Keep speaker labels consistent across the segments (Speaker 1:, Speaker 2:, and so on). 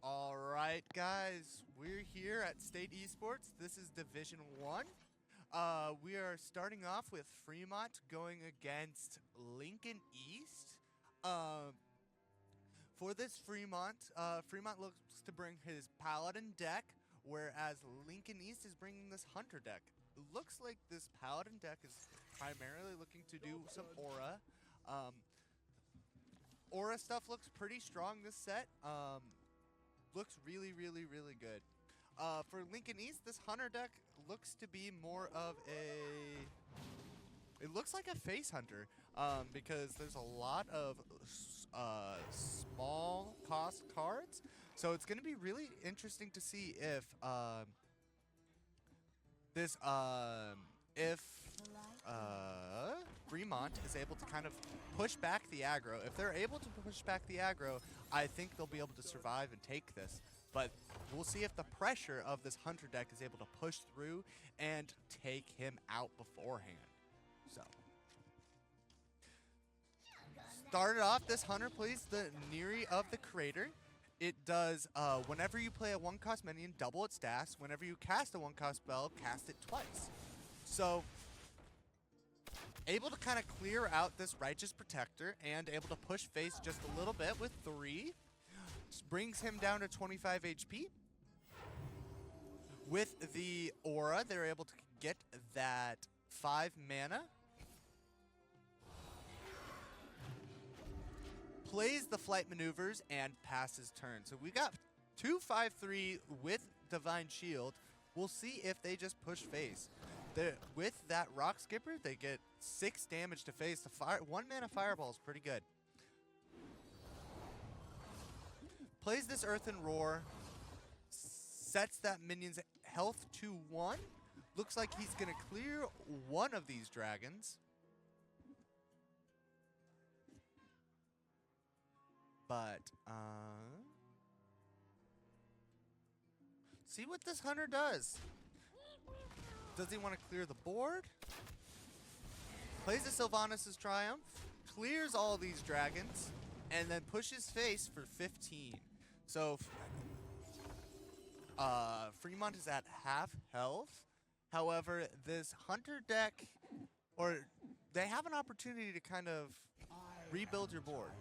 Speaker 1: All right, guys, we're here at State Esports. This is Division 1. We are starting off with Fremont going against Lincoln East. For this Fremont looks to bring his Paladin deck, whereas Lincoln East is bringing this Hunter deck. It looks like this Paladin deck is primarily looking to do some Aura. Aura stuff looks pretty strong this set. Looks really good. For Lincoln East, this Hunter deck looks to be more of a... It looks like a face hunter, because there's a lot of small cost cards. So it's going to be really interesting to see if Fremont is able to kind of push back the aggro. If they're able to push back the aggro, I think they'll be able to survive and take this. But we'll see if the pressure of this Hunter deck is able to push through and take him out beforehand. So, started off, this Hunter plays the Neri of the Crater. It does, whenever you play a 1-cost minion, double its stats. Whenever you cast a 1-cost spell, cast it twice. So, able to kind of clear out this Righteous Protector and able to push face just a little bit with 3. Brings him down to 25 HP. With the Aura, they're able to get that 5 mana. Plays the Flight Maneuvers and passes turn. So we got 2/5/3 with Divine Shield. We'll see if they just push face. With that Rock Skipper, they get 6 damage to face. The 1 mana Fireball is pretty good. Plays this Earthen Roar. Sets that minion's health to 1. Looks like he's going to clear one of these dragons. But, see what this Hunter does. Does he want to clear the board? Plays the Sylvanas' Triumph. Clears all these dragons. And then pushes face for 15. So, Fremont is at half health. However, this Hunter deck, or they have an opportunity to kind of rebuild your board.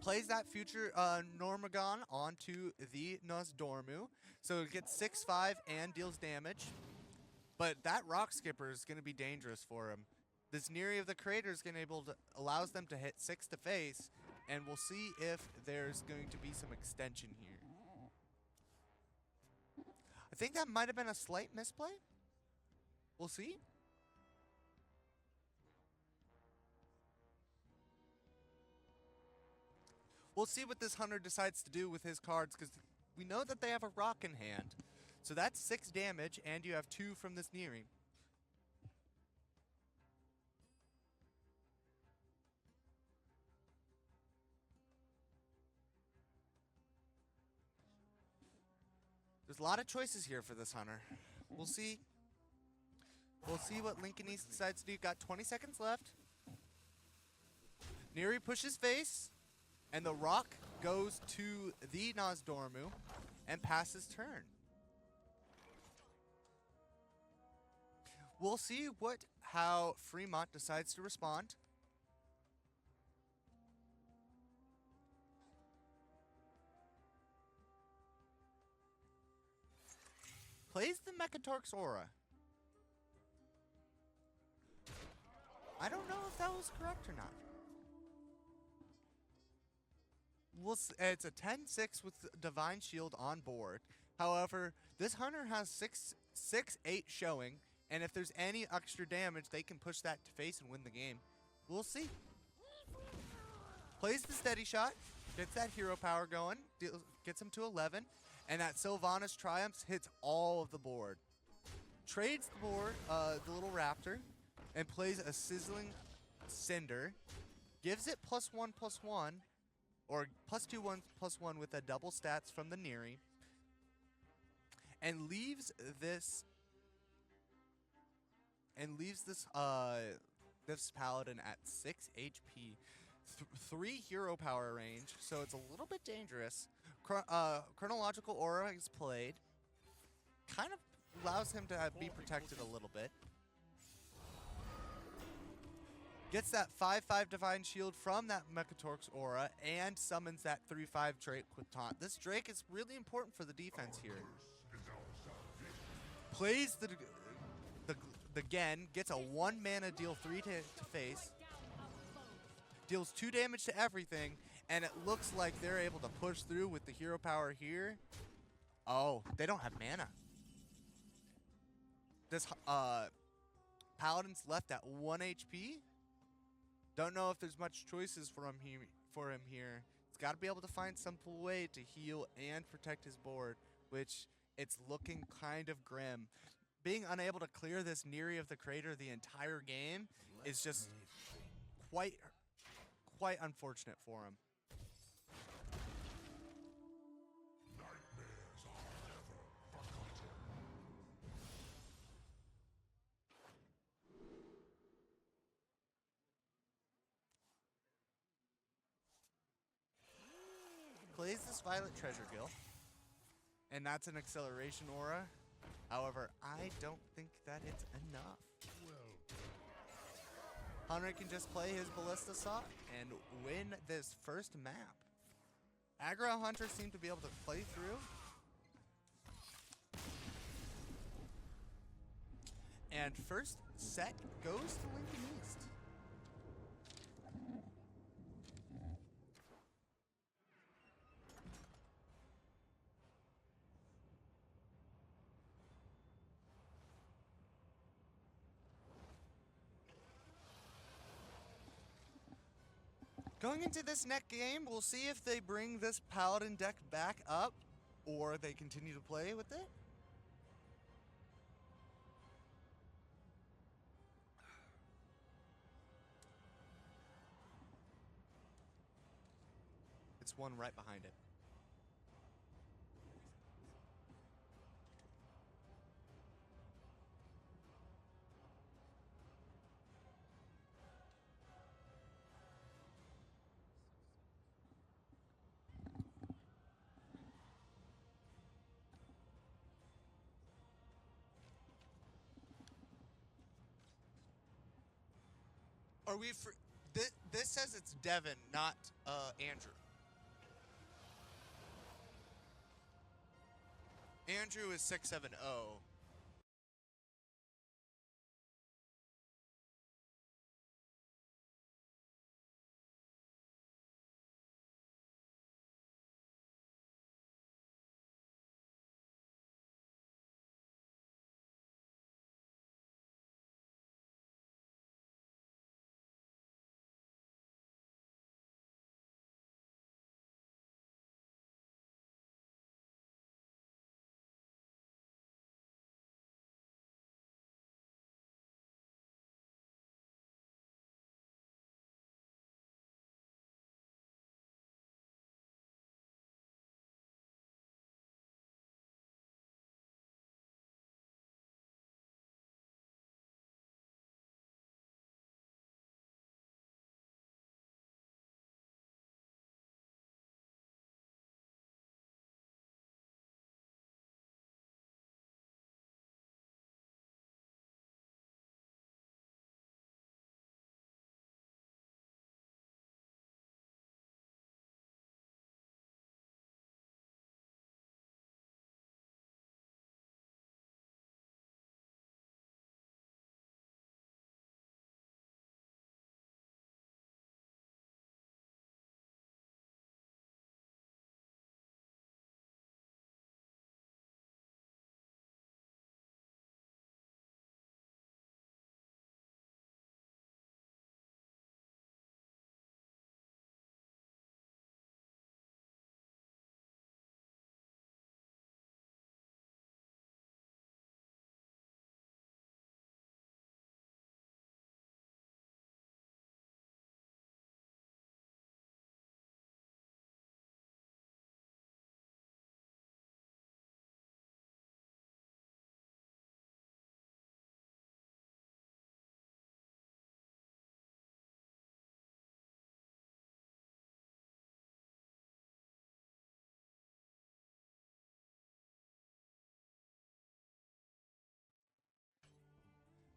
Speaker 1: Plays that future Normagon onto the Nosdormu. So it gets 6/5 and deals damage. But that Rock Skipper is going to be dangerous for him. This Neri of the Crater is going to allows them to hit 6 to face. And we'll see if there's going to be some extension here. I think that might have been a slight misplay. We'll see. We'll see what this Hunter decides to do with his cards, because we know that they have a rock in hand. So that's 6 damage, and you have 2 from this Neri. There's a lot of choices here for this Hunter. We'll see. We'll see what Lincoln East decides to do. Got 20 seconds left. Neri pushes face. And the rock goes to the Nosdormu and passes turn. We'll see how Fremont decides to respond. Plays the Mechantork's Aura. I don't know if that was correct or not. It's a 10-6 with Divine Shield on board. However, this Hunter has 6/8 showing, and if there's any extra damage, they can push that to face and win the game. We'll see. Plays the Steady Shot, gets that hero power going, gets him to 11, and that Sylvanas Triumphs hits all of the board. Trades the board, the little raptor, and plays a Sizzling Cinder. Gives it +1/+1. Or +2/+1 with a double stats from the Neri. And leaves this this paladin at 6 HP, 3 hero power range, so it's a little bit dangerous. Chronological Aura is played, kind of allows him to be protected a little bit. Gets that 5/5 Divine Shield from that Mechatork's Aura and summons that 3/5 Drake with Taunt. This Drake is really important for the defense here. Plays the Gen, gets a 1 mana, deal 3 to face, deals 2 damage to everything, and it looks like they're able to push through with the hero power here. Oh, they don't have mana. This Paladin's left at 1 HP. Don't know if there's much choices for him here. He's got to be able to find some way to heal and protect his board, which it's looking kind of grim. Being unable to clear this Neri of the Crater the entire game is just quite unfortunate for him. Plays this Violet Treasure Gill, and that's an acceleration aura. However, I don't think that it's enough. Hunter can just play his Ballista Saw and win this first map. Aggro Hunter seemed to be able to play through. And first set goes to Lincoln East. Going into this next game, we'll see if they bring this Paladin deck back up or they continue to play with it. It's one right behind it. Are we for this says it's Devan, not Andrew. Andrew is 670.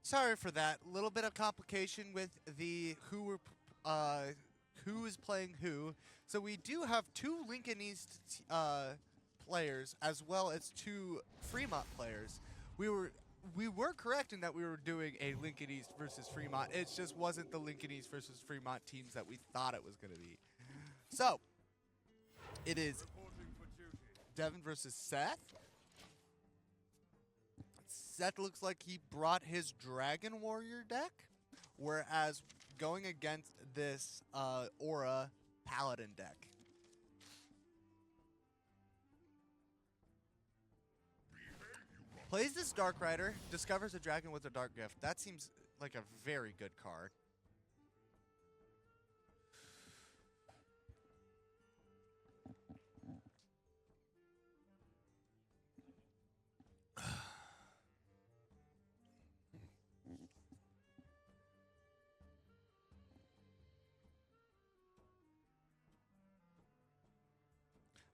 Speaker 1: Sorry for that. A little bit of complication with the who is playing who. So we do have two Lincoln East players as well as two Fremont players. We were correct in that we were doing a Lincoln East versus Fremont. It just wasn't the Lincoln East versus Fremont teams that we thought it was going to be. So it is Devan versus Seth. Seth looks like he brought his Dragon Warrior deck, whereas going against this Aura Paladin deck. Plays this Dark Rider, discovers a dragon with a Dark Gift. That seems like a very good card.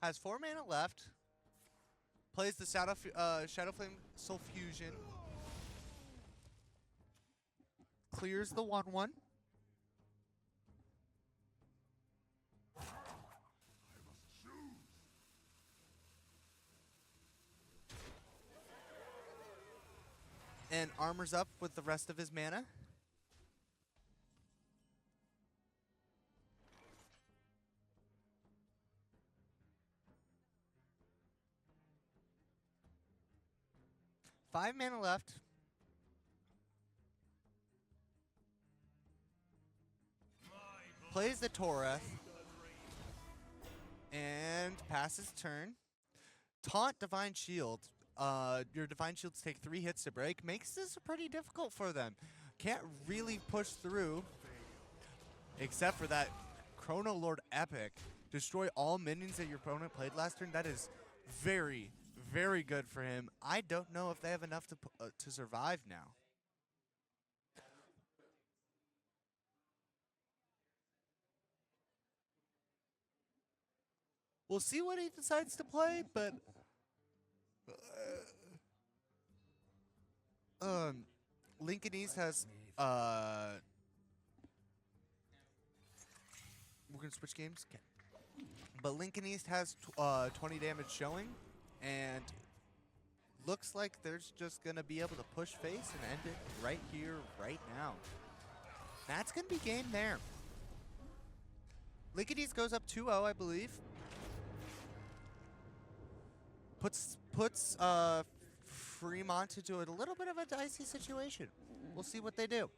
Speaker 1: Has 4 mana left. Plays the Shadowflame Soul Fusion. Clears the 1/1. And armors up with the rest of his mana. Five mana left. Plays the Toreth. And passes turn. Taunt Divine Shield. Your Divine Shields take 3 hits to break. Makes this pretty difficult for them. Can't really push through. Except for that Chrono Lord Epic. Destroy all minions that your opponent played last turn. That is very, very good for him. I don't know if they have enough to survive now. We'll see what he decides to play, but Lincoln East has we're gonna switch games. Okay. But Lincoln East has 20 damage showing, and looks like they're just gonna be able to push face and end it right here, right now. That's gonna be game there. Lincoln East goes up 2-0, I believe. Puts Fremont into a little bit of a dicey situation. We'll see what they do.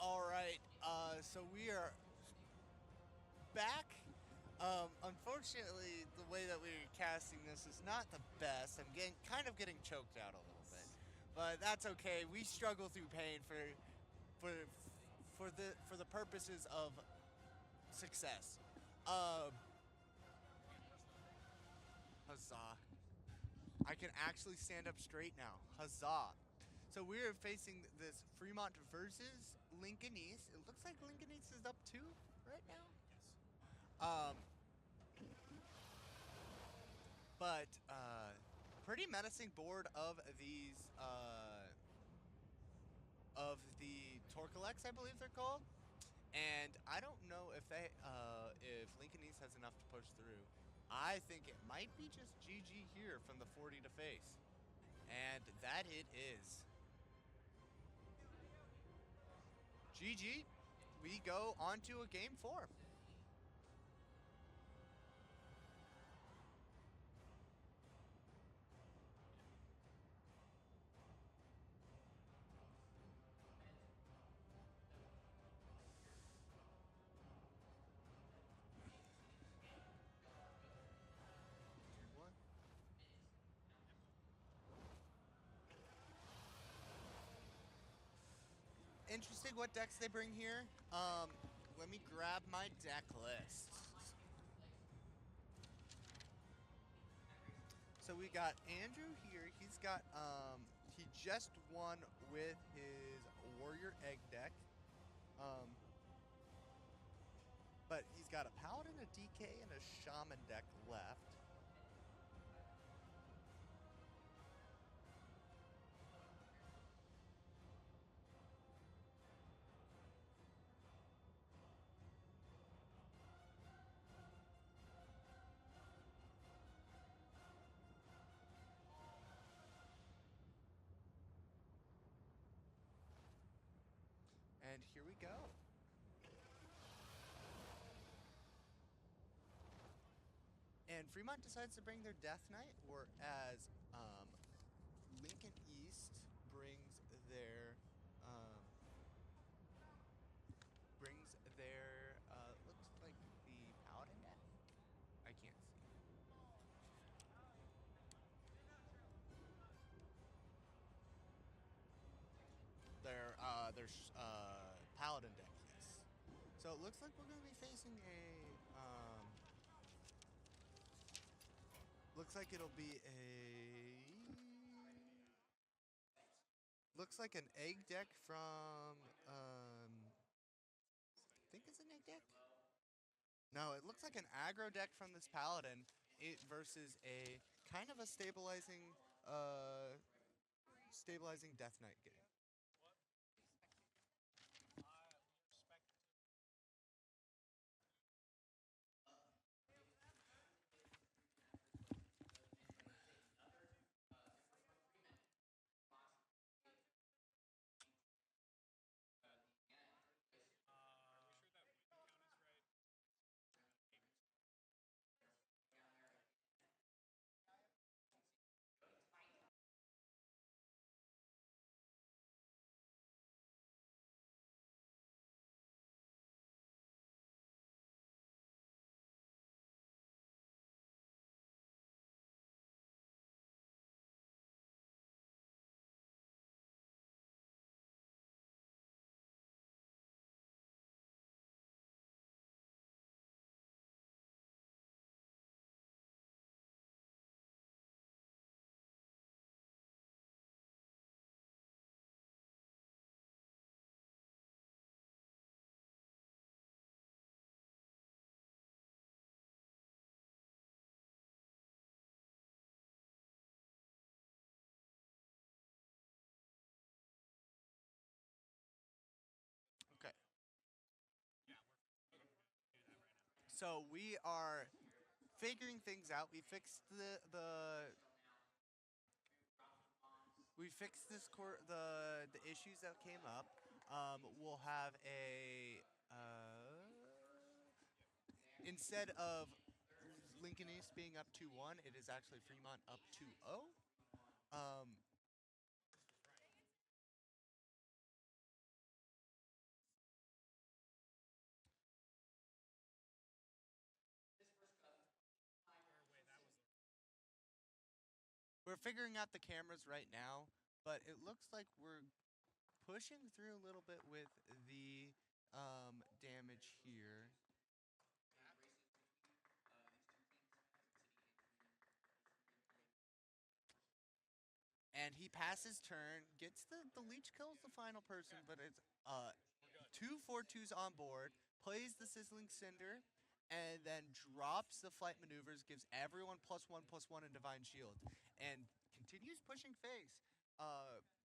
Speaker 1: All right. So we are back. Unfortunately, the way that we're casting this is not the best. I'm kind of getting choked out a little bit, but that's okay. We struggle through pain for for the purposes of success. Um, Huzzah! I can actually stand up straight now. Huzzah! So we're facing this Fremont versus Lincoln East. It looks like Lincoln East is up 2 right now. Um, but pretty menacing board of the Torkolex, I believe they're called. And I don't know if Lincoln East has enough to push through. I think it might be just GG here from the 40 to face. And that it is. GG. We go on to a game 4. Interesting what decks they bring here. Let me grab my deck list. So we got Andrew here. He just won with his Warrior Egg deck. But he's got a Paladin, a DK, and a Shaman deck left. And here we go. And Fremont decides to bring their Death Knight, whereas Lincoln East brings their looks like the Paladin deck. I can't see. Their Paladin deck, yes. So it looks like we're going to be facing looks like it'll be looks like an egg deck from, I think it's an egg deck? No, it looks like an aggro deck from this Paladin versus a kind of a stabilizing Death Knight game. Okay. So we are figuring things out. We fixed the issues that came up. We'll have a instead of Lincoln East being up 2-1, it is actually Fremont up 2-0. Um, we're figuring out the cameras right now, but it looks like we're pushing through a little bit with the damage here. And he passes turn, gets the leech kills the final person, but it's two 4-2s on board, plays the Sizzling Cinder, and then drops the flight maneuvers, gives everyone +1/+1 in Divine Shield, and continues pushing face.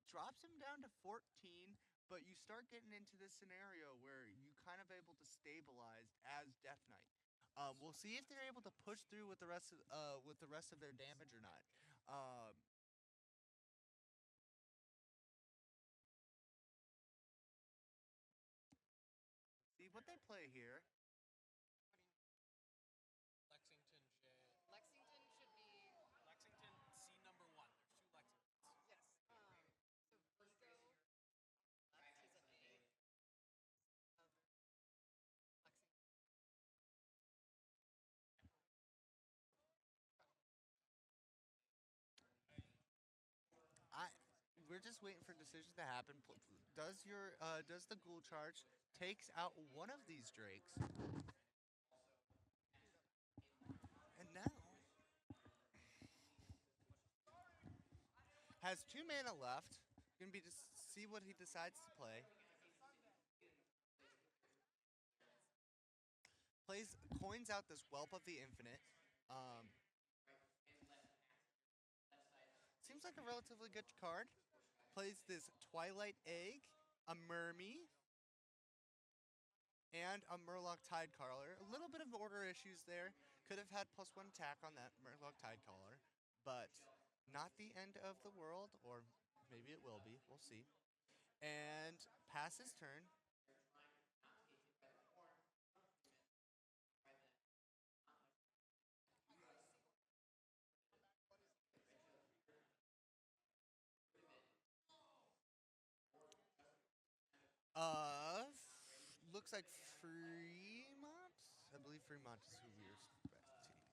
Speaker 1: Drops him down to 14, but you start getting into this scenario where you kind of able to stabilize as Death Knight. We'll see if they're able to push through with the rest of their damage or not. See what they play here.
Speaker 2: Lexington J.
Speaker 3: Lexington should be
Speaker 2: Lexington C number 1. There's 2 Lexingtons.
Speaker 3: yes. So Viggo, he's an A of Lexington.
Speaker 1: We're just waiting for decisions to happen. Does the ghoul charge takes out one of these drakes, and now has 2 mana left. Gonna be to see what he decides to play. Coins out this Whelp of the Infinite. Seems like a relatively good card. Plays this Twilight Egg, a Mermy, and a Murloc Tidecaller. A little bit of order issues there. Could have had +1 attack on that Murloc Tidecaller, but not the end of the world, or maybe it will be. We'll see. And passes turn. Looks like Fremont. I believe Fremont is who we're spectating.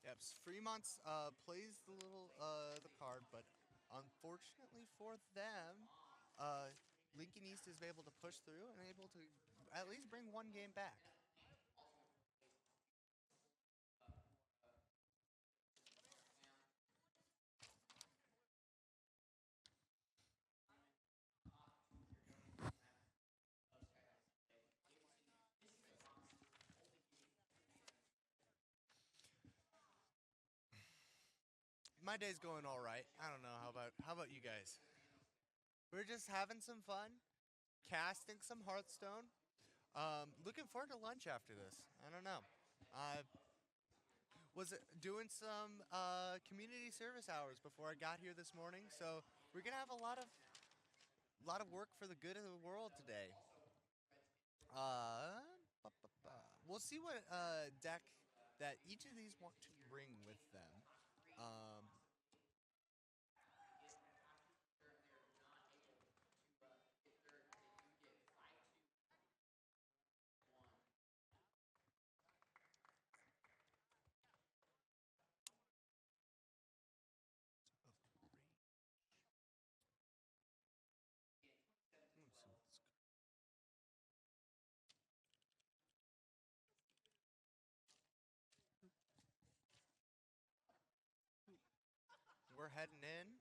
Speaker 1: Yep, Fremont's plays the card, but unfortunately for them, Lincoln East is able to push through and able to at least bring 1 game back. My day's going all right. I don't know how about you guys? We're just having some fun, casting some Hearthstone. Looking forward to lunch after this. I don't know. I was doing some community service hours before I got here this morning, so we're gonna have a lot of work for the good of the world today. We'll see what deck that each of these want to bring with them. Um, we're heading in.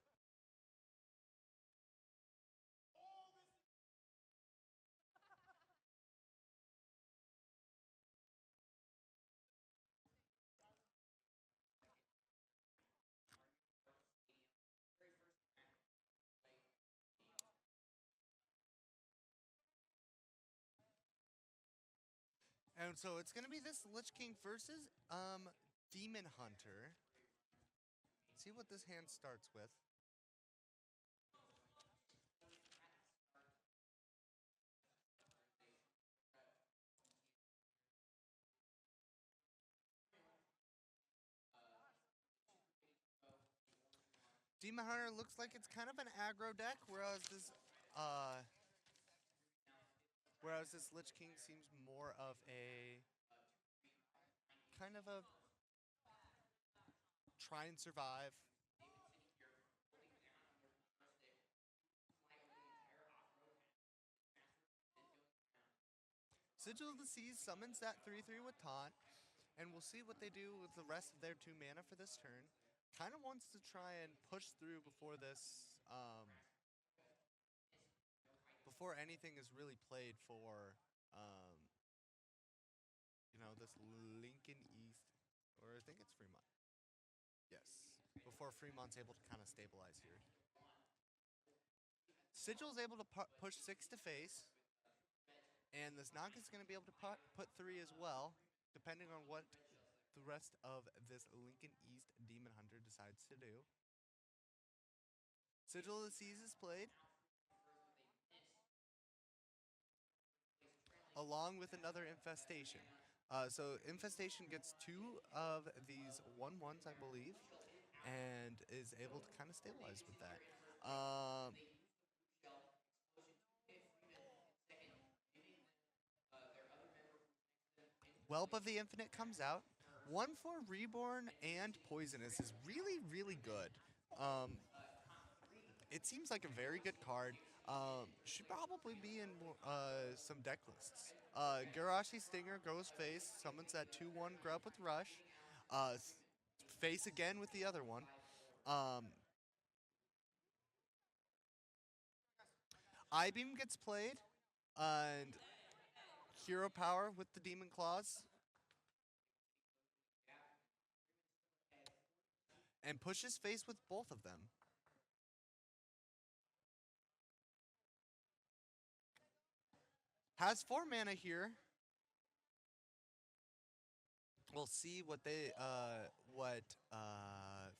Speaker 1: And so it's gonna be this Lich King versus Demon Hunter. See what this hand starts with. Demon Hunter looks like it's kind of an aggro deck, whereas this Whereas this Lich King seems more of a kind of a try and survive. Sigil of the Seas summons that 3/3 with taunt, and we'll see what they do with the rest of their 2 mana for this turn. Kind of wants to try and push through before this, before anything is really played for, this Lincoln East, or I think it's Fremont. Yes, before Fremont's able to kind of stabilize here. Sigil's able to push 6 to face, and this Naga's going to be able to put 3 as well, depending on what the rest of this Lincoln East Demon Hunter decides to do. Sigil of the Seas is played, along with another Infestation. So Infestation gets 2 of these 1/1s, I believe, and is able to kind of stabilize with that. Whelp of the Infinite comes out. 1/4 Reborn and Poisonous is really, really good. It seems like a very good card. Should probably be in some deck lists. Garashi Stinger goes face, summons that 2/1 Grub with Rush. Face again with the other one. I-Beam gets played, and Hero Power with the Demon Claws. And pushes face with both of them. Has 4 mana here. We'll see what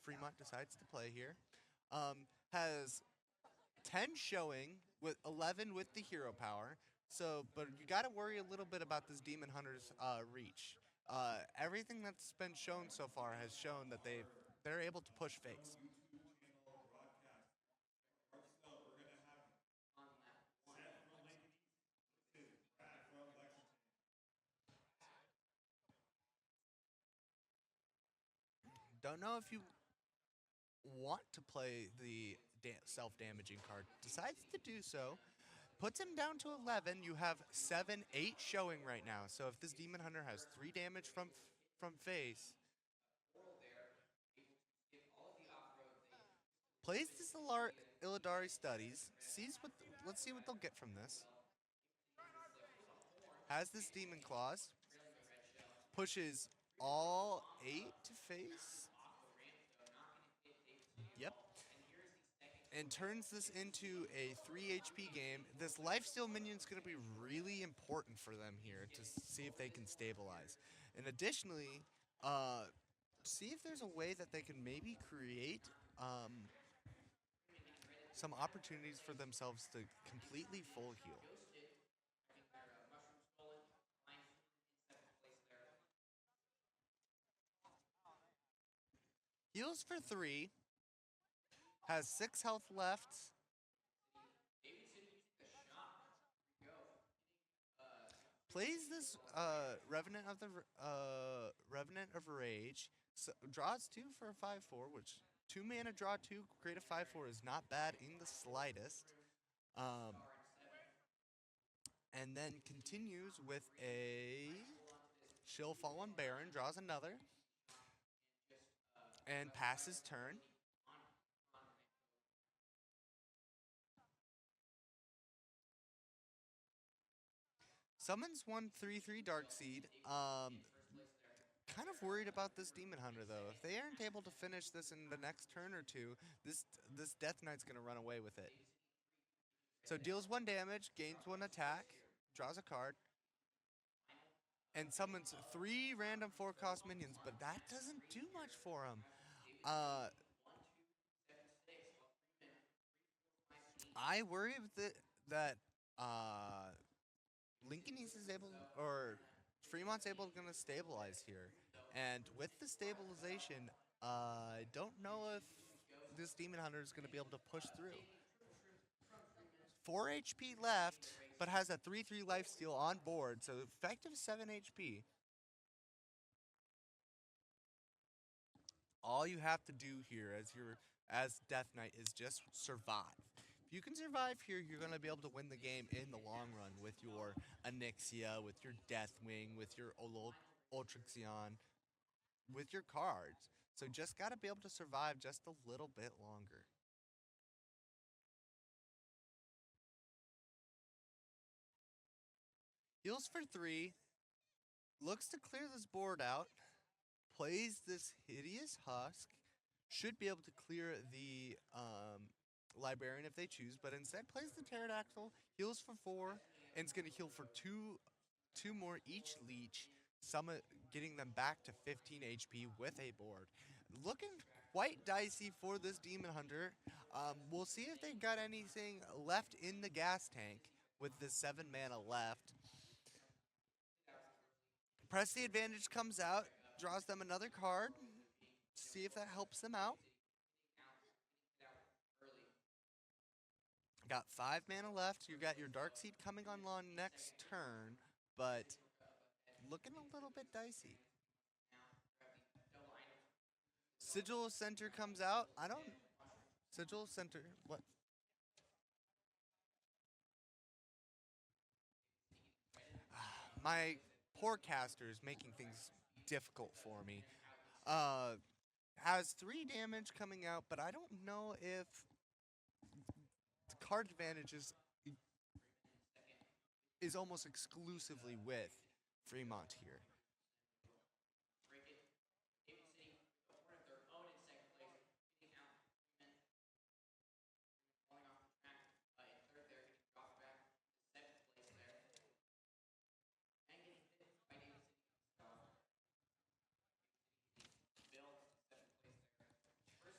Speaker 1: Fremont decides to play here. Has 10 showing with 11 with the hero power. So, but you got to worry a little bit about this Demon Hunter's reach. Everything that's been shown so far has shown that they're able to push face. Don't know if you want to play the self-damaging card. Decides to do so. Puts him down to 11. You have 7, 8 showing right now. So if this Demon Hunter has 3 damage from face, plays this Illidari Studies. Let's see what they'll get from this. Has this Demon Claws. Pushes all 8 to face. Yep. And turns this into a 3 HP game. This lifesteal minion is going to be really important for them here to see if they can stabilize. And additionally, see if there's a way that they can maybe create some opportunities for themselves to completely full heal. Heals for 3. Has 6 health left. Plays this Revenant of Rage. So, draws 2 for a 5/4, which 2 mana draw 2, create a 5/4 is not bad in the slightest. And then continues with a Chill Fallen Baron, draws another, and passes turn. Summons 1 3/3 Darkseed. Kind of worried about this Demon Hunter though. If they aren't able to finish this in the next turn or 2, this Death Knight's gonna run away with it. So deals 1 damage, gains 1 attack, draws a card, and summons 3 random 4-cost minions, but that doesn't do much for him. I worry that Lincoln East is able, or Fremont's gonna stabilize here. And with the stabilization, I don't know if this Demon Hunter is gonna be able to push through. 4 HP left. but has a 3/3 lifesteal on board, so effective 7 HP. All you have to do here as Death Knight is just survive. If you can survive here, you're going to be able to win the game in the long run with your Onyxia, with your Deathwing, with your Ultraxion, with your cards. So just got to be able to survive just a little bit longer. Heals for 3, looks to clear this board out, plays this Hideous Husk, should be able to clear the Librarian if they choose, but instead plays the Pterodactyl, heals for 4, and it's going to heal for two more each Leech, getting them back to 15 HP with a board. Looking quite dicey for this Demon Hunter. We'll see if they got anything left in the gas tank with the 7 mana left. Press the Advantage comes out, draws them another card. See if that helps them out. Got 5 mana left. You got your Darkseid coming online next turn, but looking a little bit dicey. Sigil Center comes out. Sigil Center, what? My poor caster is making things difficult for me. Has 3 damage coming out, but I don't know if the card advantage is almost exclusively with Fremont here.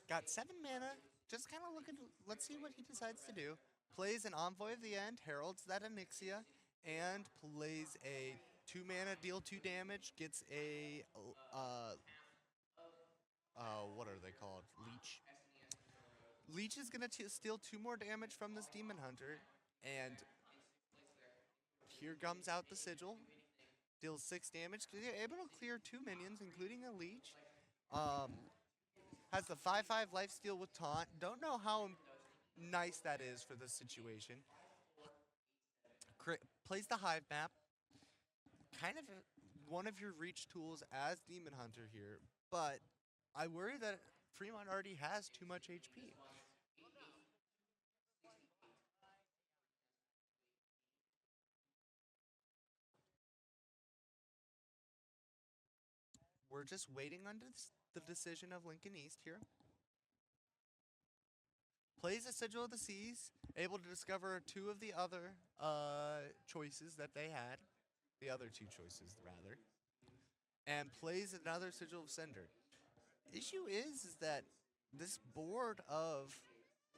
Speaker 1: Got 7 mana, just kind of looking, let's see what he decides to do. Plays an Envoy of the End, heralds that Onyxia, and plays a 2 mana, deal 2 damage, gets a, what are they called? Leech. Leech is going to steal 2 more damage from this Demon Hunter, and here comes out the Sigil. Deals 6 damage, able to clear 2 minions, including a Leech. Has the 5/5 lifesteal with Taunt. Don't know how nice that is for this situation. Plays the Hive map. Kind of one of your reach tools as Demon Hunter here, but I worry that Fremont already has too much HP. We're just waiting on the decision of Lincoln East here. Plays a Sigil of the Seas, able to discover 2 of the other choices that they had. The other 2 choices, rather. And plays another Sigil of Cinder. Issue is that this board of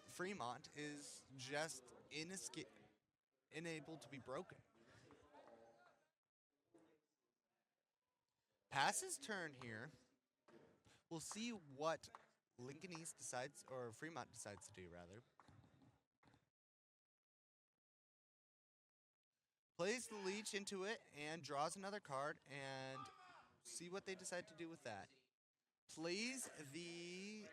Speaker 1: Fremont is just unable to be broken. Passes turn here. We'll see what Lincoln East decides, or Fremont decides to do, rather. Plays the Leech into it and draws another card, and see what they decide to do with that. Plays the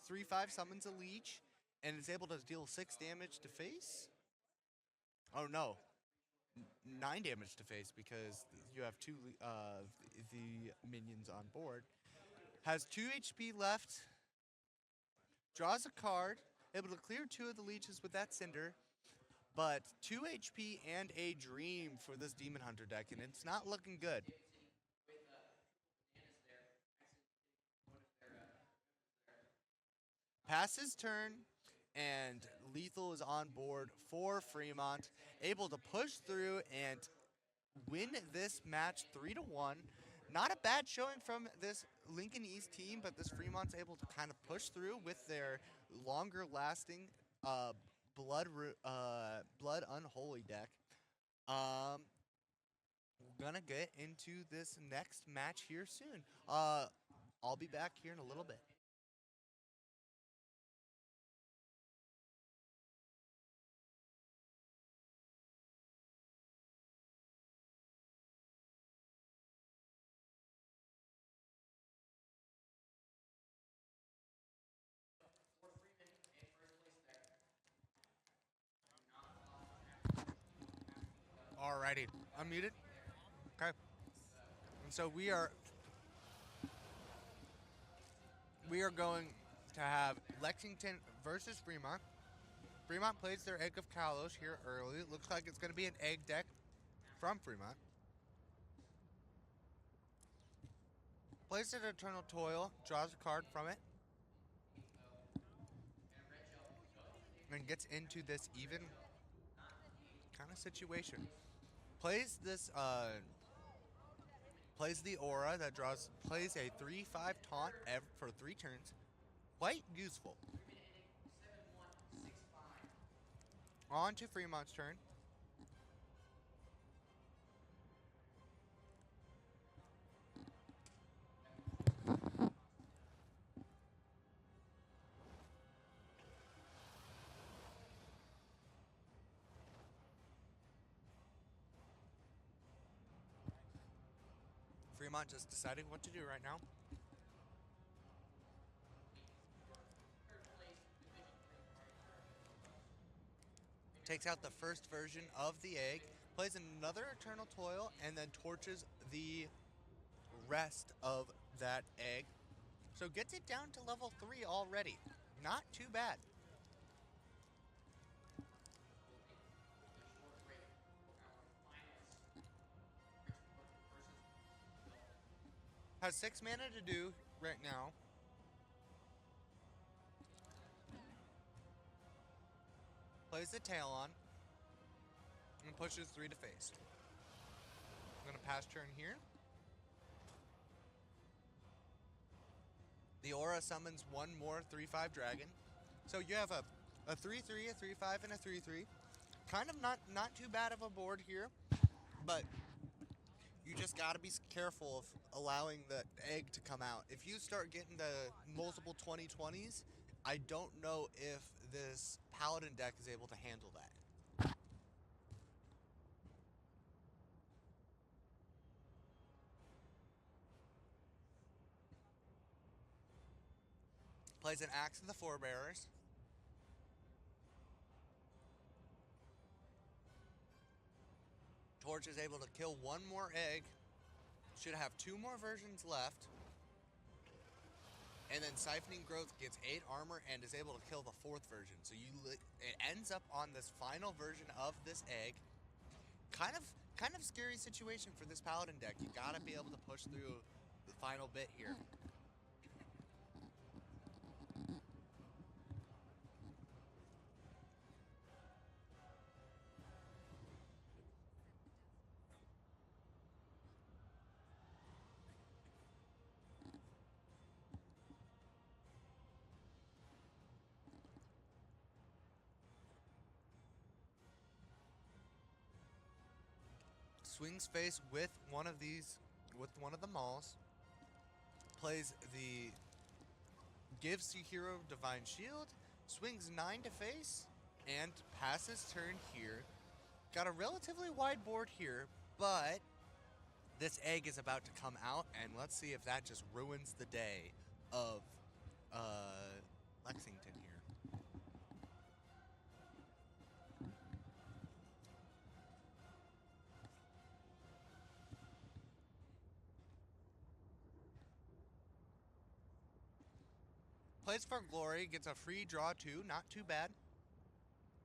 Speaker 1: 3/5, summons a Leech, and is able to deal 6 damage to face. Oh no, 9 damage to face because you have 2 the minions on board. Has 2 HP left. Draws a card, able to clear 2 of the Leeches with that Cinder, but 2 HP and a Dream for this Demon Hunter deck, and it's not looking good. Passes turn, and Lethal is on board for Fremont, able to push through and win this match 3-1. Not a bad showing from this Lincoln East team, but this Fremont's able to kind of push through with their longer-lasting Blood Unholy deck. We're gonna get into this next match here soon. I'll be back here in a little bit. Alrighty, unmuted. Okay. And so we are going to have Lexington versus Fremont. Fremont plays their egg of Kalos here early. Looks like it's going to be an egg deck from Fremont. Plays an Eternal Toil, draws a card from it, and gets into this even kind of situation. Plays this, plays the Aura that plays a 3/5 taunt for 3 turns. Quite useful. On to Fremont's turn. Fremont just deciding what to do right now. Takes out the first version of the egg, plays another Eternal Toil, and then torches the rest of that egg. So gets it down to level 3 already. Not too bad. Has 6 mana to do right now. Plays the Talon and pushes 3 to face. I'm going to pass turn here. The Aura summons one more 3/5 dragon. So you have a 3/3, a 3/5, and a 3/3. Kind of not too bad of a board here, but you just got to be careful of allowing the egg to come out. If you start getting the multiple 20/20s, I don't know if this Paladin deck is able to handle that. Plays an Axe of the Forebearers. Torch is able to kill one more egg. Should have 2 more versions left. And then Siphoning Growth gets 8 armor and is able to kill the 4th version. So it ends up on this final version of this egg. Kind of scary situation for this Paladin deck. You gotta be able to push through the final bit here. Swings face with one of the mauls. Plays gives the hero Divine Shield, swings 9 to face, and passes turn here. Got a relatively wide board here, but this egg is about to come out, and let's see if that just ruins the day of Lexington here. Plays for Glory, gets a free draw 2, not too bad.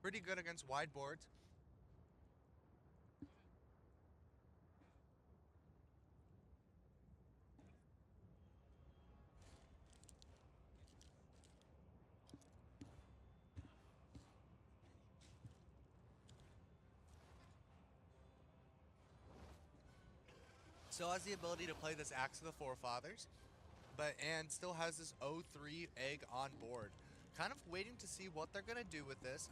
Speaker 1: Pretty good against wide boards. Still has the ability to play this Axe of the Forefathers, and still has this 0/3 egg on board. Kind of waiting to see what they're going to do with this.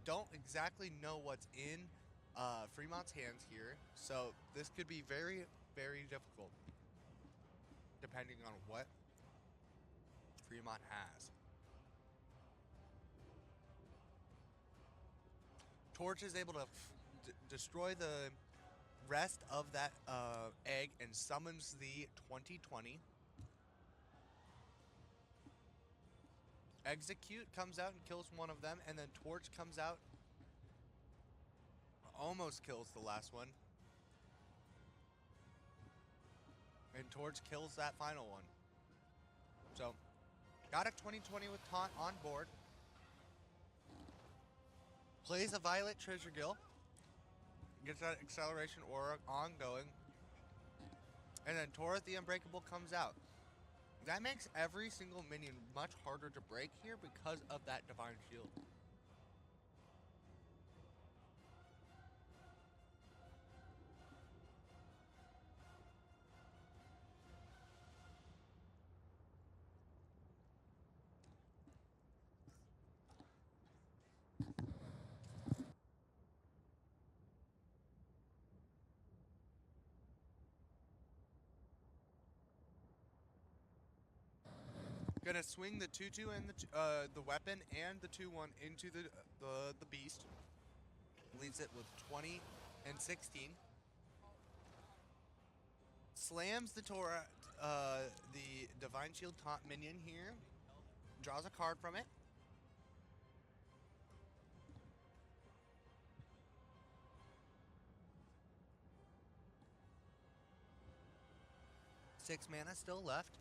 Speaker 1: Don't exactly know what's in Fremont's hands here, so this could be very, very difficult, depending on what Fremont has. Torch is able to destroy the rest of that egg and summons the 20/20. Execute comes out and kills one of them, and then Torch comes out. almost kills the last one. And Torch kills that final one. So, got a 2020 with Taunt on board. Plays a Violet Treasure Gill. Gets that Acceleration Aura ongoing. And then Torith the Unbreakable comes out. That makes every single minion much harder to break here because of that Divine Shield. Gonna swing the 2/2 and the weapon and the 2/1 into the beast. Leaves it with 20 and 16. Slams the the Divine Shield Taunt minion here. Draws a card from it. Six mana still left.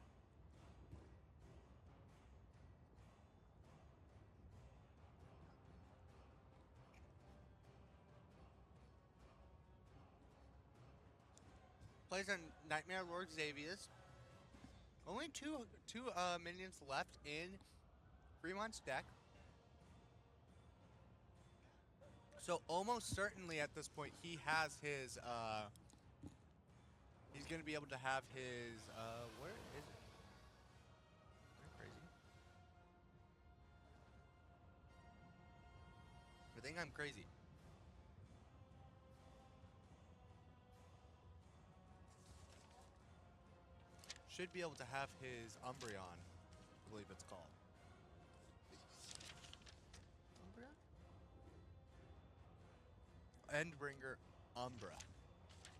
Speaker 1: Plays a Nightmare Lord Xavius. Only two minions left in Fremont's deck. So almost certainly at this point he has his he's gonna be able to have his where is it? Am I crazy? I think I'm crazy. Should be able to have his Umbreon, I believe it's called. Umbra? Endbringer Umbra.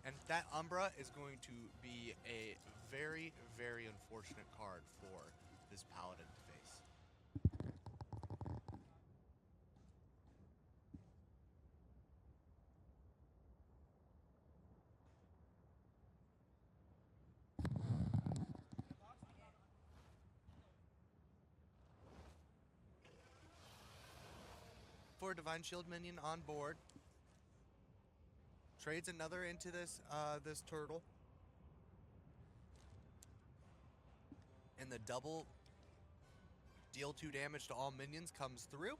Speaker 1: And that Umbra is going to be a very, very unfortunate card for this Paladin to face. For Divine Shield minion on board. Trades another into this this turtle. And the double deal 2 damage to all minions comes through.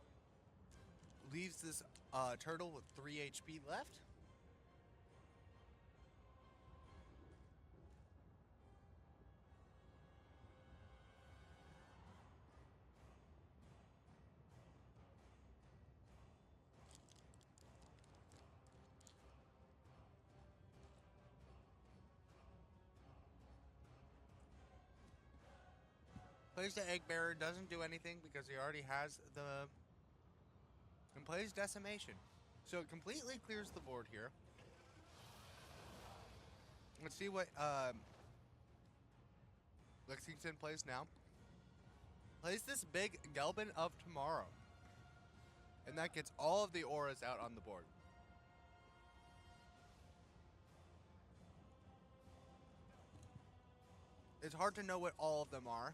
Speaker 1: Leaves this turtle with 3 HP left. Plays the Egg Bearer, doesn't do anything because he already has the... And plays Decimation. So it completely clears the board here. Let's see what Lexington plays now. Plays this big Gelbin of Tomorrow. And that gets all of the auras out on the board. It's hard to know what all of them are.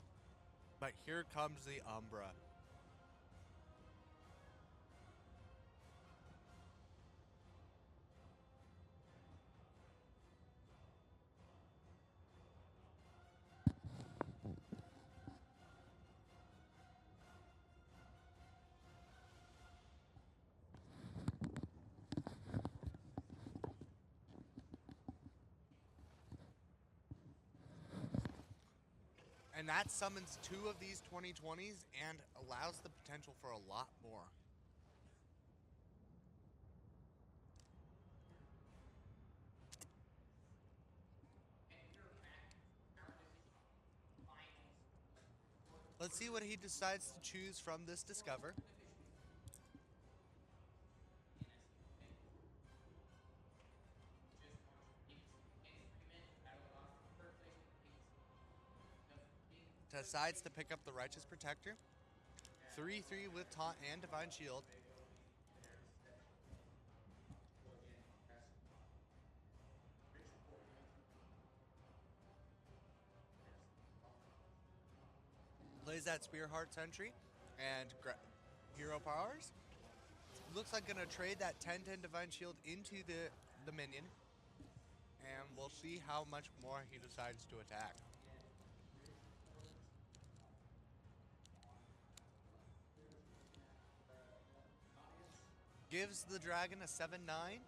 Speaker 1: But here comes the Umbra. And that summons 2 of these 2020s and allows the potential for a lot more. Let's see what he decides to choose from this Discover. Decides to pick up the Righteous Protector. 3/3 with Taunt and Divine Shield. is that Spearheart Sentry and Hero Powers. Looks like gonna trade that 10/10 Divine Shield into the minion, and we'll see how much more he decides to attack. Gives the dragon a 7/9.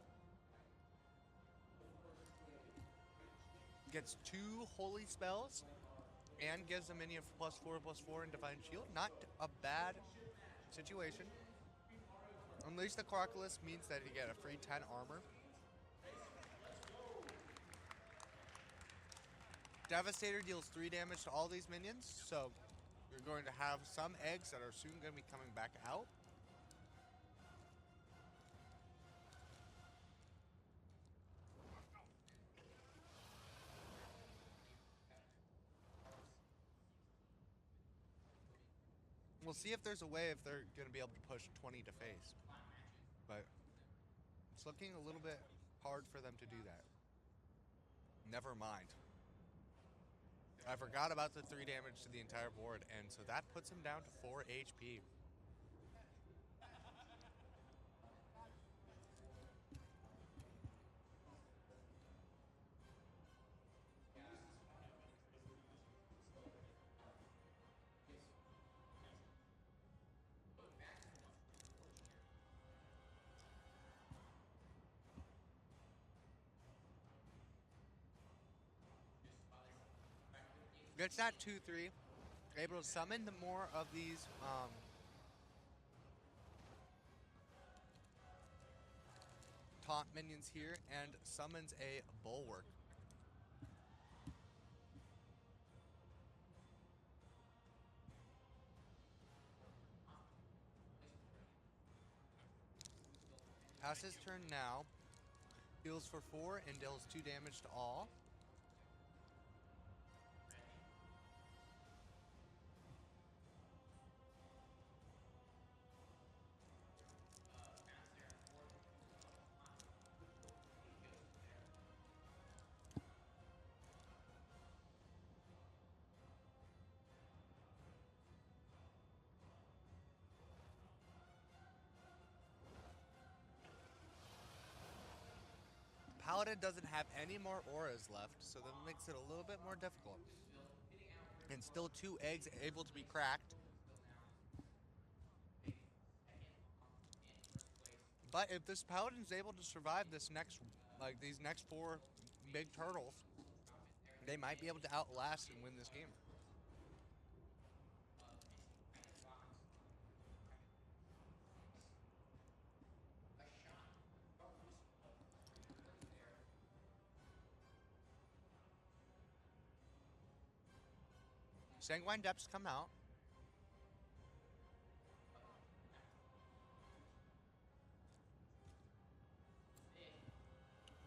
Speaker 1: Gets 2 holy spells and gives a minion +4/+4 in Divine Shield. Not a bad situation. Unleash the Crocodilus means that you get a free 10 armor. Devastator deals 3 damage to all these minions, so you're going to have some eggs that are soon going to be coming back out. We'll see if there's a way if they're going to be able to push 20 to face. But it's looking a little bit hard for them to do that. Never mind. I forgot about the 3 damage to the entire board, and so that puts him down to 4 HP. Gets that 2/3. Able to summon the more of these taunt minions here and summons a bulwark. Pass his turn now. Heals for 4 and deals 2 damage to all. Paladin doesn't have any more auras left, so that makes it a little bit more difficult. And still 2 eggs able to be cracked. But if this Paladin's able to survive this next, like these next 4 big turtles, they might be able to outlast and win this game. Sanguine Depths come out.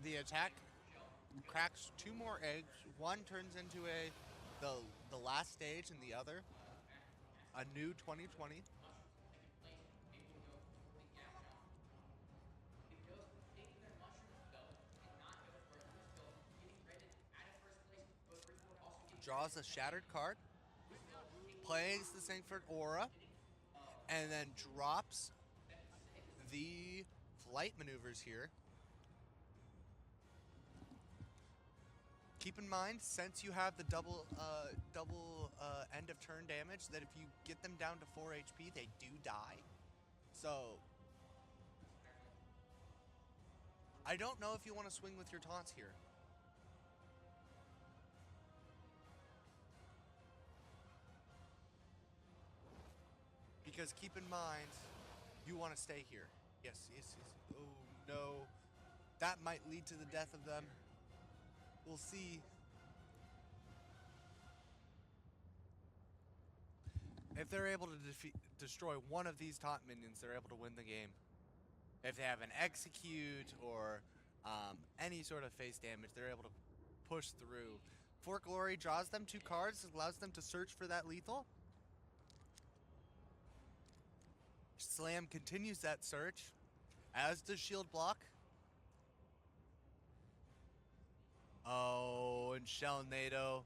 Speaker 1: The attack cracks 2 more eggs. One turns into the last stage, and the other a new 2020. Draws a shattered card. Plays the Sanctford Aura, and then drops the flight maneuvers here. Keep in mind, since you have the double end of turn damage, that if you get them down to 4 HP, they do die. So I don't know if you want to swing with your taunts here. Because keep in mind, you want to stay here. Yes, yes, yes. Oh, no. That might lead to the death of them. We'll see. If they're able to destroy one of these taunt minions, they're able to win the game. If they have an execute or any sort of face damage, they're able to push through. Fort Glory draws them 2 cards, allows them to search for that lethal. Slam continues that search, as does Shield Block. Oh, and Shell NATO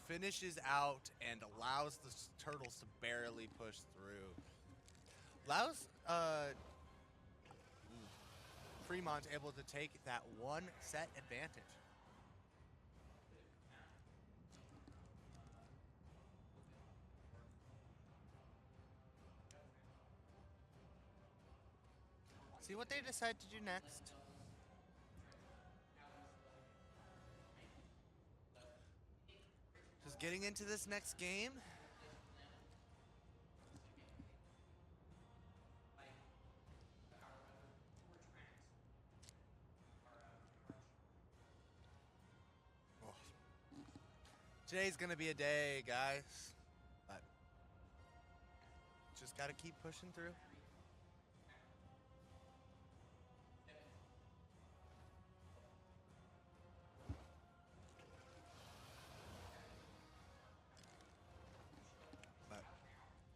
Speaker 1: finishes out and allows the turtles to barely push through. Allows Fremont able to take that one set advantage. See what they decide to do next. Just getting into this next game. Oh. Today's gonna be a day, guys. But just gotta keep pushing through.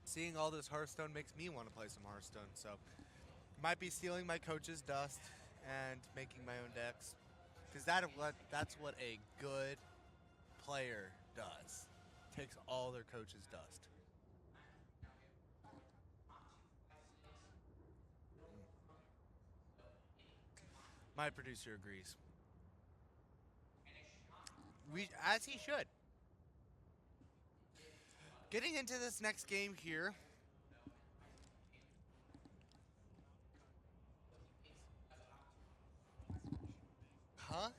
Speaker 1: Seeing all this Hearthstone makes me want to play some Hearthstone, so might be stealing my coach's dust and making my own decks, because that's what a good player does. Takes all their coach's dust. My producer agrees. As he should. Getting into this next game here. Huh?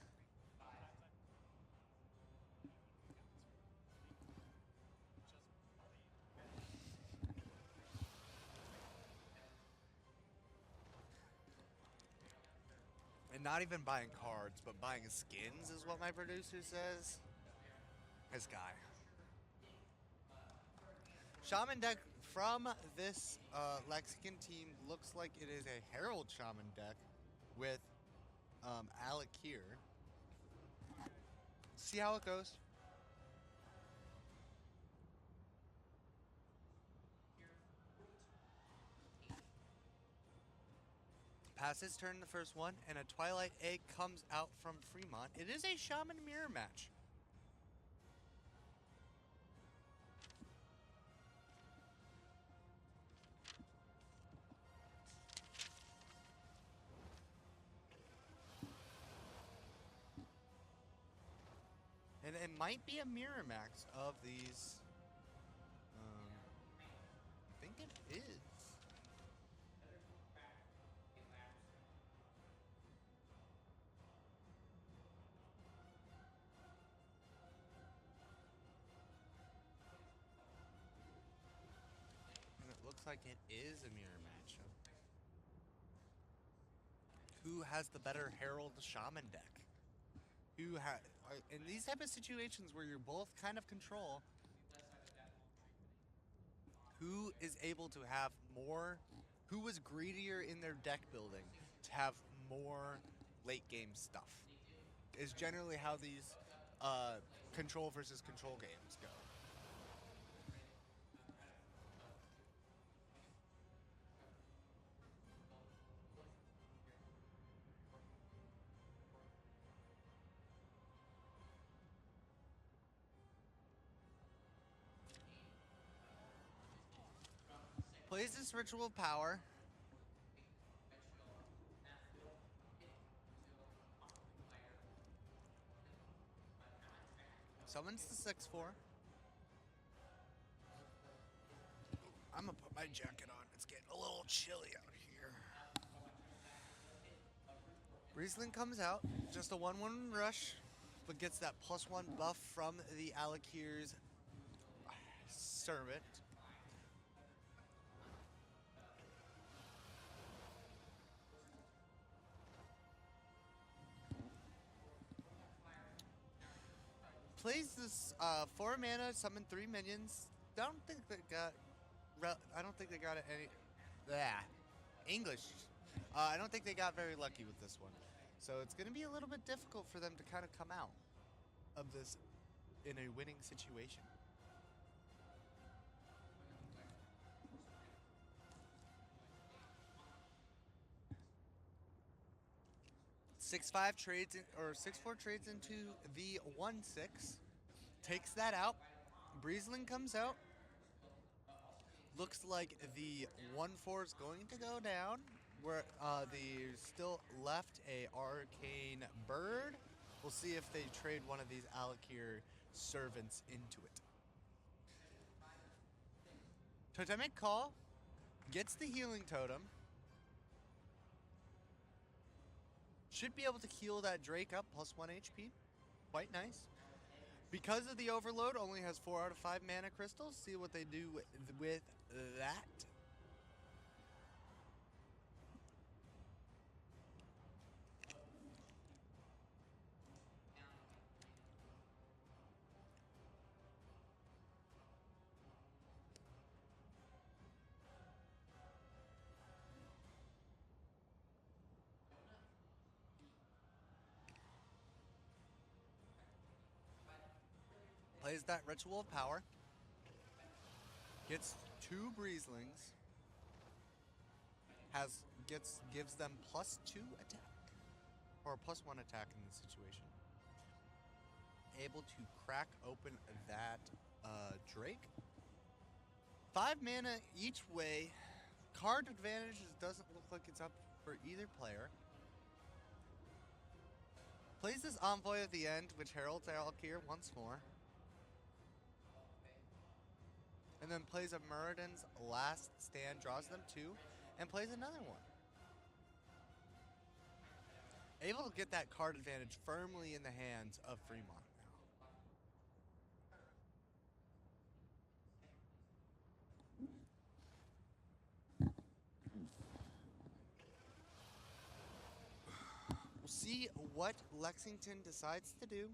Speaker 1: And not even buying cards, but buying skins is what my producer says. This guy. Shaman deck from this Lexington team looks like it is a Herald Shaman deck with Alec here. See how it goes. Pass his turn the first one, and a Twilight Egg comes out from Fremont. It is a Shaman mirror match. And it might be a mirror match of these. I think it is. And it looks like it is a mirror matchup. Who has the better Herald Shaman deck? Who in these type of situations where you're both kind of control, who is able to have more, who was greedier in their deck building to have more late game stuff, is generally how these control versus control games go. Plays this Ritual of Power. Summons the 6/4. I'm gonna put my jacket on. It's getting a little chilly out here. Riesling comes out, just a 1/1 rush, but gets that +1 buff from the Alakir's Servant. Plays this 4 mana, summon 3 minions. I don't think they got it any. English. I don't think they got very lucky with this one. So it's going to be a little bit difficult for them to kind of come out of this in a winning situation. Six-five trades in, or 6/4 trades into the 1/6. Takes that out. Breezling comes out. Looks like the 1/4 is going to go down. Where the still left a arcane bird. We'll see if they trade one of these Alakir servants into it. Totemic Call gets the healing totem. Should be able to heal that Drake up +1 HP. Quite nice. Because of the overload, only has 4 out of 5 mana crystals. See what they do with that. Plays that Ritual of Power. Gets 2 Breezlings. Gives them +2 attack. Or +1 attack in this situation. Able to crack open that Drake. 5 mana each way. Card advantage doesn't look like it's up for either player. Plays this Envoy at the end, which heralds Alakir once more. And then plays a Muradin's Last Stand, draws them 2, and plays another one. Able to get that card advantage firmly in the hands of Fremont now. We'll see what Lexington decides to do.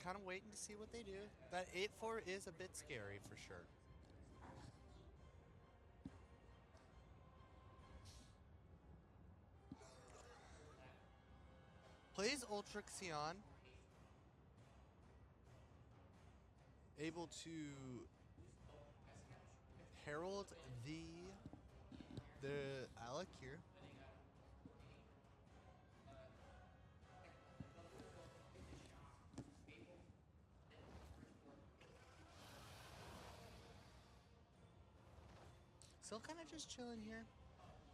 Speaker 1: Kind of waiting to see what they do. That 8/4 is a bit scary for sure. Plays Ultraxion. Able to herald the Alakir. Still kind of just chilling here.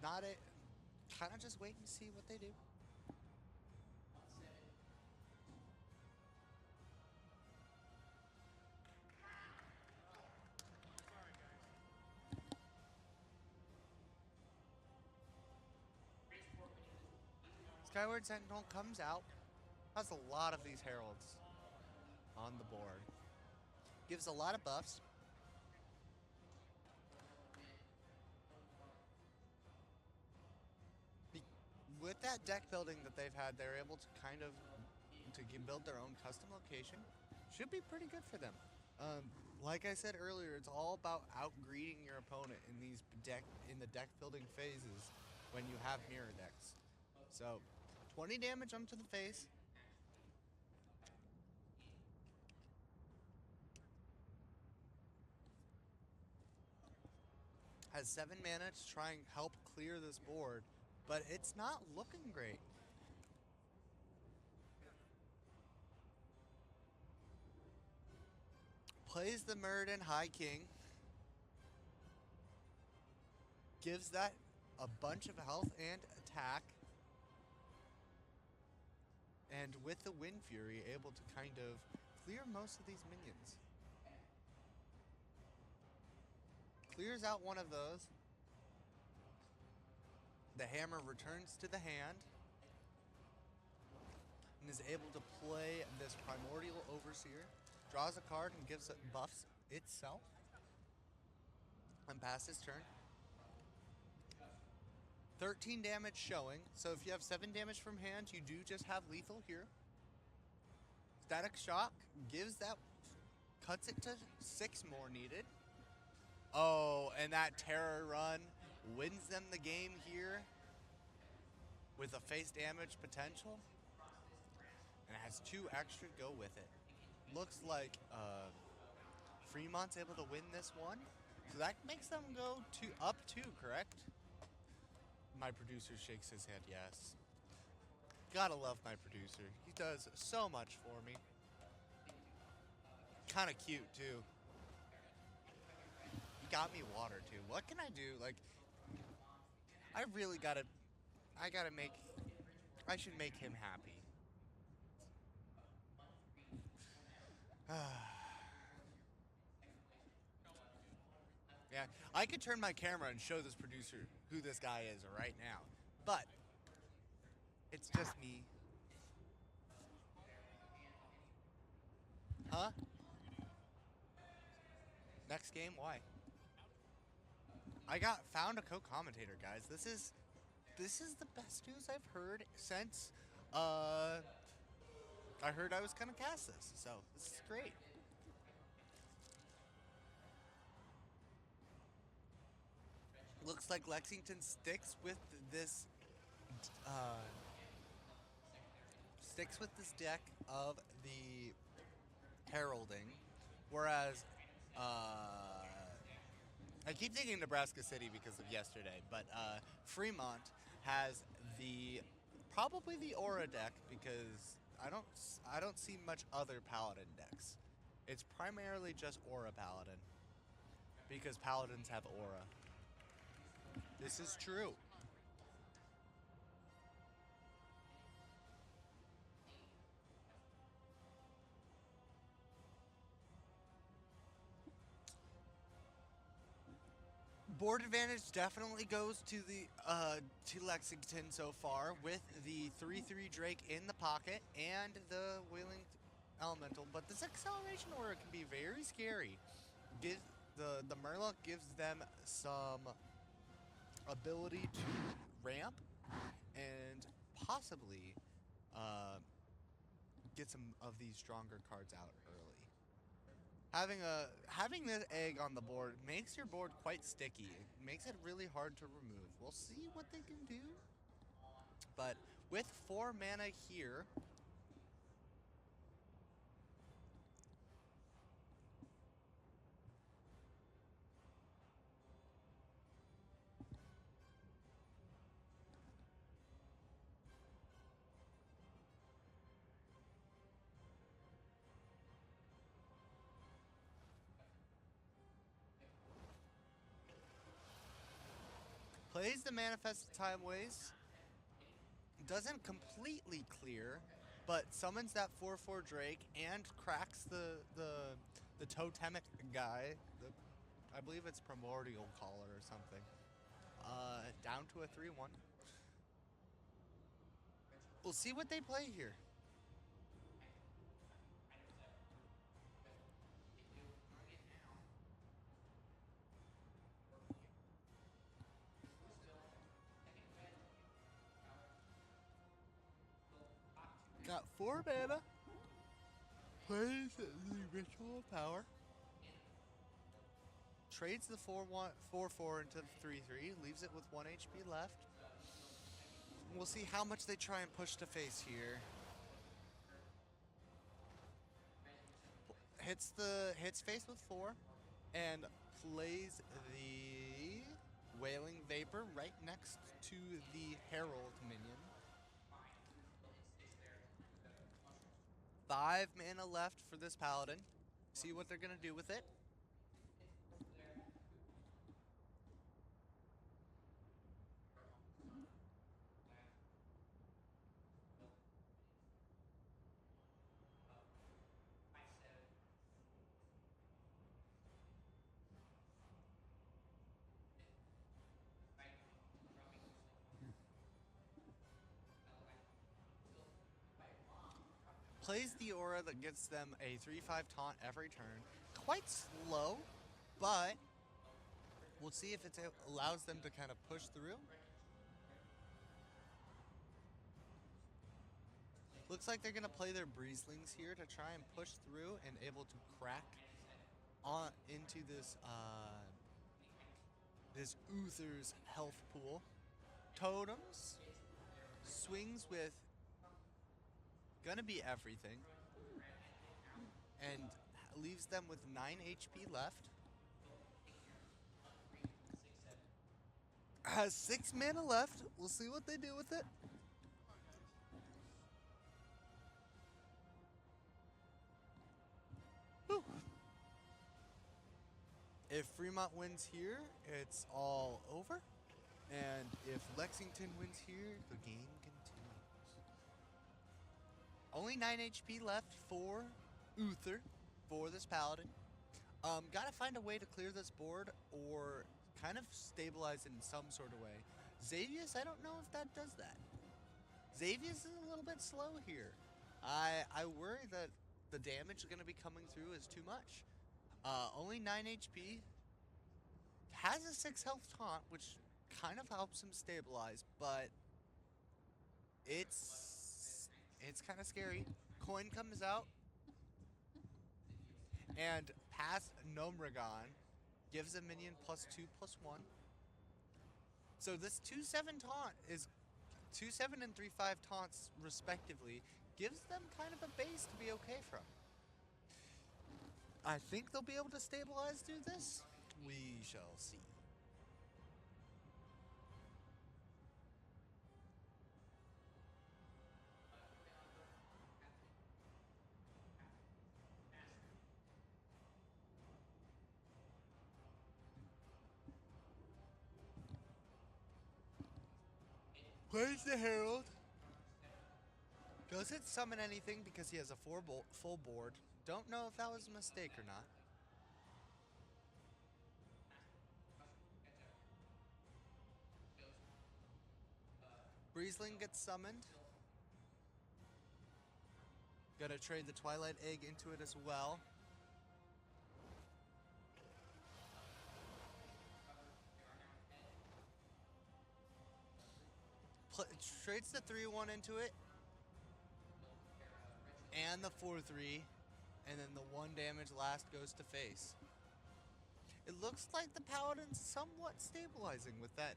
Speaker 1: Kind of just waiting to see what they do. Skyward Sentinel comes out. Has a lot of these heralds on the board. Gives a lot of buffs. With that deck building that they've had, they're able to kind of build their own custom location. Should be pretty good for them. Like I said earlier, it's all about out-greeting your opponent in the deck building phases when you have mirror decks. So, 20 damage onto the face. Has 7 mana to try and help clear this board, but it's not looking great. Plays the Muradin High King. Gives that a bunch of health and attack. And with the Wind Fury, able to kind of clear most of these minions. Clears out one of those. The hammer returns to the hand. And is able to play this Primordial Overseer. Draws a card and gives it buffs itself. And passes turn. 13 damage showing. So if you have 7 damage from hand, you do just have lethal here. Static Shock gives that, cuts it to 6 more needed. Oh, and that Terror Run wins them the game here with a face damage potential. And has 2 extra to go with it. Looks like Fremont's able to win this one. So that makes them go up 2, correct? My producer shakes his head yes. Gotta love my producer. He does so much for me. Kind of cute too. He got me water too. What can I do? Like, I should make him happy. Yeah, I could turn my camera and show this producer who this guy is right now, but it's just me. Huh? Next game? Why? I found a co-commentator, guys. This is the best news I've heard since I heard I was gonna cast this. So this is great. Looks like Lexington sticks with this deck of the heralding, whereas I keep thinking Nebraska City because of yesterday, but Fremont has probably the aura deck because I don't see much other paladin decks. It's primarily just aura paladin because paladins have aura. This is true. Board advantage definitely goes to to Lexington so far with the 3/3 Drake in the pocket and the Wailing Elemental, but this acceleration aura can be very scary. The Murloc gives them some ability to ramp and possibly get some of these stronger cards out early. Having this egg on the board makes your board quite sticky. It makes it really hard to remove. We'll see what they can do. But with 4 mana here, plays the Manifested Timeways. Doesn't completely clear, but summons that 4/4 Drake and cracks the totemic guy. I believe it's Primordial Caller or something. Down to a 3/1. We'll see what they play here. Got 4 mana. Plays the Ritual of Power. Trades the 4/4 into the 3/3. Leaves it with 1 HP left. We'll see how much they try and push to face here. Hits face with 4 and plays the Wailing Vapor right next to the Herald minion. 5 mana left for this paladin. See what they're gonna do with it. Plays the aura that gets them a 3/5 taunt every turn. Quite slow, but we'll see if it allows them to kind of push through. Looks like they're going to play their Breezlings here to try and push through and able to crack on into this this Uther's health pool. Totems swings with gonna be everything, and leaves them with 9 HP left. Has 6 mana left. We'll see what they do with it. Whew. If Fremont wins here, it's all over. And if Lexington wins here, the game continues. Only 9 HP left for Uther, for this paladin. Gotta find a way to clear this board or kind of stabilize it in some sort of way. Xavius, I don't know if that does that. Xavius is a little bit slow here. I worry that the damage going to be coming through is too much. Only 9 HP. Has a 6 health taunt, which kind of helps him stabilize, but it's kind of scary. Coin comes out, and pass Nomragon gives a minion +2/+1. So this 2/7 taunt is 2/7 and 3/5 taunts respectively, gives them kind of a base to be okay from. I think they'll be able to stabilize through this. We shall see. Plays the Herald. Doesn't summon anything because he has a full board. Don't know if that was a mistake or not. Breezling gets summoned. Gonna trade the Twilight Egg into it as well. Trades the 3/1 into it. And the 4/3. And then the 1 damage last goes to face. It looks like the Paladin's somewhat stabilizing with that.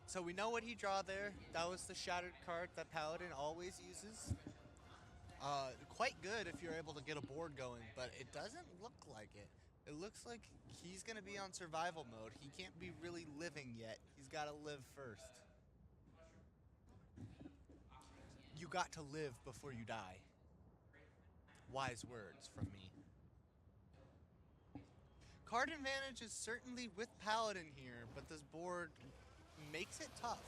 Speaker 1: So we know what he draw there. That was the Shattered card that Paladin always uses. Quite good if you're able to get a board going, but it doesn't look like it. It looks like he's going to be on survival mode. He can't be really living yet. He's got to live first. You got to live before you die. Wise words from me. Card advantage is certainly with Paladin here, but this board makes it tough.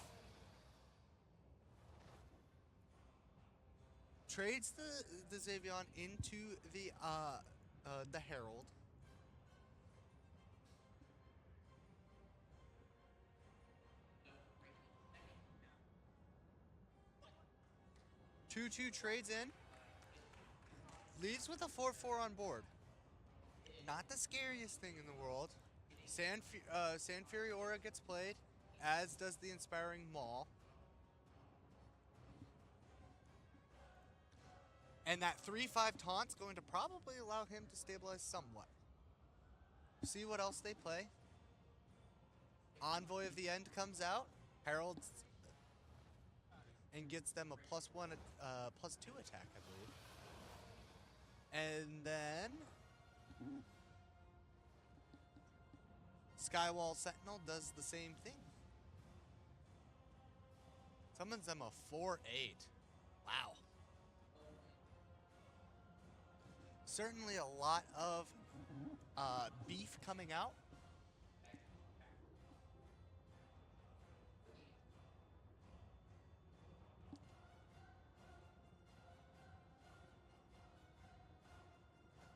Speaker 1: Trades the Xavion into the Herald. 2/2 trades in. Leaves with a 4/4 on board. Not the scariest thing in the world. Sand Fury Aura gets played, as does the Inspiring Maul. And that 3/5 taunt's going to probably allow him to stabilize somewhat. See what else they play. Envoy of the End comes out. Heralds and gets them a +1, +2 attack, I believe. And then Skywall Sentinel does the same thing. Summons them a 4/8. Wow. Certainly a lot of beef coming out.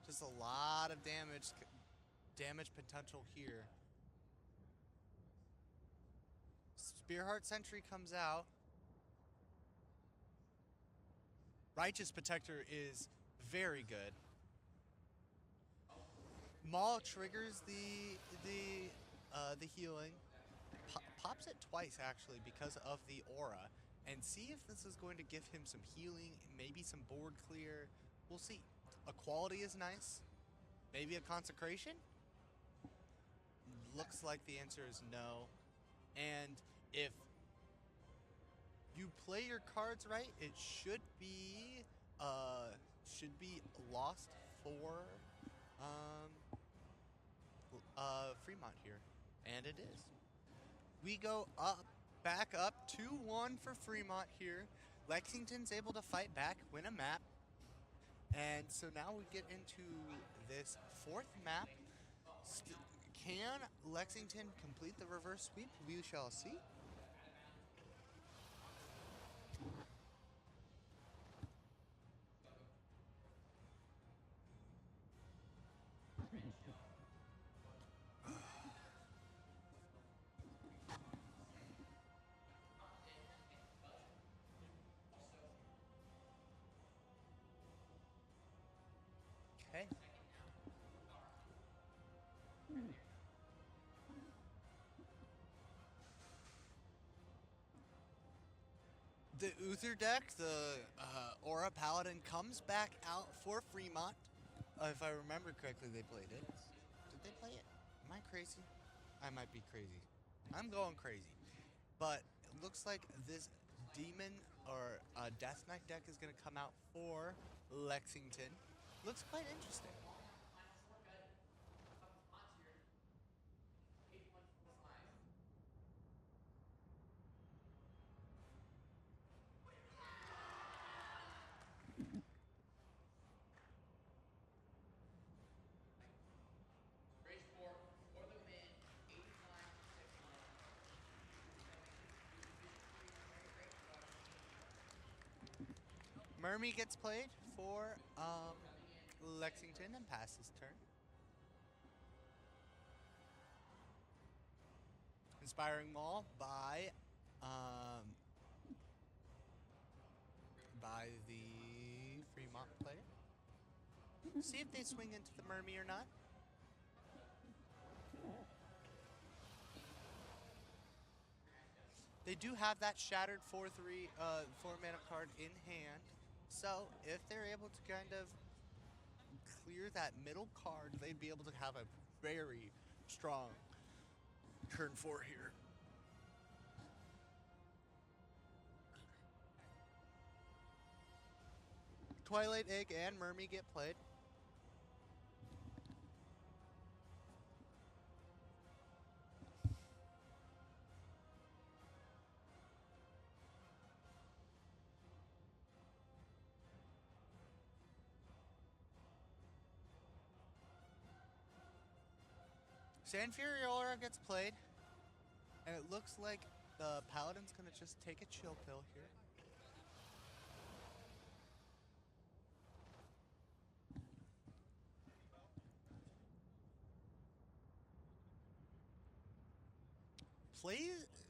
Speaker 1: Just a lot of damage potential here. Spearheart Sentry comes out. Righteous Protector is very good. Maul triggers the healing. Pops it twice actually because of the aura, and see if this is going to give him some healing, maybe some board clear. We'll see. Equality is nice. Maybe a consecration? Looks like the answer is no. And if you play your cards right, it should be should be lost for Fremont here, and it is. We go back up 2-1 for Fremont here. Lexington's able to fight back, win a map, and so now we get into this fourth map. Can Lexington complete the reverse sweep? We shall see. Okay. The Uther deck, the Aura Paladin, comes back out for Fremont. If I remember correctly, they played it. Did they play it? Am I crazy? I might be crazy. I'm going crazy. But it looks like this Demon or Death Knight deck is going to come out for Lexington. Looks quite interesting. Mermy gets played for Lexington and passes turn. Inspiring Maul by the Fremont player. See if they swing into the Mermy or not. They do have that shattered 4/3 4-mana card in hand. So if they're able to kind of clear that middle card, they'd be able to have a very strong turn 4 here. Twilight Egg and Mermy get played. Sand Fury Aura gets played, and it looks like the Paladin's gonna just take a chill pill here.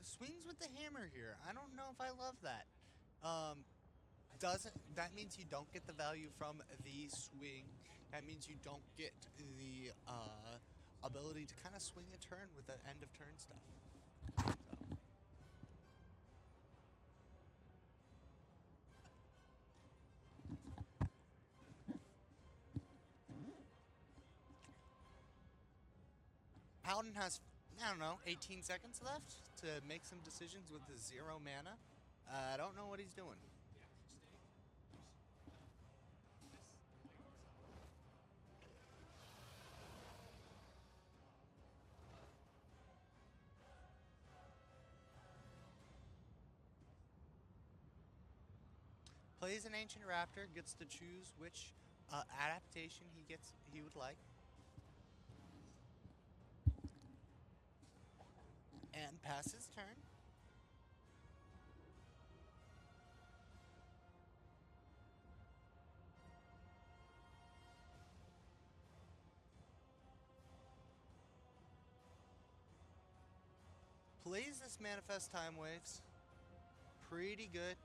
Speaker 1: Swings with the hammer here. I don't know if I love that. That means you don't get the value from the swing. That means you don't get the ability to kind of swing a turn with the end of turn stuff. So. Paladin has, I don't know, 18 seconds left to make some decisions with the 0 mana. I don't know what he's doing. Plays an Ancient Raptor, gets to choose which adaptation he would like. And passes turn. Plays this Manifest Time Waves. Pretty good.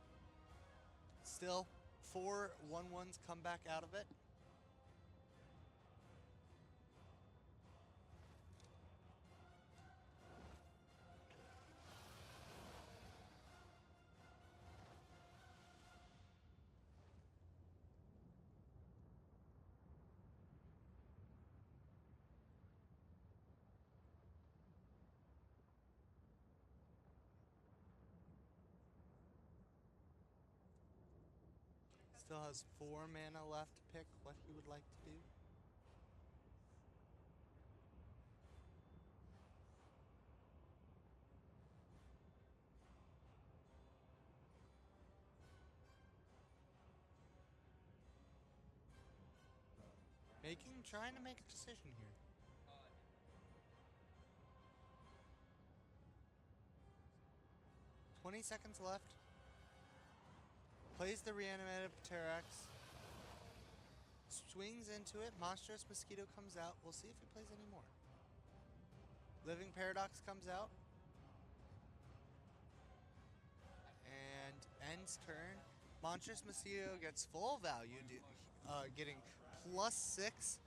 Speaker 1: Still, 4 1/1s come back out of it. Still has 4 mana left to pick what he would like to do. Trying to make a decision here. 20 seconds left. Plays the reanimated Pterax. Swings into it. Monstrous Mosquito comes out. We'll see if he plays any more. Living Paradox comes out. And ends turn. Monstrous Mosquito gets full value, getting +6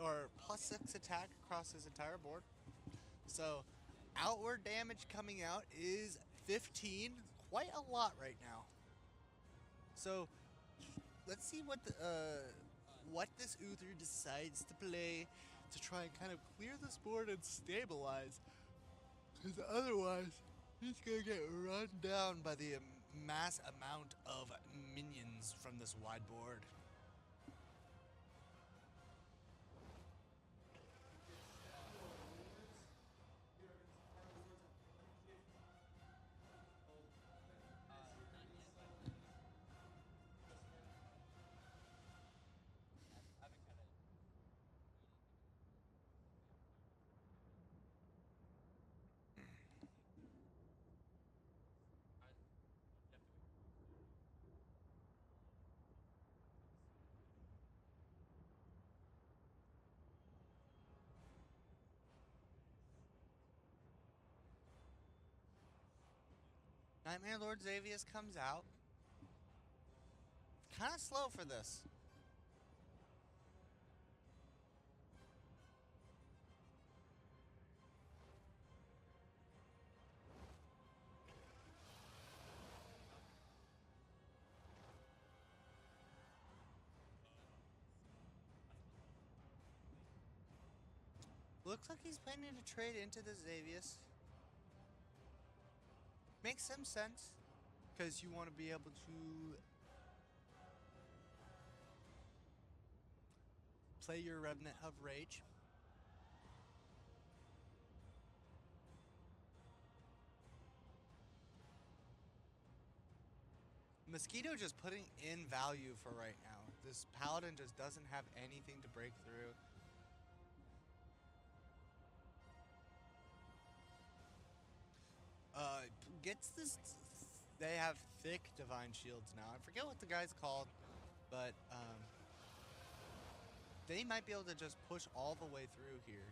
Speaker 1: or +6 attack across his entire board. So outward damage coming out is 15, quite a lot right now. So let's see what this Uther decides to play to try and kind of clear this board and stabilize. Because otherwise, he's gonna get run down by the mass amount of minions from this wide board. Nightmare Lord Xavius comes out. Kind of slow for this. Looks like he's planning to trade into the Xavius. Makes some sense, because you want to be able to play your Revenant of Rage. Mosquito just putting in value for right now. This Paladin just doesn't have anything to break through. Gets this. They have thick divine shields now. I forget what the guy's called, but they might be able to just push all the way through here.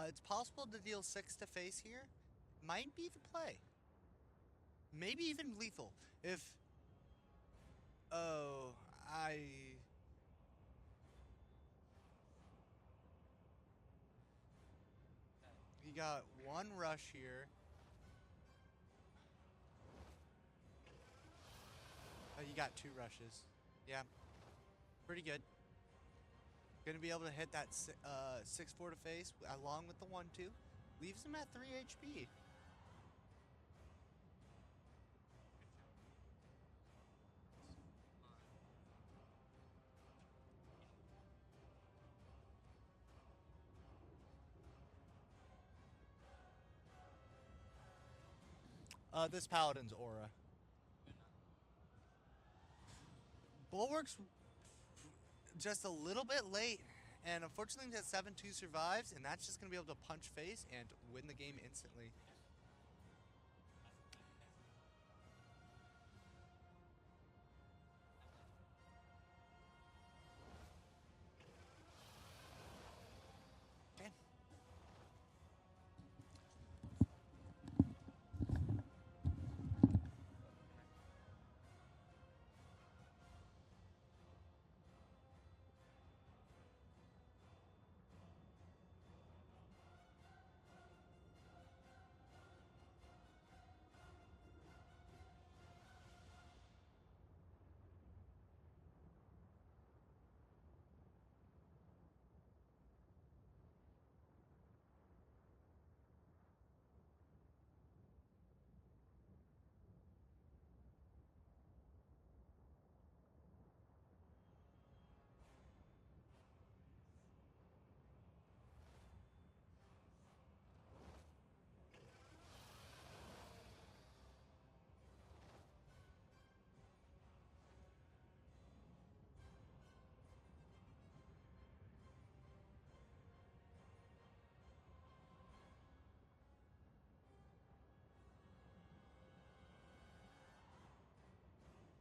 Speaker 1: It's possible to deal 6 to face here. Might be the play. Maybe even lethal. If... Oh, You got 1 rush here. Oh, you got 2 rushes. Yeah. Pretty good. Gonna be able to hit that 6-4 to face along with the 1-2. Leaves him at 3 HP. This Paladin's aura. Bulwark's just a little bit late, and unfortunately that 7-2 survives, and that's just going to be able to punch face and win the game instantly. Okay.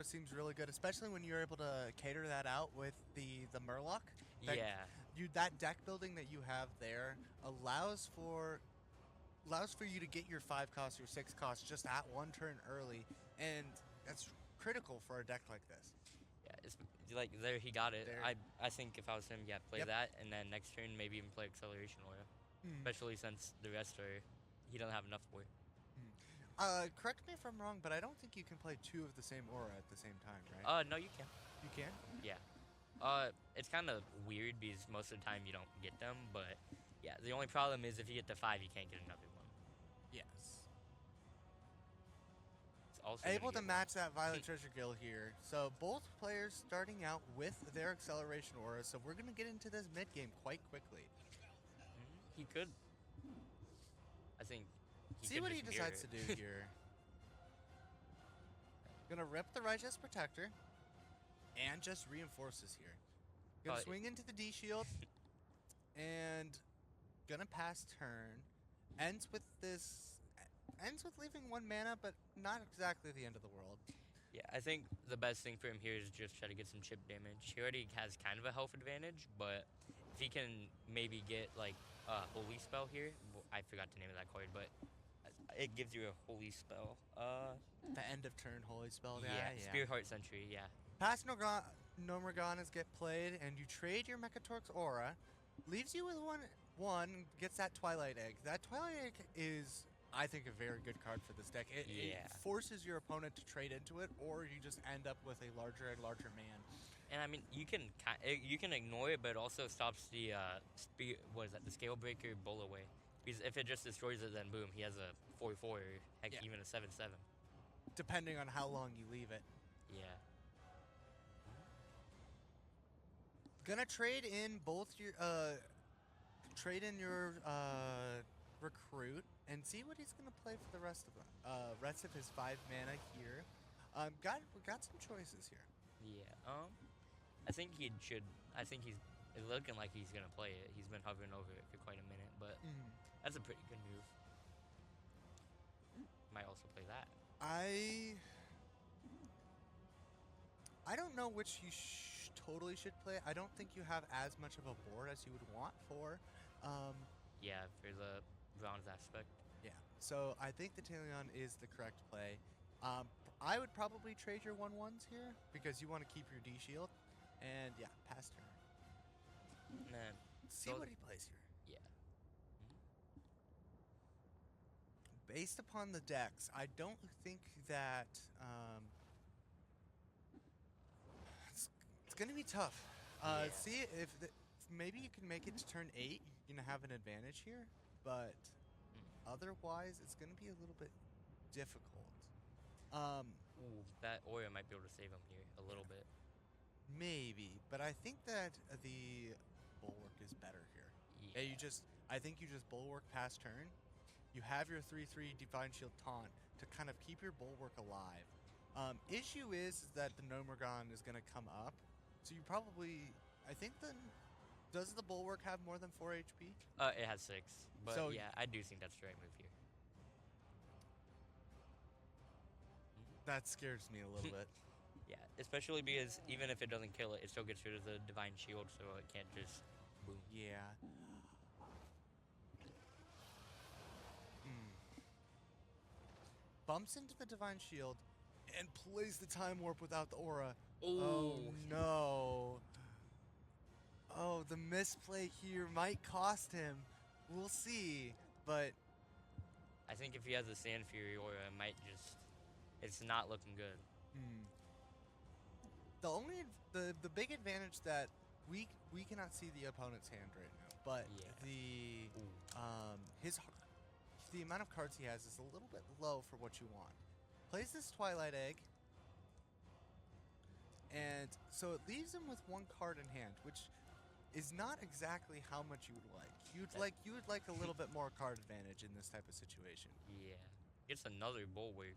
Speaker 1: seems really good, especially when you're able to cater that out with the Murloc. That
Speaker 4: Yeah.
Speaker 1: that deck building that you have there allows for you to get your 5 cost, your 6 cost just at 1 turn early, and that's critical for a deck like this.
Speaker 4: Yeah, it's like there he got it.
Speaker 1: There.
Speaker 4: I think if I was him, yeah, play
Speaker 1: Yep.
Speaker 4: that, and then next turn maybe even play Acceleration Aura, especially since the rest are he doesn't have enough for.
Speaker 1: Correct me if I'm wrong, but I don't think you can play 2 of the same aura at the same time, right?
Speaker 4: No, you can.
Speaker 1: You can?
Speaker 4: Yeah. It's kind of weird because most of the time you don't get them, but yeah, the only problem is if you get the 5, you can't get another one.
Speaker 1: Yes.
Speaker 4: It's also
Speaker 1: Able
Speaker 4: gonna
Speaker 1: to
Speaker 4: get
Speaker 1: match that Violet Treasure Gill here. So both players starting out with their acceleration aura. So we're gonna get into this mid game quite quickly.
Speaker 4: He could. I think.
Speaker 1: See what he decides to do here. Gonna rip the Righteous Protector and just reinforces here. Gonna swing into the D shield and gonna pass turn. Ends with leaving 1 mana, but not exactly the end of the world.
Speaker 4: Yeah, I think the best thing for him here is just try to get some chip damage. He already has kind of a health advantage, but if he can maybe get like a Holy Spell here, I forgot the name of that card, but it gives you a Holy Spell.
Speaker 1: The end of turn Holy Spell guy.
Speaker 4: Yeah, Spear Heart Sentry, yeah.
Speaker 1: Past No Morganas get played, and you trade your Mechatork's aura. Leaves you with 1/1, gets that Twilight Egg. That Twilight Egg is, I think, a very good card for this deck. It forces your opponent to trade into it, or you just end up with a larger and larger man.
Speaker 4: And I mean, you can ignore it, but it also stops the the Scale Breaker Bull away. Because if it just destroys it, then boom, he has a 4/4, or heck, even a 7/7.
Speaker 1: Depending on how long you leave it.
Speaker 4: Yeah.
Speaker 1: Gonna trade in both your recruit and see what he's gonna play for the rest of them. Rest of his 5 mana here. We got some choices here.
Speaker 4: Yeah. I think he should. I think he's looking like he's gonna play it. He's been hovering over it for quite a minute, but that's a pretty good move. Might also play that.
Speaker 1: I don't know which you totally should play. I don't think you have as much of a board as you would want for.
Speaker 4: Yeah, for the bronze aspect.
Speaker 1: Yeah. So I think the Talion is the correct play. I would probably trade your 1/1s here because you want to keep your D shield. And yeah, pass turn.
Speaker 4: Nah.
Speaker 1: See what he plays here.
Speaker 4: Yeah.
Speaker 1: Based upon the decks, I don't think that it's going to be tough. See if maybe you can make it to turn 8. You're going to have an advantage here, but otherwise it's going to be a little bit difficult.
Speaker 4: Ooh, that Aura might be able to save him here a little bit.
Speaker 1: Maybe, but I think that the Bulwark is better here.
Speaker 4: Yeah.
Speaker 1: I think you just Bulwark past turn. You have your 3/3 Divine Shield taunt to kind of keep your Bulwark alive. Issue is that the Nomergon is going to come up, so you probably, I think does the Bulwark have more than 4 HP?
Speaker 4: It has 6, but
Speaker 1: So
Speaker 4: yeah, I do think that's the right move here.
Speaker 1: That scares me a little bit.
Speaker 4: Yeah, especially because even if it doesn't kill it, it still gets rid of the Divine Shield, so it can't just boom.
Speaker 1: Yeah. Bumps into the Divine Shield and plays the Time Warp without the aura. Oh no. Oh, the misplay here might cost him. We'll see, but
Speaker 4: I think if he has a Sand Fury Aura, it might just... It's not looking good.
Speaker 1: The big advantage that we cannot see the opponent's hand right now, but the amount of cards he has is a little bit low for what you want. Plays this Twilight Egg, and so it leaves him with 1 card in hand, which is not exactly how much you would like. You would like a little bit more card advantage in this type of situation.
Speaker 4: Yeah. Gets another Bulwark,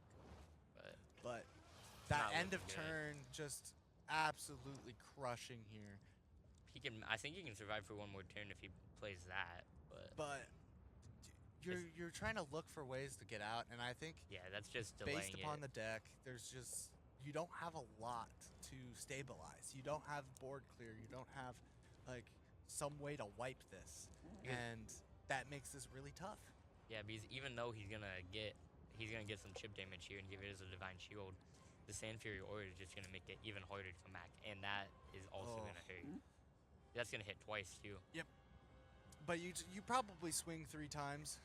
Speaker 1: but that
Speaker 4: not
Speaker 1: end of
Speaker 4: looking good.
Speaker 1: turn just absolutely crushing here.
Speaker 4: I think he can survive for 1 more turn if he plays that,
Speaker 1: But you're trying to look for ways to get out, and I think
Speaker 4: yeah, that's just delaying
Speaker 1: based upon
Speaker 4: it.
Speaker 1: the deck, there's just you don't have a lot to stabilize. You don't have board clear. You don't have like some way to wipe this,
Speaker 4: Yeah.
Speaker 1: and that makes this really tough.
Speaker 4: Yeah, because even though he's gonna get some chip damage here and give it as a divine shield, the Sand Fury Aura is just gonna make it even harder to come back, and that is also
Speaker 1: Oh.
Speaker 4: gonna hurt. That's gonna hit twice too.
Speaker 1: But you probably swing 3 times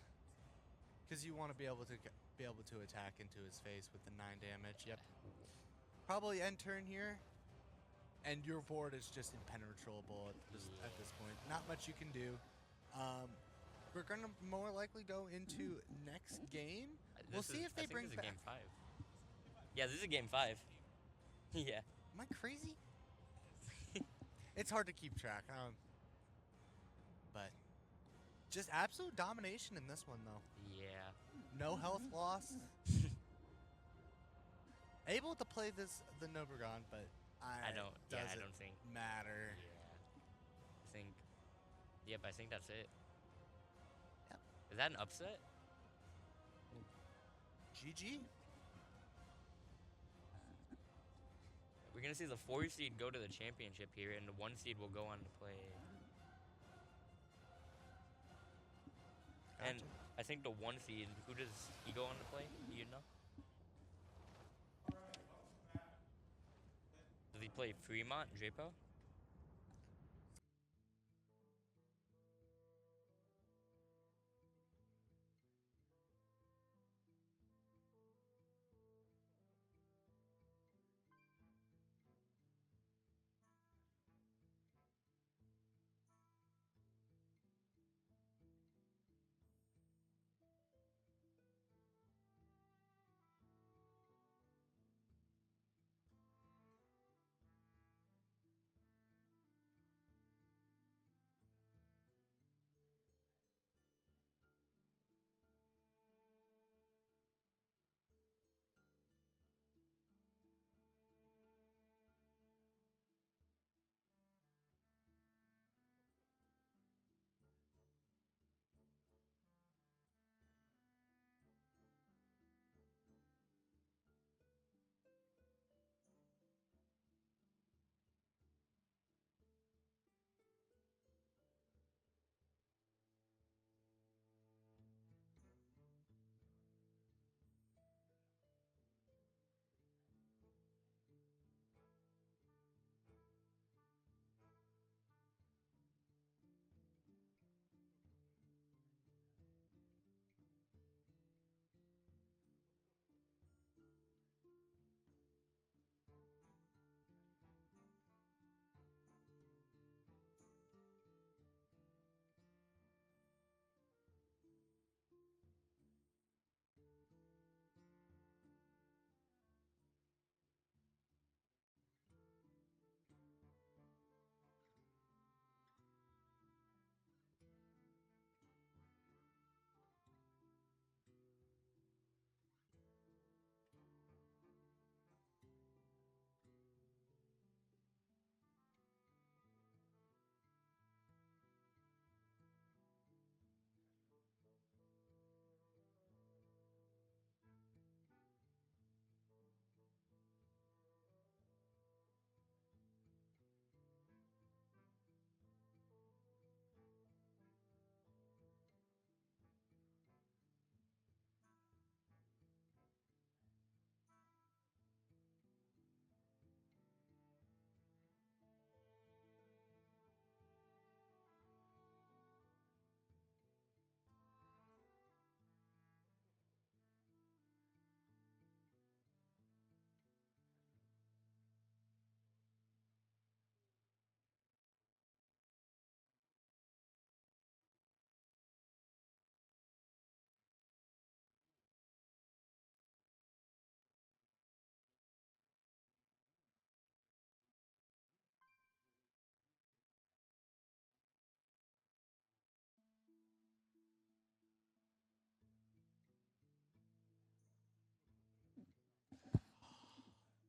Speaker 1: because you want to be able to attack into his face with the 9 damage. Yep. Probably end turn here, and your board is just impenetrable at this point. Not much you can do. We're gonna more likely go into next game. We'll see if they bring
Speaker 4: this is
Speaker 1: back.
Speaker 4: game 5. Yeah, this is game 5. Yeah.
Speaker 1: Am I crazy? It's hard to keep track. But just absolute domination in this one, though.
Speaker 4: Yeah.
Speaker 1: No health loss. Able to play the Nobragon, but
Speaker 4: I don't
Speaker 1: doesn't
Speaker 4: think.
Speaker 1: matter.
Speaker 4: Yeah. I think that's it.
Speaker 1: Yep.
Speaker 4: Is that an upset?
Speaker 1: GG.
Speaker 4: We're gonna see the 4 seed go to the championship here, and the 1 seed will go on to play. And
Speaker 1: Gotcha.
Speaker 4: I think the 1 seed, who does he go on to play? Do you know? Does he play Fremont, Drapo?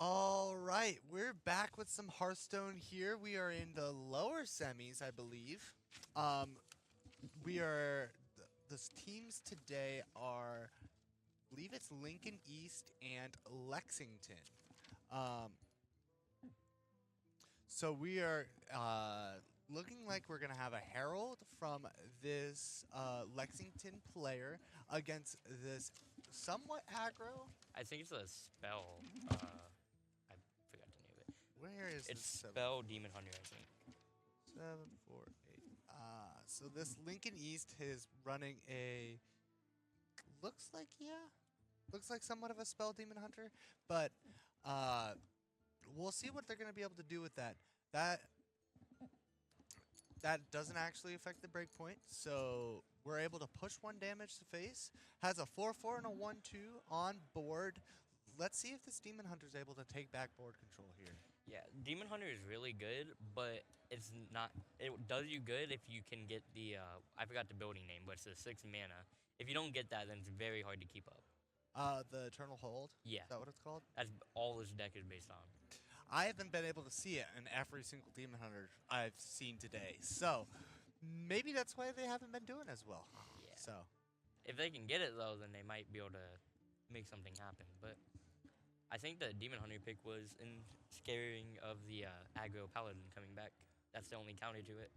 Speaker 1: All right, we're back with some Hearthstone here. We are in the lower semis, I believe. We are the teams today are, I believe it's Lincoln East and Lexington. Um, so we are looking like we're gonna have a Herald from this Lexington player against this somewhat aggro.
Speaker 4: I think it's a spell. I forgot to name it.
Speaker 1: Where is
Speaker 4: It's
Speaker 1: this
Speaker 4: spell Demon Hunter, I think.
Speaker 1: 748? So this Lincoln East is running a looks like somewhat of a spell Demon Hunter, but we'll see what they're gonna be able to do with that. That doesn't actually affect the breakpoint, so we're able to push 1 damage to face. Has a 4/4 and a 1/2 on board. Let's see if this Demon Hunter is able to take back board control here.
Speaker 4: Yeah, Demon Hunter is really good, but it's not. It does you good if you can get the. I forgot the building name, but it's a 6 mana. If you don't get that, then it's very hard to keep up.
Speaker 1: The Eternal Hold?
Speaker 4: Yeah.
Speaker 1: Is that what it's called?
Speaker 4: That's all this deck is based on.
Speaker 1: I haven't been able to see it in every single Demon Hunter I've seen today. So maybe that's why they haven't been doing as well.
Speaker 4: Yeah.
Speaker 1: So
Speaker 4: If they can get it though, then they might be able to make something happen. But I think the Demon Hunter pick was in scaring of the aggro paladin coming back. That's the only counter to it.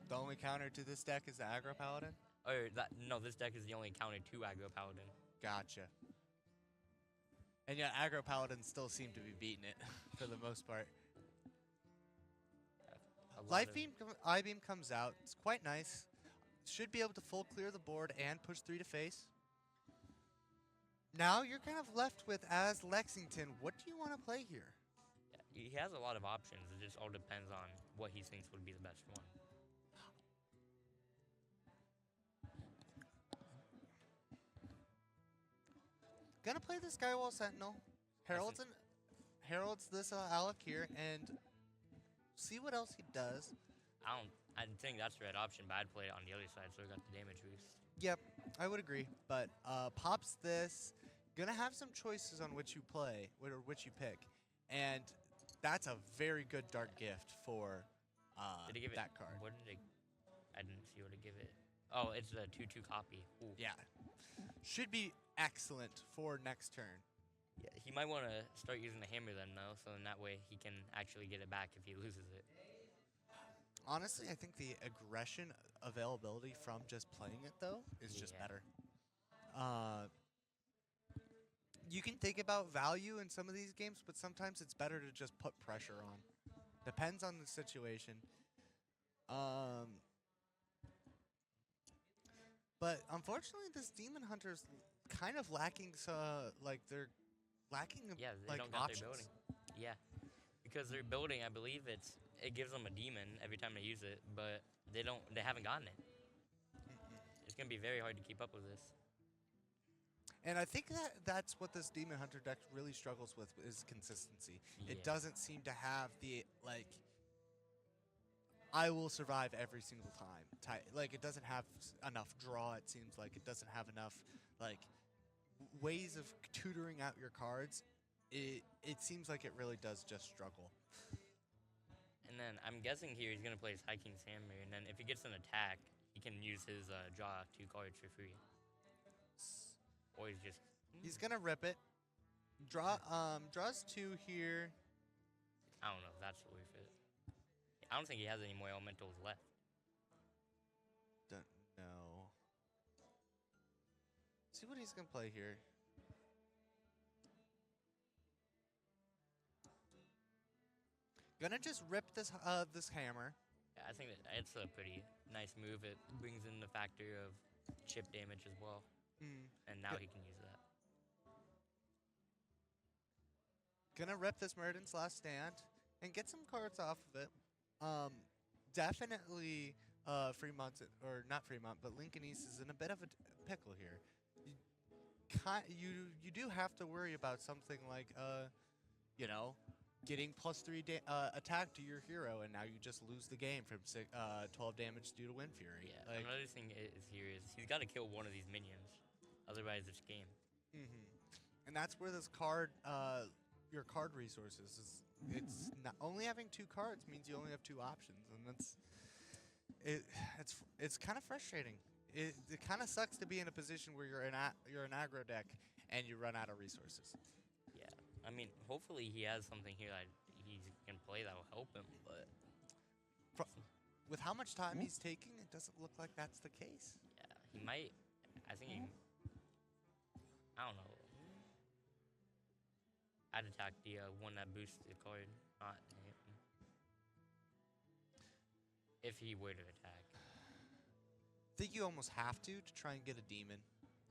Speaker 1: the only counter to this deck is the Aggro Paladin?
Speaker 4: Or that no, this deck is the only counter to aggro paladin.
Speaker 1: Gotcha. And yet Aggro Paladins still seem to be beating it for the most part. Life Beam, I Beam comes out. It's quite nice. Should be able to full clear the board and push 3 to face. Now you're kind of left with, as Lexington, what do you want to play here?
Speaker 4: Yeah, he has a lot of options. It just all depends on what he thinks would be the best one.
Speaker 1: Gonna play the Skywall Sentinel. Heralds this Alec here and see what else he does.
Speaker 4: I think that's the right option, but I'd play it on the other side, so I got the damage boost.
Speaker 1: Yep, I would agree. But pops this. Gonna have some choices on which you play, or which you pick. And that's a very good dark gift for
Speaker 4: Did it give
Speaker 1: that
Speaker 4: it,
Speaker 1: card.
Speaker 4: What did it? I didn't see what it give it. Oh, it's a 2/2 copy. Ooh.
Speaker 1: Yeah. Should be excellent for next turn.
Speaker 4: Yeah, he might want to start using the hammer then, though, so in that way he can actually get it back if he loses it.
Speaker 1: Honestly, I think the aggression availability from just playing it, though, is just
Speaker 4: Yeah.
Speaker 1: better. You can think about value in some of these games, but sometimes it's better to just put pressure on. Depends on the situation. But unfortunately, this Demon Hunter's kind of lacking, they're lacking
Speaker 4: Yeah, they
Speaker 1: like
Speaker 4: don't got
Speaker 1: options.
Speaker 4: their building. Yeah, because their building, I believe it gives them a demon every time they use it, but they haven't gotten it. It's gonna be very hard to keep up with this.
Speaker 1: And I think that's what this Demon Hunter deck really struggles with is consistency.
Speaker 4: Yeah.
Speaker 1: It doesn't seem to have the I will survive every single time. It doesn't have enough draw. It seems like it doesn't have enough ways of tutoring out your cards. It seems like it really does just struggle.
Speaker 4: And then I'm guessing here he's gonna play his High King's Hammer, and then if he gets an attack, he can use his draw 2 cards for free. Or
Speaker 1: He's gonna rip it. Draws 2 here.
Speaker 4: I don't know if that's worth it. I don't think he has any more elementals left.
Speaker 1: Don't know. See what he's gonna play here. Gonna just rip this hammer.
Speaker 4: Yeah, I think that it's a pretty nice move. It brings in the factor of chip damage as well. And now he can use that.
Speaker 1: Gonna rip this Murden's Last Stand and get some cards off of it. Definitely Fremont, or not Fremont, but Lincoln East is in a bit of a pickle here. You do have to worry about something like getting +3 attack to your hero, and now you just lose the game from 12 damage due to Wind Fury.
Speaker 4: Yeah. Another thing is he's got to kill one of these minions, otherwise it's game.
Speaker 1: And that's where this card, your card resources is. It's not only having 2 cards means you only have 2 options, and it's kind of frustrating. It kind of sucks to be in a position where you're an aggro deck and you run out of resources.
Speaker 4: Yeah. I mean, hopefully he has something here that he can play that will help him. But
Speaker 1: With how much time he's taking, it doesn't look like that's the case.
Speaker 4: yeah, he might. I think he. I don't know. I'd attack the one that boosts the card, not him. If he were to attack.
Speaker 1: I think you almost have to try and get a demon.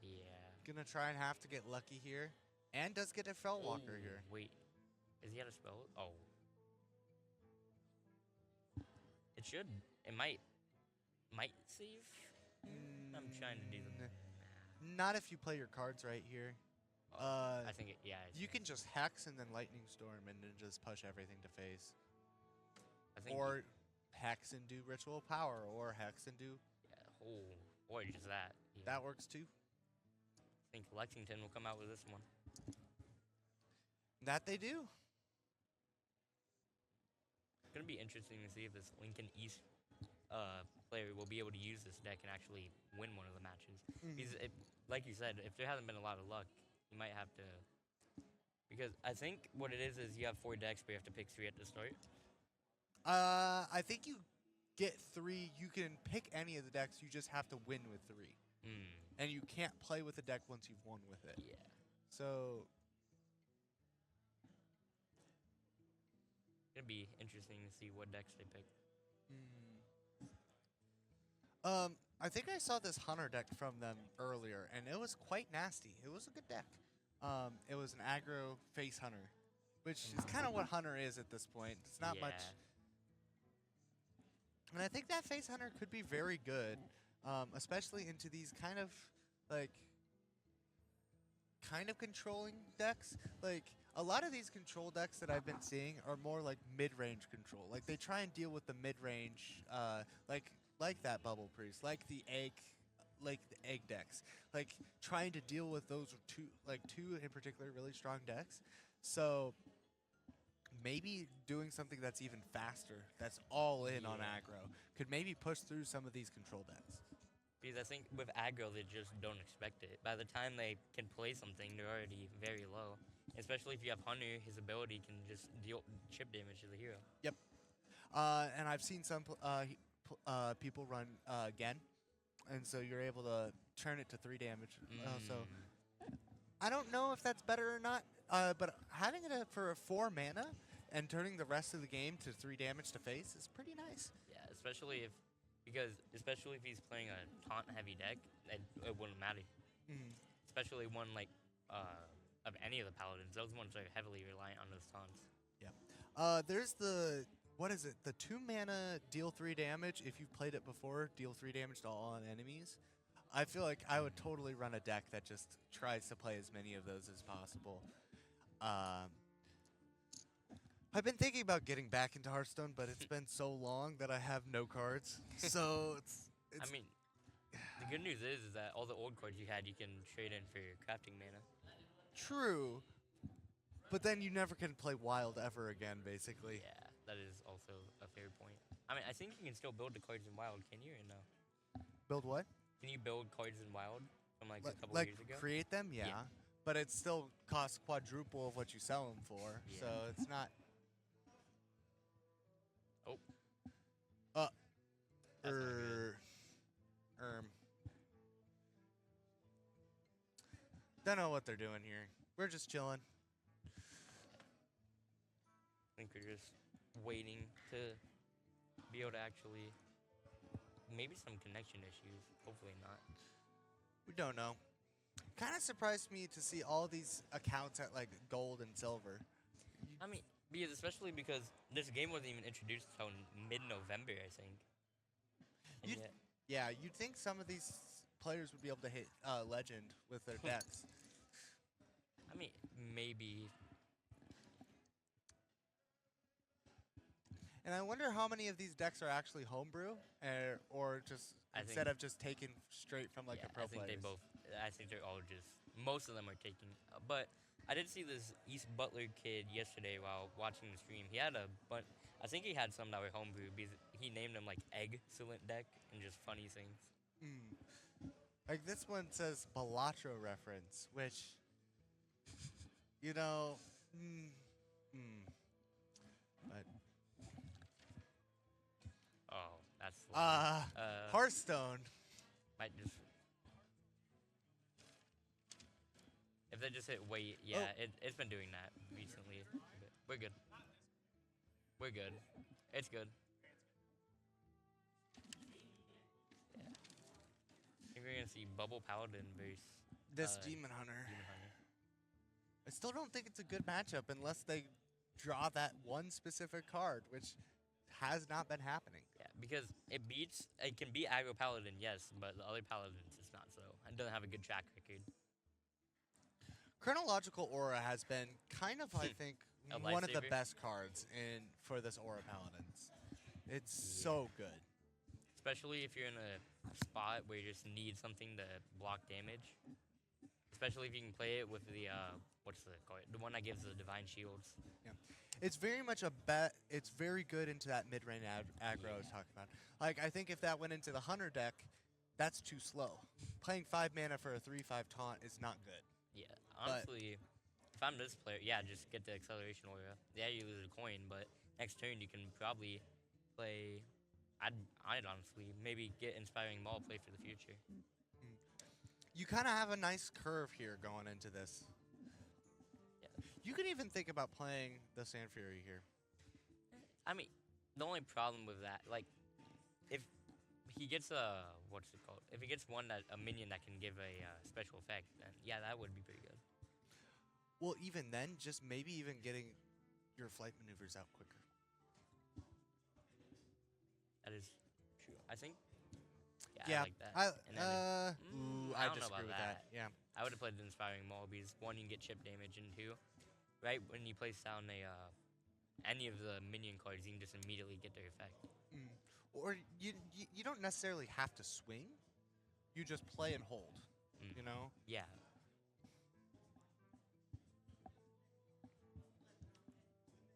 Speaker 4: Yeah.
Speaker 1: Gonna try and have to get lucky here. And does get a Fellwalker
Speaker 4: Oh,
Speaker 1: here.
Speaker 4: wait. Is he out of spell? Oh. It should. It might save. I'm trying to do the math.
Speaker 1: Not if you play your cards right here.
Speaker 4: I think yeah.
Speaker 1: You can just Hex and then Lightning Storm and then just push everything to face.
Speaker 4: I think
Speaker 1: Or Hex and do Ritual Power, or Hex and do...
Speaker 4: yeah, or just that. Yeah.
Speaker 1: That works too.
Speaker 4: I think Lexington will come out with this one.
Speaker 1: That they do.
Speaker 4: It's gonna be interesting to see if this Lincoln East player will be able to use this deck and actually win one of the matches. Because, like you said, if there hasn't been a lot of luck, you might have to. Because I think what it is you have 4 decks, but you have to pick 3 at the start.
Speaker 1: I think you get 3. You can pick any of the decks. You just have to win with 3. And you can't play with the deck once you've won with it.
Speaker 4: Yeah.
Speaker 1: So
Speaker 4: It'd be interesting to see what decks they pick.
Speaker 1: I think I saw this Hunter deck from them earlier, and it was quite nasty. It was a good deck. It was an aggro face Hunter, which is kind of what Hunter is at this point. It's not much. And I think that face Hunter could be very good, especially into these kind of controlling decks. Like, a lot of these control decks that I've been seeing are more like mid-range control. Like, they try and deal with the mid-range, like that Bubble Priest, like the egg decks. Like, trying to deal with those two in particular really strong decks. So maybe doing something that's even faster, that's all in on aggro, could maybe push through some of these control decks.
Speaker 4: Because I think with aggro, they just don't expect it. By the time they can play something, they're already very low. Especially if you have Hunter, his ability can just deal chip damage to the hero.
Speaker 1: Yep. And I've seen some people run Gen, and so you're able to turn it to 3 damage. So I don't know if that's better or not, but having it for a 4 mana and turning the rest of the game to 3 damage to face is pretty nice.
Speaker 4: Yeah, especially if he's playing a taunt-heavy deck, it wouldn't matter. Especially one like of any of the paladins. Those ones are heavily reliant on those taunts.
Speaker 1: Yeah. There's the, what is it? The 2 mana deal 3 damage. If you've played it before, deal 3 damage to all enemies. I feel like I would totally run a deck that just tries to play as many of those as possible. I've been thinking about getting back into Hearthstone, but it's been so long that I have no cards. So it's
Speaker 4: I mean, the good news is that all the old cards you had, you can trade in for your crafting mana.
Speaker 1: true. But then you never can play Wild ever again, basically.
Speaker 4: Yeah, that is also a fair point. I mean, I think you can still build the cards in Wild, can you, or no?
Speaker 1: Build what?
Speaker 4: Can you build cards in Wild from like a couple
Speaker 1: Like
Speaker 4: years ago?
Speaker 1: create them, yeah.
Speaker 4: Yeah.
Speaker 1: But it still costs quadruple of what you sell them for.
Speaker 4: Yeah.
Speaker 1: So it's not.
Speaker 4: Oh. That's not good.
Speaker 1: Don't know what they're doing here. We're just chilling.
Speaker 4: I think we're just waiting to be able to actually, maybe some connection issues. Hopefully not.
Speaker 1: We don't know. Kind of surprised me to see all these accounts at like gold and silver.
Speaker 4: I mean, especially because this game wasn't even introduced until mid-November, I think. And yet,
Speaker 1: Yeah, you'd think some of these players would be able to hit legend with their decks.
Speaker 4: I mean, maybe.
Speaker 1: And I wonder how many of these decks are actually homebrew, or just instead of just taken straight from like the pro
Speaker 4: I think
Speaker 1: players.
Speaker 4: I think they're all just, most of them are taking. But I did see this East Butler kid yesterday while watching the stream. He had I think he had some that were homebrew because he named them like Excellent Deck and just funny things.
Speaker 1: Like this one says Balatro reference, which, you know, Mm, mm. But
Speaker 4: Oh, that's
Speaker 1: Hearthstone.
Speaker 4: might just if they just hit wait,
Speaker 1: Oh.
Speaker 4: yeah, it's been doing that recently. But we're good. We're good. It's good. Yeah. I think we're gonna see Bubble Paladin versus
Speaker 1: This Demon Hunter.
Speaker 4: Demon Hunter.
Speaker 1: I still don't think it's a good matchup unless they draw that one specific card, which has not been happening.
Speaker 4: Yeah, because it can beat aggro Paladin, yes, but the other Paladins it's not so. It doesn't have a good track record.
Speaker 1: Chronological Aura has been kind of, I think,
Speaker 4: A
Speaker 1: one of the
Speaker 4: lifesaver?
Speaker 1: best cards for this Aura Paladins. It's so good.
Speaker 4: Especially if you're in a spot where you just need something to block damage. Especially if you can play it with the what's the called? The one that gives the divine shields.
Speaker 1: Yeah. It's very much a bet. It's very good into that mid-range aggro I was talking about. Like, I think if that went into the Hunter deck, that's too slow. Playing 5 mana for a 3/5 taunt is not good.
Speaker 4: Yeah, honestly, if I'm this player, yeah, just get the acceleration aura. Yeah, you lose a coin, but next turn you can probably play. I'd honestly maybe get inspiring maul play for the future.
Speaker 1: You kind of have a nice curve here going into this.
Speaker 4: Yeah.
Speaker 1: You could even think about playing the Sand Fury here.
Speaker 4: I mean, the only problem with that, like, if he gets a what's it called? If he gets a minion that can give a special effect, then yeah, that would be pretty good.
Speaker 1: Well, even then, just maybe even getting your flight maneuvers out quicker.
Speaker 4: That is true. I think. Yeah,
Speaker 1: Yeah,
Speaker 4: I like that. And then
Speaker 1: I
Speaker 4: don't know
Speaker 1: disagree
Speaker 4: about
Speaker 1: with that. Yeah.
Speaker 4: I would have played the inspiring maul because one, you can get chip damage, and two, right when you place down any of the minion cards, you can just immediately get their effect.
Speaker 1: Or you don't necessarily have to swing. You just play and hold. You know?
Speaker 4: Yeah.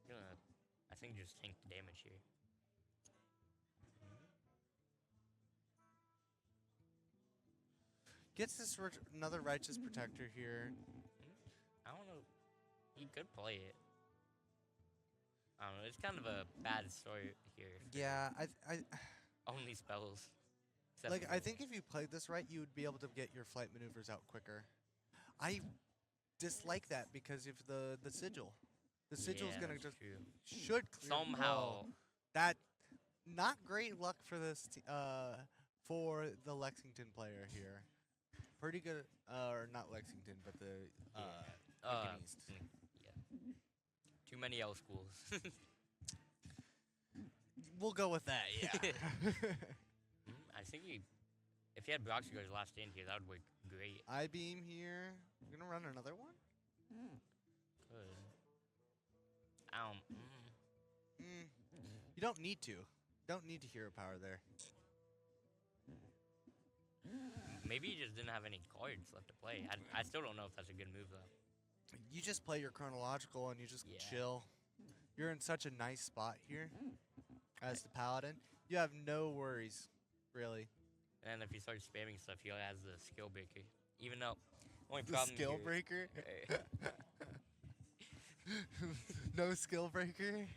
Speaker 4: Gonna, I think, just tank the damage here.
Speaker 1: Gets this another Righteous Protector here.
Speaker 4: I don't know. He could play it. I don't know. It's kind of a bad story here.
Speaker 1: Yeah, I
Speaker 4: Only spells.
Speaker 1: like. I think if you played this right, you would be able to get your flight maneuvers out quicker. I dislike that because of the sigil. The sigil's
Speaker 4: Yeah,
Speaker 1: gonna
Speaker 4: that's
Speaker 1: just
Speaker 4: true.
Speaker 1: should clear.
Speaker 4: Somehow.
Speaker 1: Oh, that not great luck for this for the Lexington player here. Pretty good, or not Lexington, but the Lincoln East.
Speaker 4: Yeah. Too many L schools.
Speaker 1: We'll go with that. Yeah.
Speaker 4: I think if he had Broxygar's last stand here, that would work great.
Speaker 1: I-beam here. We're gonna run another one.
Speaker 4: Good.
Speaker 1: You don't need to. Don't need to hero power there.
Speaker 4: Maybe he just didn't have any cards left to play. I still don't know if that's a good move, though.
Speaker 1: You just play your chronological and you just
Speaker 4: Yeah.
Speaker 1: chill. You're in such a nice spot here as the paladin. You have no worries, really.
Speaker 4: And then if he starts spamming stuff, he has the skill breaker. Even though only
Speaker 1: The
Speaker 4: problem
Speaker 1: skill
Speaker 4: here-
Speaker 1: breaker. No skill breaker.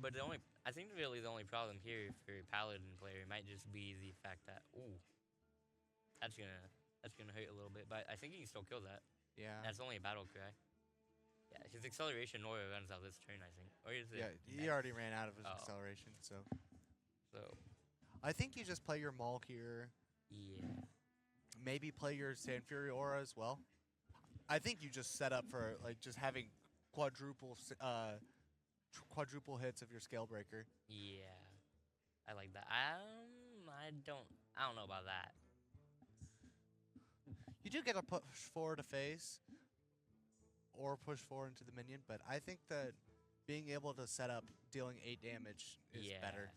Speaker 4: But I think really the only problem here for a paladin player might just be the fact that that's gonna hurt a little bit. But I think he can still kill that.
Speaker 1: Yeah.
Speaker 4: That's only a battle cry. Yeah, his acceleration aura runs out this turn, I think. Or is it?
Speaker 1: Yeah, he
Speaker 4: next?
Speaker 1: already ran out of his
Speaker 4: Oh.
Speaker 1: acceleration, so
Speaker 4: So
Speaker 1: I think you just play your Maul here.
Speaker 4: yeah.
Speaker 1: Maybe play your Sand Fury Aura as well. I think you just set up for like just having quadruple hits of your Scale Breaker.
Speaker 4: Yeah, I like that. I don't know about that.
Speaker 1: You do get a push forward to phase or push forward into the minion, but I think that being able to set up dealing 8 damage is
Speaker 4: Yeah.
Speaker 1: better.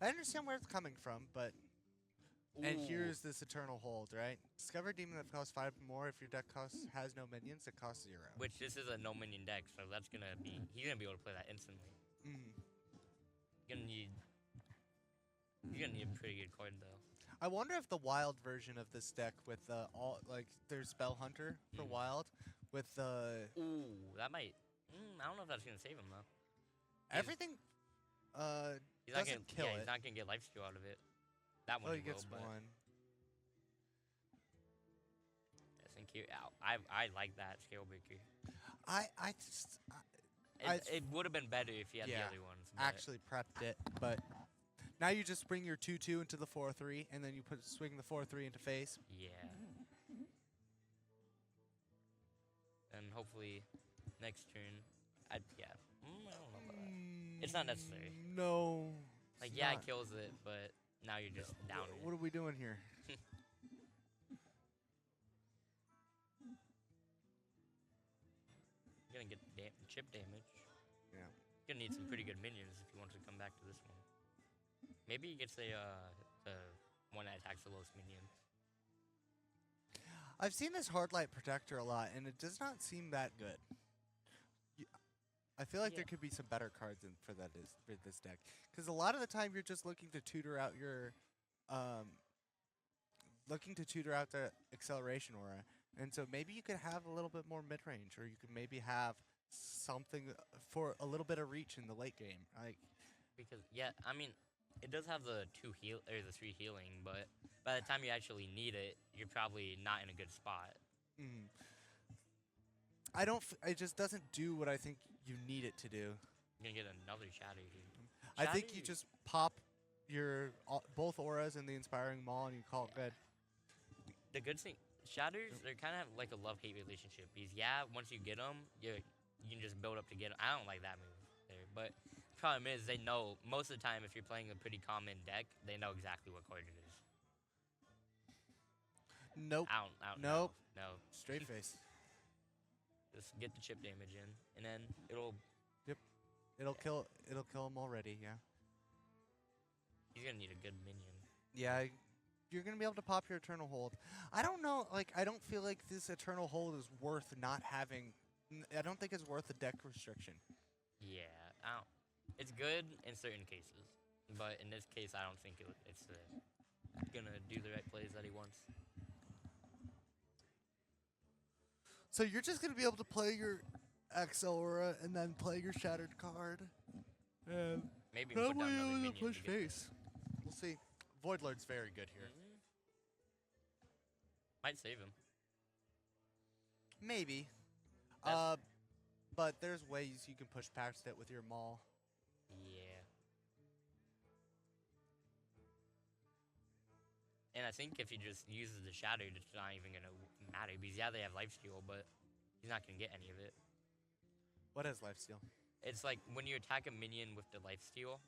Speaker 1: I understand where it's coming from, but and here's this Eternal Hold, right? Discover a demon that costs 5 more. If your deck has no minions, it costs 0.
Speaker 4: Which this is a no minion deck, so that's gonna be he's gonna be able to play that instantly. You're gonna need a pretty good card though.
Speaker 1: I wonder if the wild version of this deck with their Spell Hunter for wild with the
Speaker 4: Ooh, that might. I don't know if that's gonna save him though.
Speaker 1: everything.
Speaker 4: He's not
Speaker 1: Doesn't
Speaker 4: gonna.
Speaker 1: kill
Speaker 4: Yeah,
Speaker 1: it.
Speaker 4: he's not gonna get lifesteal out of it. That one
Speaker 1: Oh,
Speaker 4: he
Speaker 1: he gets
Speaker 4: will, but
Speaker 1: one.
Speaker 4: I think he. I like that scale breaker.
Speaker 1: I just I-
Speaker 4: It would have been better if he had
Speaker 1: Yeah,
Speaker 4: the other ones. But
Speaker 1: actually prepped it, but now you just bring your 2/2 into the 4/3, and then you swing the 4/3 into face.
Speaker 4: yeah. And hopefully, next turn, I don't know about that. It's not necessary.
Speaker 1: No.
Speaker 4: Like,
Speaker 1: it's
Speaker 4: yeah,
Speaker 1: not.
Speaker 4: it kills it, but now you're just down it.
Speaker 1: What are we doing here?
Speaker 4: You're gonna get chip damage.
Speaker 1: Yeah.
Speaker 4: You're gonna need some pretty good minions if you want to come back to this one. Maybe he gets the one that attacks the lowest minions.
Speaker 1: I've seen this hard light protector a lot, and it does not seem that good. I feel like there
Speaker 4: Yeah.
Speaker 1: could be some better cards for this deck, because a lot of the time you're just looking to tutor out your, the acceleration aura, and so maybe you could have a little bit more mid range, or you could maybe have something for a little bit of reach in the late game. Like,
Speaker 4: Because I mean, it does have the 3 healing, but by the time you actually need it, you're probably not in a good spot.
Speaker 1: I don't. It just doesn't do what I think you need it to do.
Speaker 4: You're gonna get another shatter, dude.
Speaker 1: I think you
Speaker 4: Shatter-
Speaker 1: just pop your both auras in the inspiring maul, and you call it good.
Speaker 4: The good thing, shatters, they're kind of like a love-hate relationship. Because once you get them, you can just build up to get them. I don't like that move there, but the problem is they know most of the time if you're playing a pretty common deck, they know exactly what card it is.
Speaker 1: Nope.
Speaker 4: I don't
Speaker 1: Nope.
Speaker 4: know. No.
Speaker 1: Straight face.
Speaker 4: Just get the chip damage in, and then it'll.
Speaker 1: It'll kill him already. Yeah.
Speaker 4: He's gonna need a good minion.
Speaker 1: Yeah. You're gonna be able to pop your eternal hold. I don't know. Like, I don't feel like this eternal hold is worth not having. I don't think it's worth a deck restriction.
Speaker 4: Yeah, it's good in certain cases, but in this case, I don't think it's gonna do the right plays that he wants.
Speaker 1: So you're just gonna be able to play your X aura and then play your shattered card. And
Speaker 4: Maybe put down
Speaker 1: probably
Speaker 4: another
Speaker 1: only
Speaker 4: minion
Speaker 1: push
Speaker 4: to get
Speaker 1: face. We'll see. Void Lord's very good here.
Speaker 4: Might save him.
Speaker 1: Maybe.
Speaker 4: That's-
Speaker 1: But there's ways you can push past it with your maul.
Speaker 4: Yeah. And I think if he just uses the shatter, it's not even gonna matter because they have lifesteal, but he's not gonna get any of it.
Speaker 1: What is lifesteal?
Speaker 4: It's like when you attack a minion with the lifesteal,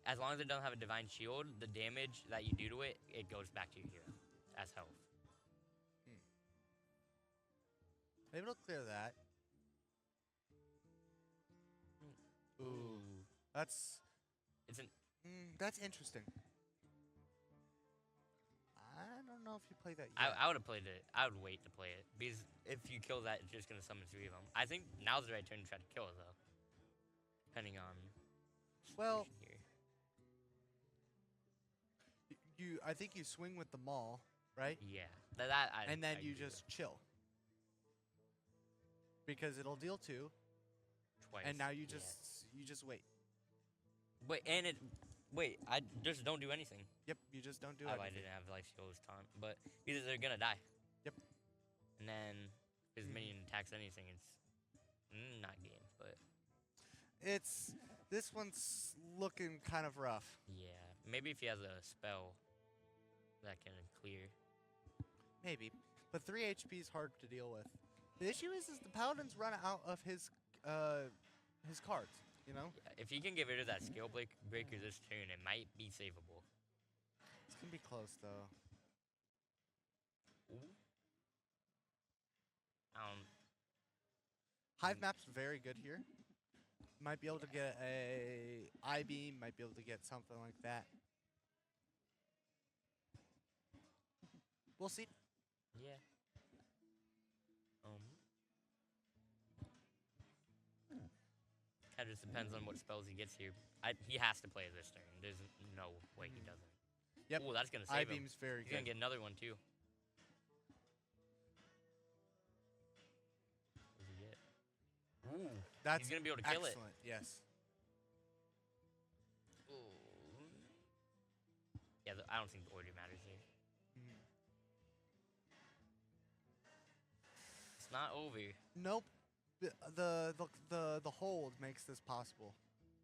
Speaker 4: as long as it doesn't have a divine shield, the damage that you do to it, it goes back to your hero as health.
Speaker 1: Maybe it'll clear that. Ooh, that's that's interesting. I don't know if you play that yet.
Speaker 4: I would have played it. I would wait to play it because if you kill that, it's just gonna summon 3 of them. I think now's the right turn to try to kill it though, depending on.
Speaker 1: Well,
Speaker 4: situation here.
Speaker 1: I think you swing with the maul, right?
Speaker 4: Yeah,
Speaker 1: And then
Speaker 4: I
Speaker 1: you
Speaker 4: agree
Speaker 1: just chill. Because it'll deal 2,
Speaker 4: with. Twice.
Speaker 1: and now you
Speaker 4: yeah.
Speaker 1: just wait.
Speaker 4: Wait, I just don't do anything.
Speaker 1: Yep, you just don't do
Speaker 4: I
Speaker 1: anything.
Speaker 4: didn't have life steal this time, but because they're gonna die.
Speaker 1: Yep.
Speaker 4: And then his minion attacks anything, it's not game, but
Speaker 1: This one's looking kind of rough.
Speaker 4: yeah, maybe if he has a spell that can clear.
Speaker 1: Maybe. But 3 HP is hard to deal with. The issue is the paladins run out of his cards, you know?
Speaker 4: Yeah, if he can get rid of that scale breaker this turn, it might be savable.
Speaker 1: It's going to be close, though.
Speaker 4: Ooh.
Speaker 1: Hive map's very good here. Might be able to get a I-beam, might be able to get something like that. We'll see.
Speaker 4: Yeah. Kind of just depends on what spells he gets here. He has to play this turn. There's no way he doesn't.
Speaker 1: Yep.
Speaker 4: Ooh, that's gonna save him.
Speaker 1: I-beam's very
Speaker 4: He's
Speaker 1: good.
Speaker 4: gonna get another one too. Ooh.
Speaker 1: That's
Speaker 4: He's gonna be able to kill it.
Speaker 1: excellent. Yes.
Speaker 4: Ooh. Yeah, I don't think the order matters here.
Speaker 1: Mhm.
Speaker 4: It's not over.
Speaker 1: Nope. The hold makes this possible.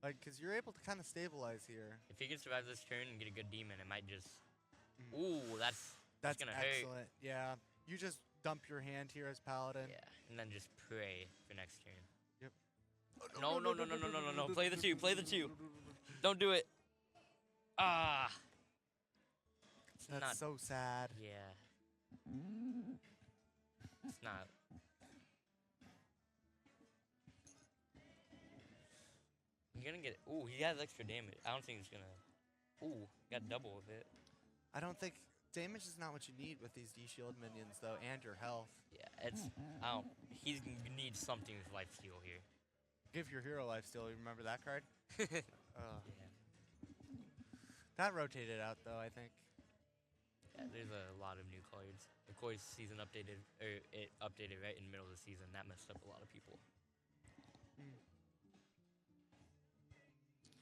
Speaker 1: Like, because you're able to kind of stabilize here.
Speaker 4: If he can survive this turn and get a good demon, it might just.
Speaker 1: Mhm.
Speaker 4: Ooh, that's gonna hurt.
Speaker 1: excellent. Yeah. You just dump your hand here as Paladin.
Speaker 4: Yeah, and then just pray for next turn.
Speaker 1: Yep.
Speaker 4: No. Play the 2. Play the 2. Don't do it. Ah. It's
Speaker 1: That's
Speaker 4: not.
Speaker 1: so sad.
Speaker 4: Yeah. It's not. You're gonna get. Ooh, he has extra damage. I don't think he's gonna. Ooh, got double of it.
Speaker 1: I don't think damage is not what you need with these D-shield minions, though, and your health.
Speaker 4: Yeah, it's. I don't. He needs something with life steal here.
Speaker 1: Give your hero life steal. You remember that card?
Speaker 4: Yeah.
Speaker 1: That rotated out, though, I think.
Speaker 4: Yeah, there's a lot of new cards. Of course, season updated, or it updated right in the middle of the season. That messed up a lot of people.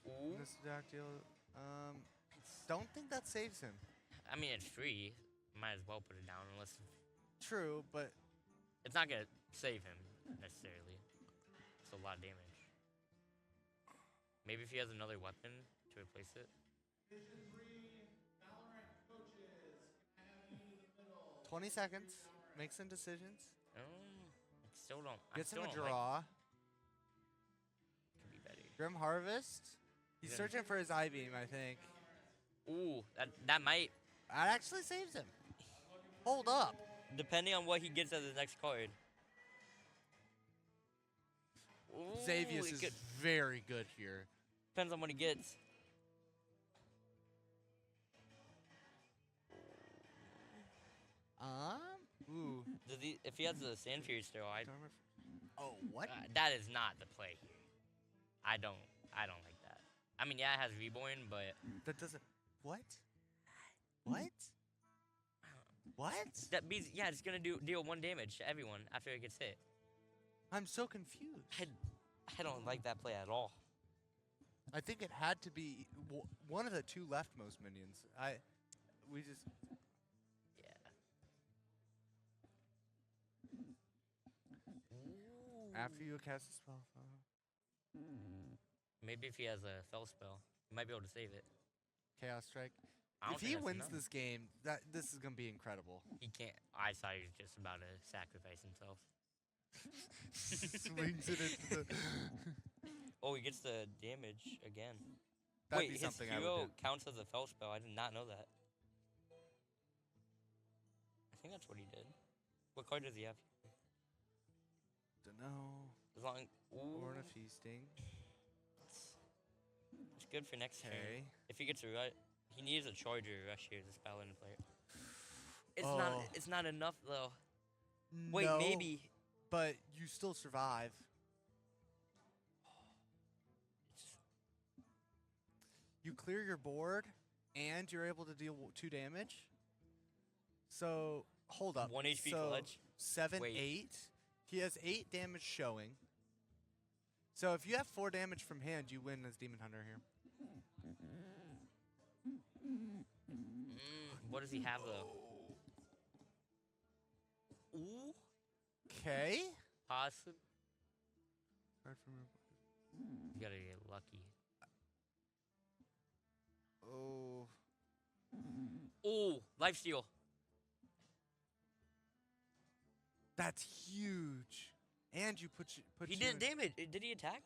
Speaker 4: Ooh.
Speaker 1: This dark deal. Don't think that saves him.
Speaker 4: I mean, it's free. Might as well put it down, unless
Speaker 1: True, but
Speaker 4: it's not gonna save him necessarily. It's a lot of damage. Maybe if he has another weapon to replace it.
Speaker 1: 20 seconds. Make some decisions.
Speaker 4: I still don't. I
Speaker 1: Get
Speaker 4: still
Speaker 1: him a
Speaker 4: don't like-
Speaker 1: draw.
Speaker 4: Could be better.
Speaker 1: Grim Harvest. He's
Speaker 4: Yeah.
Speaker 1: searching for his I-beam, I think.
Speaker 4: Ooh, that might.
Speaker 1: That actually saves him. Hold up.
Speaker 4: Depending on what he gets as his next card. Ooh,
Speaker 1: Xavius
Speaker 4: it
Speaker 1: is
Speaker 4: could-
Speaker 1: very good here.
Speaker 4: depends on what he gets.
Speaker 1: Ooh.
Speaker 4: Does he? If he has the Sand Fury still,
Speaker 1: Oh, what?
Speaker 4: that is not the play here. I don't like that. I mean, yeah, it has Reborn, but
Speaker 1: That doesn't. What? What? What?
Speaker 4: that means it's gonna deal 1 damage to everyone after it gets hit.
Speaker 1: I'm so confused.
Speaker 4: I don't like that play at all.
Speaker 1: I think it had to be one of the 2 leftmost minions. We just.
Speaker 4: Yeah.
Speaker 1: After you cast a spell.
Speaker 4: Maybe if he has a Fell spell, he might be able to save it.
Speaker 1: Chaos Strike.
Speaker 4: I don't
Speaker 1: If
Speaker 4: think
Speaker 1: he
Speaker 4: that's
Speaker 1: wins
Speaker 4: enough.
Speaker 1: this game, this is gonna be incredible.
Speaker 4: He can't. I thought he was just about to sacrifice himself.
Speaker 1: Swings it into the.
Speaker 4: Oh, he gets the damage again.
Speaker 1: That'd
Speaker 4: Wait,
Speaker 1: be
Speaker 4: his
Speaker 1: something I would
Speaker 4: hero
Speaker 1: do.
Speaker 4: counts as a Fell spell. I did not know that. I think that's what he did. What card does he have?
Speaker 1: Dunno.
Speaker 4: As long. Ooh,
Speaker 1: Born of Feasting.
Speaker 4: it's good for next turn.
Speaker 1: Okay.
Speaker 4: If he gets a rush, he needs a charger rush here. This paladin player. It's
Speaker 1: Oh.
Speaker 4: not. It's not enough though. Wait,
Speaker 1: No,
Speaker 4: maybe.
Speaker 1: But you still survive. You clear your board, and you're able to deal 2 damage. So hold up.
Speaker 4: 1 HP
Speaker 1: so
Speaker 4: clutch?
Speaker 1: 7,
Speaker 4: Wait.
Speaker 1: 8. He has 8 damage showing. So if you have 4 damage from hand, you win as Demon Hunter here.
Speaker 4: What does he have though? Ooh,
Speaker 1: Okay.
Speaker 4: possible. You gotta get lucky.
Speaker 1: Oh.
Speaker 4: Ooh, lifesteal.
Speaker 1: That's huge. And you put
Speaker 4: He
Speaker 1: you
Speaker 4: did
Speaker 1: in-
Speaker 4: damage. Did he attack?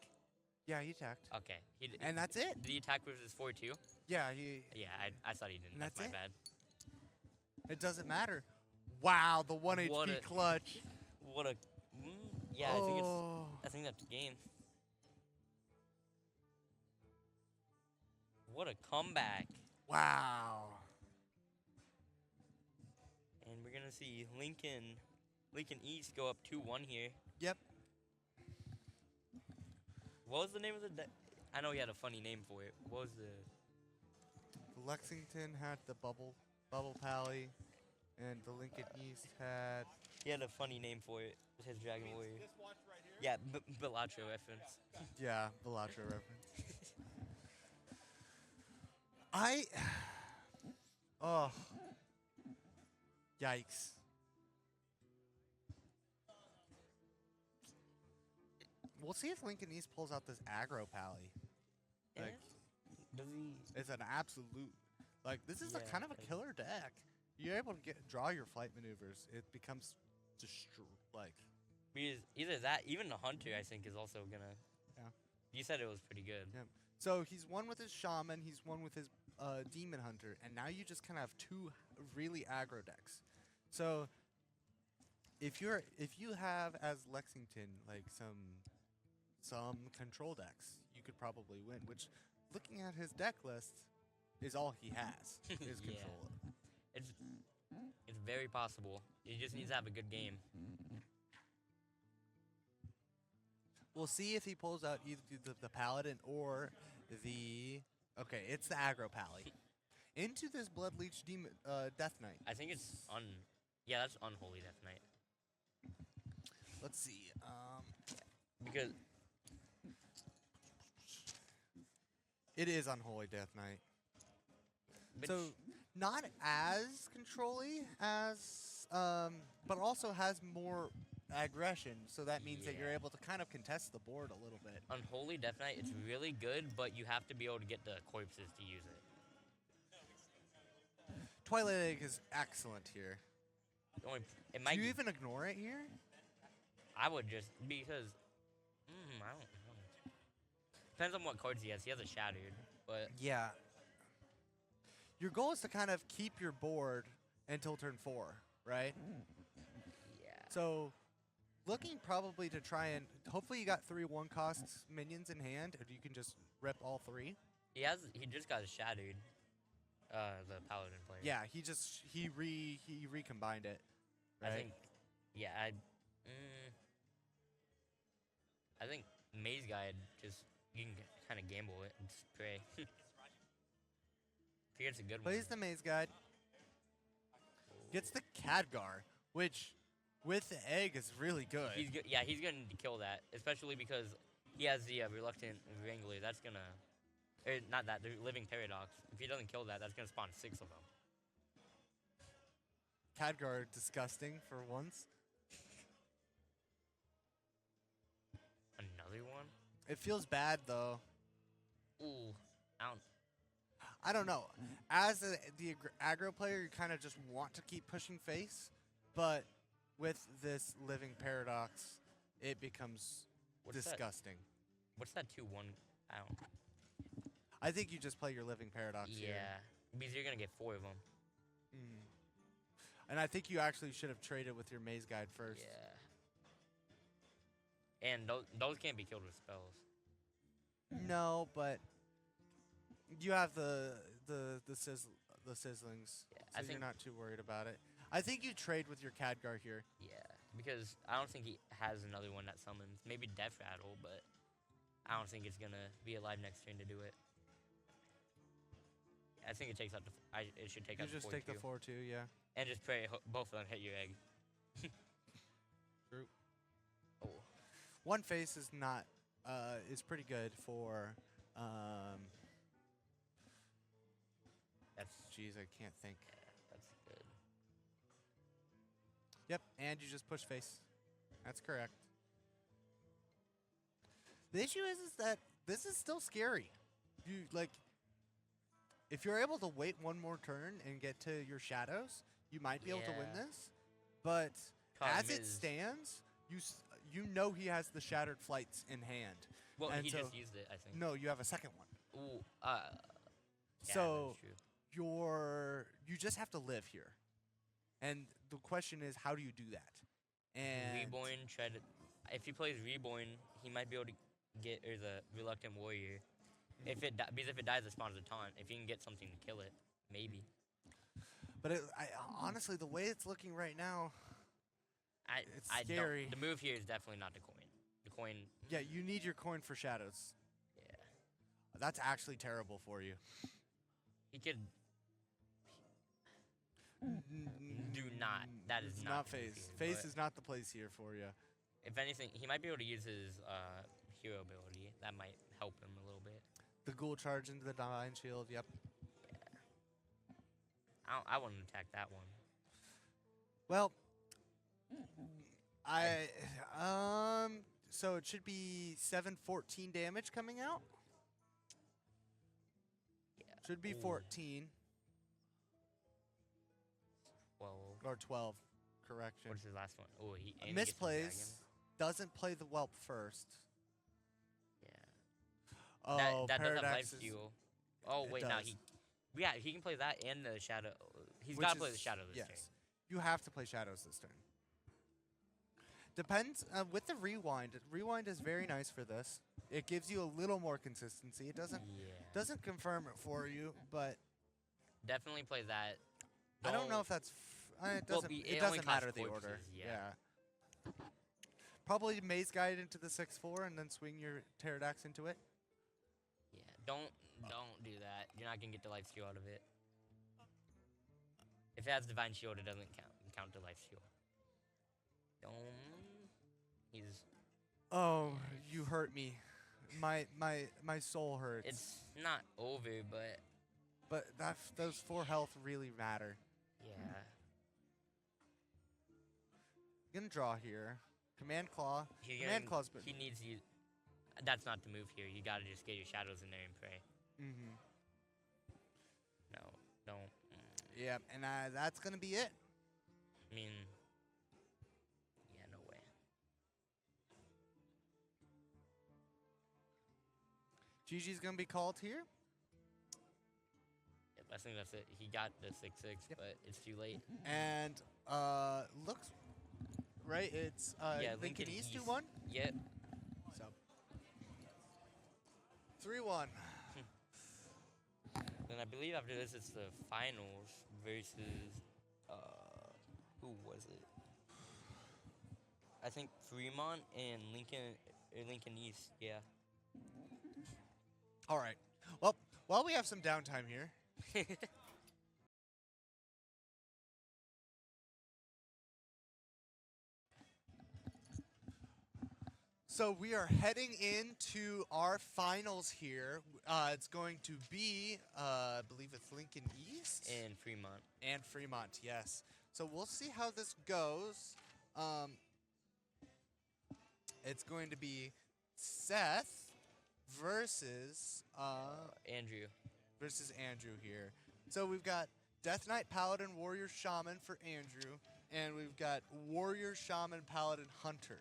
Speaker 1: Yeah, he attacked.
Speaker 4: Okay. He did.
Speaker 1: And that's it.
Speaker 4: Did he attack with his 4-2?
Speaker 1: Yeah, he.
Speaker 4: Yeah, I thought he didn't.
Speaker 1: And
Speaker 4: That's my
Speaker 1: that's it.
Speaker 4: bad.
Speaker 1: It doesn't matter. Wow, the 1
Speaker 4: What
Speaker 1: HP
Speaker 4: a-
Speaker 1: clutch.
Speaker 4: What a. Yeah,
Speaker 1: Oh.
Speaker 4: I think that's the game. What a comeback.
Speaker 1: Wow.
Speaker 4: And we're gonna see Lincoln East go up 2-1 here.
Speaker 1: Yep.
Speaker 4: What was the name of the deck? I know he had a funny name for it. What was the?
Speaker 1: Lexington had the bubble pally, and the Lincoln East had.
Speaker 4: He had a funny name for it. His Dragon Warrior. Yeah, Bellagio reference.
Speaker 1: Yeah, Bellagio reference. Oh. Yikes. We'll see if Lincoln East pulls out this aggro pally. Like,
Speaker 4: Does he?
Speaker 1: it's an absolute. Like, this is a
Speaker 4: Yeah,
Speaker 1: kind of a
Speaker 4: like-
Speaker 1: killer deck. You're able to draw your flight maneuvers. It becomes like.
Speaker 4: Because either that, even the hunter, I think, is also gonna.
Speaker 1: Yeah.
Speaker 4: You said it was pretty good.
Speaker 1: Yeah. So he's one with his shaman. He's one with his demon hunter, and now you just kind of have two really aggro decks. So if you have as Lexington like some control decks, you could probably win. Which, looking at his deck list, is all he has is
Speaker 4: Yeah.
Speaker 1: control.
Speaker 4: It's very possible. He just needs to have a good game.
Speaker 1: We'll see if he pulls out either the paladin or the. Okay, it's the aggro pally. Into this blood leech demon death knight.
Speaker 4: I think it's Yeah, that's unholy Death Knight.
Speaker 1: Let's see.
Speaker 4: Because
Speaker 1: It is unholy death knight.
Speaker 4: but
Speaker 1: So not as control-y as, but also has more aggression. So that means that you're
Speaker 4: Yeah.
Speaker 1: able to kind of contest the board a little bit.
Speaker 4: unholy Death Knight, it's really good, but you have to be able to get the corpses to use it.
Speaker 1: Twilight Egg is excellent here.
Speaker 4: It
Speaker 1: Do
Speaker 4: might.
Speaker 1: you even ignore it here?
Speaker 4: I would just because. I don't know. Depends on what cards he has. He has a shattered, but
Speaker 1: Yeah. Your goal is to kind of keep your board until turn 4, right?
Speaker 4: yeah.
Speaker 1: So, looking probably to try and hopefully you got 3 1-cost minions in hand, and you can just rip all 3.
Speaker 4: He just got shattered. The paladin player.
Speaker 1: Yeah, he recombined it. Right?
Speaker 4: I think. Yeah, I think Maze Guide just you can kind of gamble it and just pray. If he gets a good one.
Speaker 1: Plays the Maze Guide. Gets the Khadgar, which with the egg is really good.
Speaker 4: He's going to kill that, especially because he has the reluctant Wrangler. That's gonna, not that the living paradox. If he doesn't kill that, that's gonna spawn 6 of them.
Speaker 1: Khadgar disgusting for once.
Speaker 4: Another one.
Speaker 1: It feels bad though.
Speaker 4: Ooh,
Speaker 1: I don't know. As the aggro player, you kind of just want to keep pushing face, but with this living paradox, it becomes
Speaker 4: What's that?
Speaker 1: disgusting.
Speaker 4: What's that 2/1?
Speaker 1: I think you just play your living paradox
Speaker 4: Yeah,
Speaker 1: here.
Speaker 4: because you're gonna get 4 of them.
Speaker 1: Mm. And I think you actually should have traded with your Maze Guide first.
Speaker 4: Yeah. And those can't be killed with spells.
Speaker 1: No, but you have the sizzlings,
Speaker 4: Yeah,
Speaker 1: so
Speaker 4: I
Speaker 1: you're
Speaker 4: think-
Speaker 1: not too worried about it. I think you trade with your Khadgar here.
Speaker 4: Yeah, because I don't think he has another one that summons. Maybe Death Rattle, but I don't think it's gonna be alive next turn to do it. I think it takes out it should take
Speaker 1: You
Speaker 4: out
Speaker 1: just
Speaker 4: the
Speaker 1: take the
Speaker 4: 4/2.
Speaker 1: 4/2, yeah.
Speaker 4: And just pray both of them hit your egg.
Speaker 1: True.
Speaker 4: Oh,
Speaker 1: One face is not is pretty good for
Speaker 4: that's
Speaker 1: Jeez, I can't think.
Speaker 4: that's good.
Speaker 1: Yep, and you just push face. That's correct. The issue is that this is still scary. You if you're able to wait one more turn and get to your shadows, you might be able to win
Speaker 4: Yeah.
Speaker 1: this. But
Speaker 4: Problem
Speaker 1: as it
Speaker 4: is-
Speaker 1: stands, you know he has the shattered flights in hand.
Speaker 4: Well,
Speaker 1: And
Speaker 4: he
Speaker 1: so-
Speaker 4: just used it, I think.
Speaker 1: No, you have a second one.
Speaker 4: Ooh, yeah,
Speaker 1: So-
Speaker 4: that's true.
Speaker 1: You just have to live here. And the question is, how do you do that? And
Speaker 4: Reborn if he plays Reborn, he might be able to get the Reluctant Warrior. Because if it dies, it spawns a taunt. If you can get something to kill it, maybe.
Speaker 1: But honestly, the way it's looking right now, It's scary.
Speaker 4: The move here is definitely not the coin. The coin,
Speaker 1: yeah, you need your coin for shadows.
Speaker 4: yeah.
Speaker 1: That's actually terrible for you.
Speaker 4: He could do not. That is
Speaker 1: It's
Speaker 4: not
Speaker 1: not
Speaker 4: the move
Speaker 1: face.
Speaker 4: here,
Speaker 1: Face
Speaker 4: but-
Speaker 1: is not the place here for you.
Speaker 4: If anything, he might be able to use his hero ability. That might help him a little bit.
Speaker 1: The ghoul charge into the divine shield. Yep.
Speaker 4: I wouldn't attack that one.
Speaker 1: Well, so it should be 714 damage coming out.
Speaker 4: Yeah.
Speaker 1: Should be
Speaker 4: Ooh.
Speaker 1: 14
Speaker 4: Well,
Speaker 1: or 12. Correction.
Speaker 4: what's his last one? Oh, he and he gets the
Speaker 1: Misplays.
Speaker 4: dragon.
Speaker 1: Doesn't play the whelp first.
Speaker 4: Yeah.
Speaker 1: Oh,
Speaker 4: that does have life
Speaker 1: Paradox is-
Speaker 4: steal. Oh
Speaker 1: it
Speaker 4: wait, no,
Speaker 1: does.
Speaker 4: he can play that and the shadow. He's
Speaker 1: which
Speaker 4: got to play the
Speaker 1: is-
Speaker 4: shadow this
Speaker 1: yes.
Speaker 4: turn.
Speaker 1: You have to play shadows this turn. Depends with the rewind. Rewind is very nice for this. It gives you a little more consistency. It doesn't
Speaker 4: Yeah.
Speaker 1: confirm it for you, but
Speaker 4: Definitely play that.
Speaker 1: I don't know if that's. It
Speaker 4: Well,
Speaker 1: doesn't.
Speaker 4: it
Speaker 1: It
Speaker 4: only
Speaker 1: doesn't
Speaker 4: costs
Speaker 1: matter the
Speaker 4: corpses,
Speaker 1: order.
Speaker 4: yeah.
Speaker 1: Probably maze guide into the 6/4 and then swing your Pterodax into it.
Speaker 4: Yeah. Don't do that. You're not gonna get the life steal out of it. If it has divine shield, it doesn't count the life steal. He's.
Speaker 1: Oh, you hurt me. My soul hurts.
Speaker 4: It's not over, but
Speaker 1: Those 4 health really matter.
Speaker 4: yeah.
Speaker 1: Gonna draw here. Command Claw.
Speaker 4: He
Speaker 1: Command Claw's been.
Speaker 4: He needs you. That's not the move here. You gotta just get your shadows in there and pray.
Speaker 1: Mm-hmm.
Speaker 4: No, don't.
Speaker 1: Yeah, and that's gonna be it.
Speaker 4: I mean, yeah, no way.
Speaker 1: GG's gonna be called here.
Speaker 4: Yep, I think that's it. He got the 6/6,
Speaker 1: Yep.
Speaker 4: but it's too late.
Speaker 1: And looks right. It's
Speaker 4: Yeah,
Speaker 1: Lincoln
Speaker 4: Lincoln
Speaker 1: East
Speaker 4: East.
Speaker 1: 2-1.
Speaker 4: Yep.
Speaker 1: So 3-1.
Speaker 4: Then I believe after this it's the finals versus who was it? I think Fremont and Lincoln East. Yeah.
Speaker 1: All right. Well, while we have some downtime here, so we are heading into our finals here. It's going to be, I believe it's Lincoln East
Speaker 4: And Fremont.
Speaker 1: and Fremont. Yes. So we'll see how this goes. It's going to be Seth versus Andrew here. So we've got Death Knight Paladin Warrior Shaman for Andrew, and we've got Warrior Shaman Paladin Hunter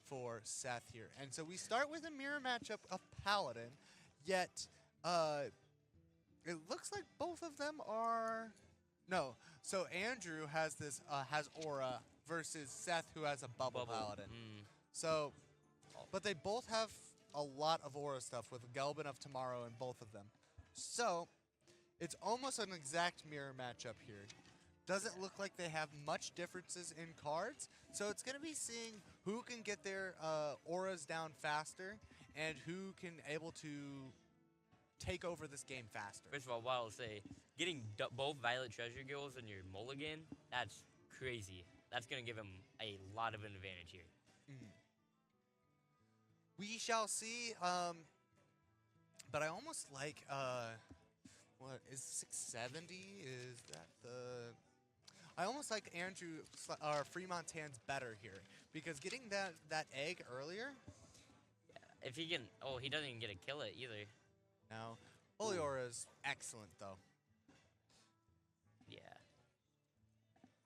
Speaker 1: for Seth here. And so we start with a mirror matchup of Paladin, yet it looks like both of them are no. So Andrew has this has Aura versus Seth, who has a Bubble Paladin. So, but they both have a lot of Aura stuff with Gelbin of Tomorrow in both of them. So, it's almost an exact mirror matchup here. Doesn't look like they have much differences in cards. So it's going to be seeing who can get their auras down faster and who can able to take over this game faster.
Speaker 4: First of all, what I'll say, getting both Violet Treasure Gills in your mulligan, that's crazy. That's going to give him a lot of an advantage here.
Speaker 1: We shall see. But I almost like, what is 670? Is that the... I almost like Andrew or Fremont's hands better here because getting that egg earlier.
Speaker 4: Yeah, if he can, he doesn't even get to kill it either.
Speaker 1: No, Holy Aura is excellent though.
Speaker 4: Yeah.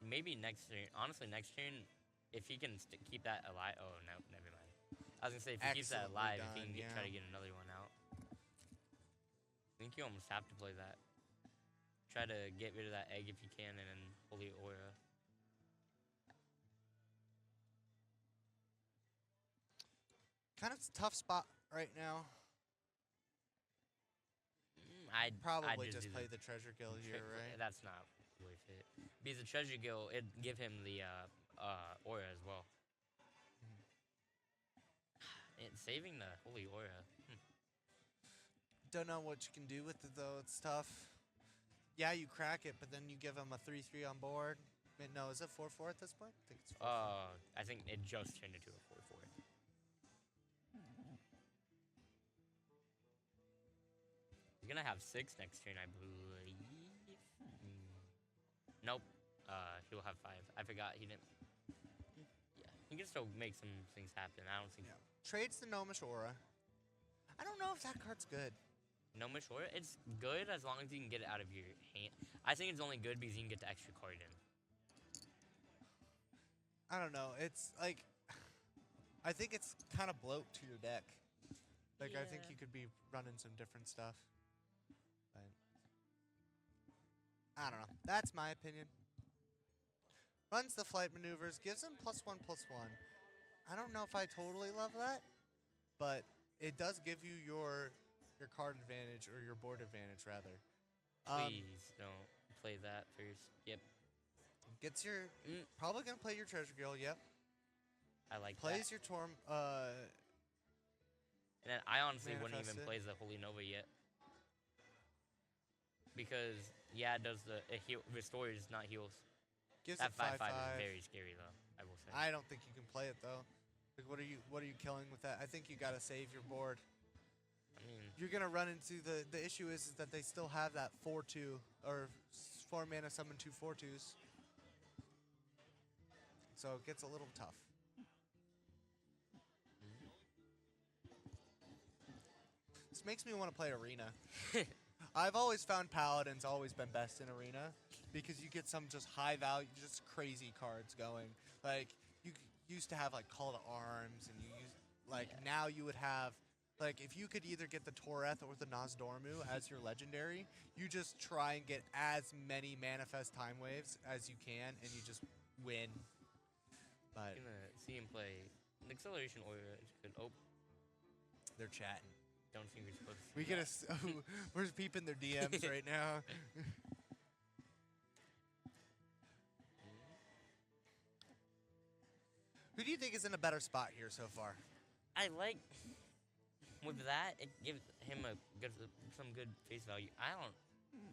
Speaker 4: Maybe next turn. Honestly, next turn, if he can keep that alive. Oh no, never mind. I was gonna say if he keeps that
Speaker 1: Excellently
Speaker 4: alive, if he
Speaker 1: done,
Speaker 4: can try to get another one out. I think you almost have to play that. Try to get rid of that egg if you can, and then Holy Aura.
Speaker 1: Kind of tough spot right now.
Speaker 4: I'd
Speaker 1: Probably
Speaker 4: just
Speaker 1: just
Speaker 4: do
Speaker 1: play the Treasure Guild here, right?
Speaker 4: That's not worth it. Because the Treasure Guild, it'd give him the Aura as well. And saving the Holy Aura.
Speaker 1: Don't know what you can do with it though. It's tough. Yeah, you crack it, but then you give him a 3/3 on board. Wait, no, is it 4/4 at this point? I think it's 4/4.
Speaker 4: I think it just turned into a 4/4. He's gonna have 6 next turn, I believe. Nope. He'll have 5. I forgot he didn't. Yeah, he can still make some things happen. I don't think.
Speaker 1: Yeah. Trades the Gnomish Aura. I don't know if that card's good.
Speaker 4: No Mishora, it's good as long as you can get it out of your hand. I think it's only good because you can get the extra card in.
Speaker 1: I don't know. It's like, I think it's kind of bloat to your deck. Like, I think
Speaker 4: Yeah.
Speaker 1: you could be running some different stuff. But I don't know. That's my opinion. Runs the flight maneuvers, gives him +1/+1. I don't know if I totally love that, but it does give you your card advantage, or your board advantage, rather.
Speaker 4: Please don't play that first. Yep.
Speaker 1: Gets your,
Speaker 4: Mm.
Speaker 1: probably going to play your Treasure Guild, yep.
Speaker 4: I like
Speaker 1: Plays
Speaker 4: that.
Speaker 1: your Torm,
Speaker 4: And then I honestly wouldn't
Speaker 1: Manifest
Speaker 4: even
Speaker 1: it.
Speaker 4: play the Holy Nova yet. Because, yeah, it does it restores, not heals.
Speaker 1: gives
Speaker 4: That
Speaker 1: it
Speaker 4: 5/5
Speaker 1: 5/5.
Speaker 4: is very scary, though, I will say.
Speaker 1: I don't think you can play it, though. Like, what are you killing with that? I think you got to save your board.
Speaker 4: I mean,
Speaker 1: You're going to run into the issue is that they still have that 4/2 or 4 mana summon 2 4/2s. So it gets a little tough. This makes me want to play Arena. I've always found Paladin's always been best in Arena because you get some just high value, just crazy cards going. Like, you used to have, like, Call to Arms, and you used, like, now you would have, like, if you could either get the Toreth or the Nozdormu as your legendary, you just try and get as many Manifest Time Waves as you can, and you just win. But
Speaker 4: I'm gonna see him play. The acceleration aura is good. Oh,
Speaker 1: they're chatting.
Speaker 4: don't think we're supposed to see
Speaker 1: We
Speaker 4: that.
Speaker 1: get we're peeping their DMs right now. Who do you think is in a better spot here so far?
Speaker 4: I like with that it gives him some good face value.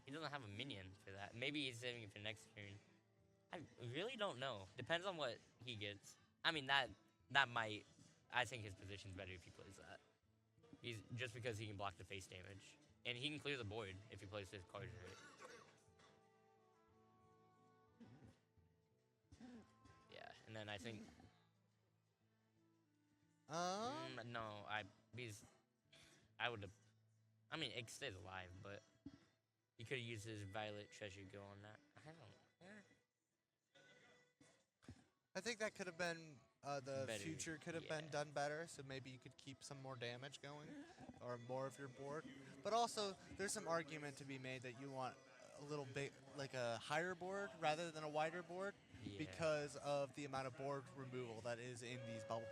Speaker 4: He doesn't have a minion for that. Maybe he's saving it for next turn. I really don't know. Depends on what he gets. I mean that might. I think his position's better if he plays that. He's just because he can block the face damage and he can clear the board if he plays his cards right. Yeah, and then I think. No, I would have. I mean, it stays alive, but he could have used his Violet Treasure Go on that. I don't.
Speaker 1: I think that could have been the
Speaker 4: Better,
Speaker 1: future could have been
Speaker 4: yeah.
Speaker 1: done better. So maybe you could keep some more damage going, or more of your board. But also, there's some argument to be made that you want a little bit like a higher board rather than a wider board.
Speaker 4: Yeah.
Speaker 1: Because of the amount of board removal that is in these bubble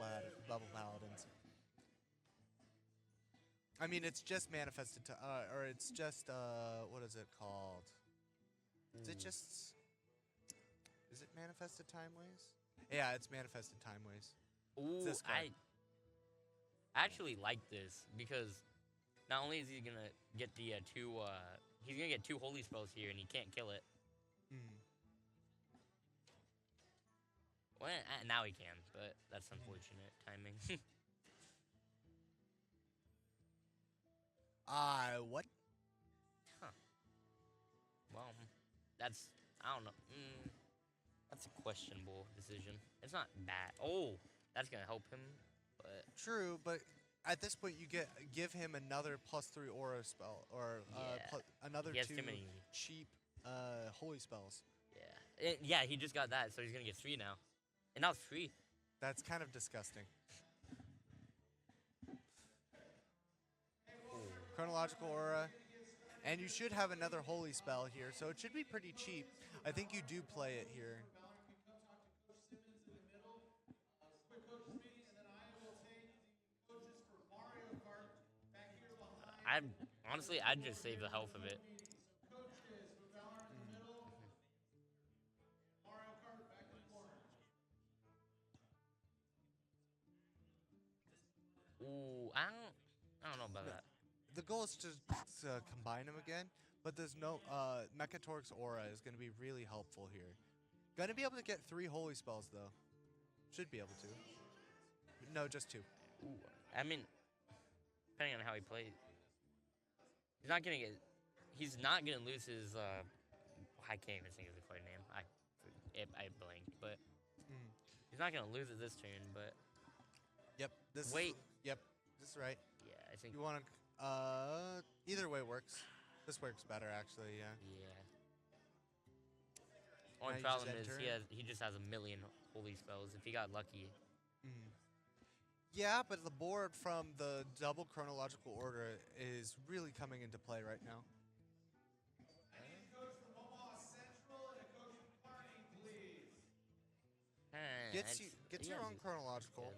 Speaker 1: paladins. I mean, it's just manifested to, or it's just what is it called? Is it just? Is it manifested timeways? Yeah, it's manifested timeways.
Speaker 4: Ooh,
Speaker 1: this card.
Speaker 4: I actually like this because not only is he gonna get the he's gonna get 2 holy spells here and he can't kill it.
Speaker 1: Mm.
Speaker 4: Well, now he can, but that's unfortunate timing.
Speaker 1: What?
Speaker 4: Huh. Well, that's I don't know. That's a questionable decision. It's not bad. Oh, that's gonna help him, but
Speaker 1: True, but at this point you give him another +3 aura spell, or
Speaker 4: Yeah.
Speaker 1: another
Speaker 4: He has
Speaker 1: 2
Speaker 4: too many.
Speaker 1: cheap holy spells.
Speaker 4: yeah, he just got that, so he's gonna get 3 now, and now 3.
Speaker 1: That's kind of disgusting. Chronological aura, and you should have another holy spell here, so it should be pretty cheap. I think you do play it here.
Speaker 4: I'd just save the health of it. Ooh, I don't know about that.
Speaker 1: The goal is to combine them again, but there's no Mechatork's aura is going to be really helpful here. Going to be able to get 3 holy spells though. Should be able to. No, just 2.
Speaker 4: Ooh, I mean, depending on how he plays. He's not gonna get. He's not gonna lose his. I can't even think of the card name. I blanked, but
Speaker 1: Mm.
Speaker 4: he's not gonna lose it this turn. But
Speaker 1: Yep. This.
Speaker 4: Wait.
Speaker 1: Yep. This is right.
Speaker 4: yeah, I think.
Speaker 1: You want to? Either way works. This works better actually. Yeah.
Speaker 4: Yeah.
Speaker 1: Now
Speaker 4: Only
Speaker 1: you just
Speaker 4: problem is
Speaker 1: enter.
Speaker 4: he just has a million holy spells. If he got lucky,
Speaker 1: Mm. Yeah, but the board from the double chronological order is really coming into play right now. Gets
Speaker 4: he
Speaker 1: your
Speaker 4: has
Speaker 1: own
Speaker 4: it
Speaker 1: chronological.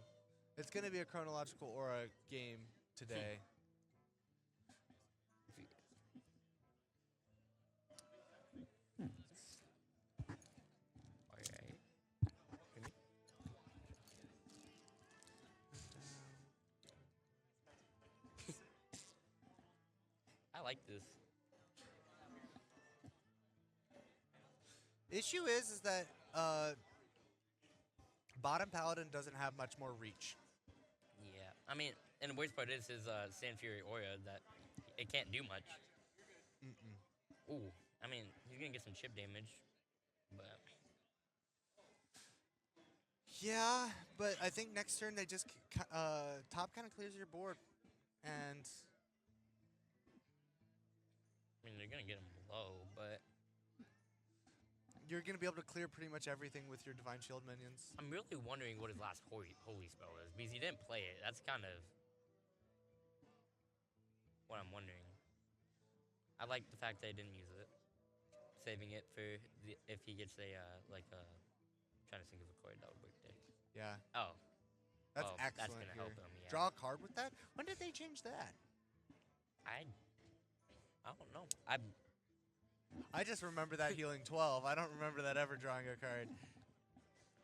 Speaker 4: good.
Speaker 1: It's gonna be a chronological aura game today.
Speaker 4: If he- Alright. I like this.
Speaker 1: Issue is that bottom paladin doesn't have much more reach.
Speaker 4: Yeah. I mean, and the worst part is his Sand Fury Aura that it can't do much.
Speaker 1: Mm-mm.
Speaker 4: Ooh. I mean, he's gonna get some chip damage, but
Speaker 1: Yeah, but I think next turn they just top kind of clears your board, and
Speaker 4: I mean they're gonna get him low, but
Speaker 1: you're gonna be able to clear pretty much everything with your Divine Shield minions.
Speaker 4: I'm really wondering what his last holy spell is because he didn't play it. That's kind of what I'm wondering. I like the fact that he didn't use it, saving it for if he gets a trying to think of a card that would work there.
Speaker 1: Yeah,
Speaker 4: Oh,
Speaker 1: that's
Speaker 4: that's
Speaker 1: excellent.
Speaker 4: gonna
Speaker 1: here.
Speaker 4: help him. Yeah.
Speaker 1: Draw a card with that. When did they change that?
Speaker 4: I don't know.
Speaker 1: I just remember that healing 12. I don't remember that ever drawing a card.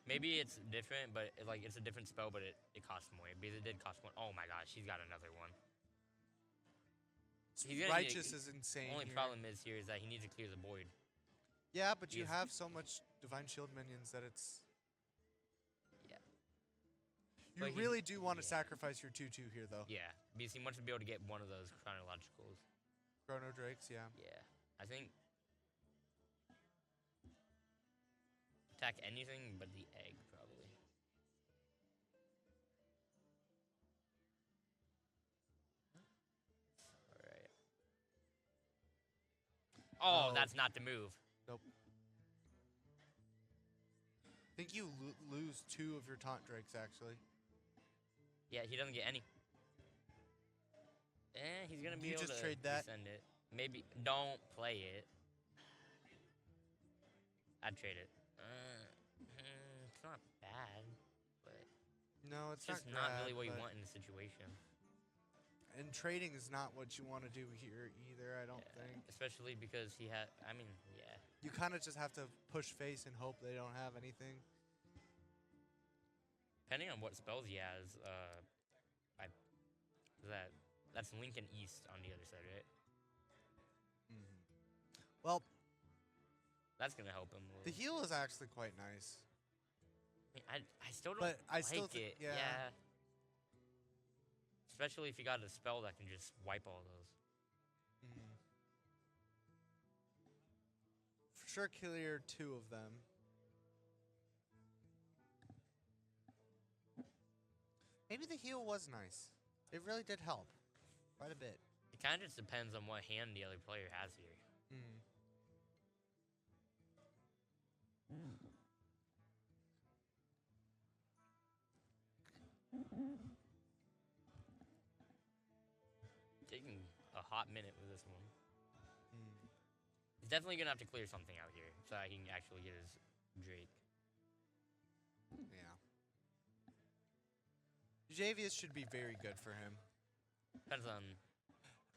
Speaker 4: Maybe it's different, but it's a different spell, but it costs more because it did cost one. Oh my gosh, he's got another one. He's gonna
Speaker 1: Righteous is insane.
Speaker 4: Only
Speaker 1: here.
Speaker 4: problem is that he needs to clear the board.
Speaker 1: Yeah, but you
Speaker 4: Yes.
Speaker 1: have so much Divine Shield minions that it's.
Speaker 4: Yeah.
Speaker 1: You
Speaker 4: But he-
Speaker 1: really do want to
Speaker 4: yeah.
Speaker 1: sacrifice your 2/2 here, though.
Speaker 4: Yeah, because he wants to be able to get one of those chronologicals.
Speaker 1: Chrono Drakes, yeah.
Speaker 4: Yeah, I think attack anything but the egg probably. All right. Oh,
Speaker 1: Oh.
Speaker 4: that's not the move.
Speaker 1: Nope. I think you lose 2 of your Taunt Drakes, actually.
Speaker 4: Yeah, he doesn't get any. He's gonna be
Speaker 1: You
Speaker 4: able
Speaker 1: just
Speaker 4: to
Speaker 1: trade that?
Speaker 4: send it. Maybe don't play it. I'd trade it. It's not bad, but
Speaker 1: No,
Speaker 4: it's
Speaker 1: it's
Speaker 4: just not really
Speaker 1: bad,
Speaker 4: what you
Speaker 1: but-
Speaker 4: want in the situation.
Speaker 1: And trading is not what you want to do here either, I don't
Speaker 4: Yeah,
Speaker 1: think.
Speaker 4: especially because he had. I mean, yeah.
Speaker 1: You kind of just have to push face and hope they don't have anything.
Speaker 4: Depending on what spells he has, that's Lincoln East on the other side, right?
Speaker 1: Well,
Speaker 4: That's gonna help him. A little.
Speaker 1: the heal is actually quite nice.
Speaker 4: I mean, I still don't
Speaker 1: But I
Speaker 4: like
Speaker 1: still
Speaker 4: it.
Speaker 1: think- yeah.
Speaker 4: Especially if you got a spell that can just wipe all those.
Speaker 1: For sure clear 2 of them. Maybe the heal was nice. It really did help. Quite a bit.
Speaker 4: It kind of just depends on what hand the other player has here. Taking a hot minute with this one. He's definitely gonna have to clear something out here so that he can actually get his Drake.
Speaker 1: Yeah. Javius should be very good for him.
Speaker 4: Depends on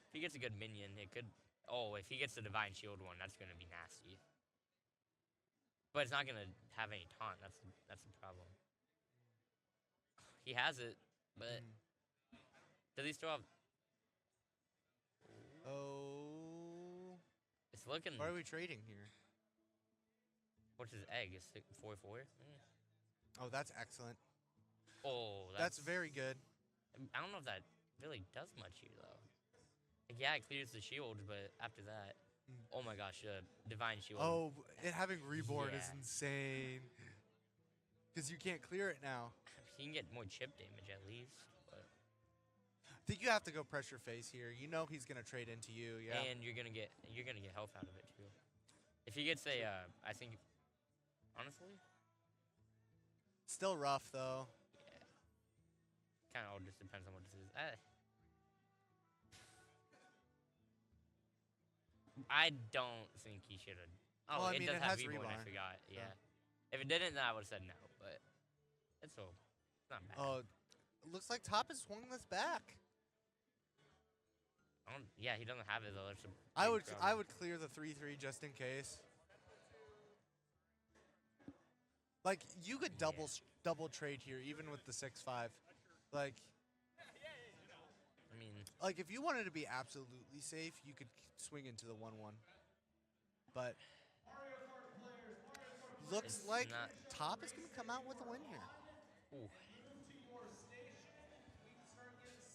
Speaker 4: if he gets a good minion. It could. Oh, if he gets the Divine Shield one, that's gonna be nasty. But it's not gonna have any taunt. That's the problem. He has it, but does he still have?
Speaker 1: Oh.
Speaker 4: It's looking.
Speaker 1: Why are we trading here?
Speaker 4: What's his egg? Is 4/4?
Speaker 1: Oh, that's excellent.
Speaker 4: Oh,
Speaker 1: That's very good.
Speaker 4: I don't know if that really does much here though. Yeah, it clears the shield, but after that, oh my gosh, divine shield.
Speaker 1: Oh, it having reborn is
Speaker 4: Yeah.
Speaker 1: insane. Because you can't clear it now.
Speaker 4: He can get more chip damage at least, but
Speaker 1: I think you have to go pressure face here. You know he's gonna trade into you, yeah.
Speaker 4: and you're gonna get health out of it too. If he gets a, I think, honestly,
Speaker 1: Still rough though.
Speaker 4: yeah, kind of all just depends on what this is. I don't think he should have. Oh,
Speaker 1: Well, I
Speaker 4: it
Speaker 1: mean,
Speaker 4: does
Speaker 1: it
Speaker 4: have
Speaker 1: has
Speaker 4: reborn. I
Speaker 1: reborn.
Speaker 4: forgot. Yeah.
Speaker 1: Oh.
Speaker 4: If it didn't, then I would have said no. But it's so not bad.
Speaker 1: Oh, looks like Top has swung this back.
Speaker 4: Yeah, he doesn't have it though. That's a
Speaker 1: I
Speaker 4: big
Speaker 1: would
Speaker 4: problem.
Speaker 1: clear the 3-3 just in case. Like you could double trade here even with the 6-5. Like
Speaker 4: I mean,
Speaker 1: if you wanted to be absolutely safe, you could swing into the 1-1. But looks
Speaker 4: It's
Speaker 1: like
Speaker 4: not-
Speaker 1: Top is going to come out with a win here.
Speaker 4: ooh,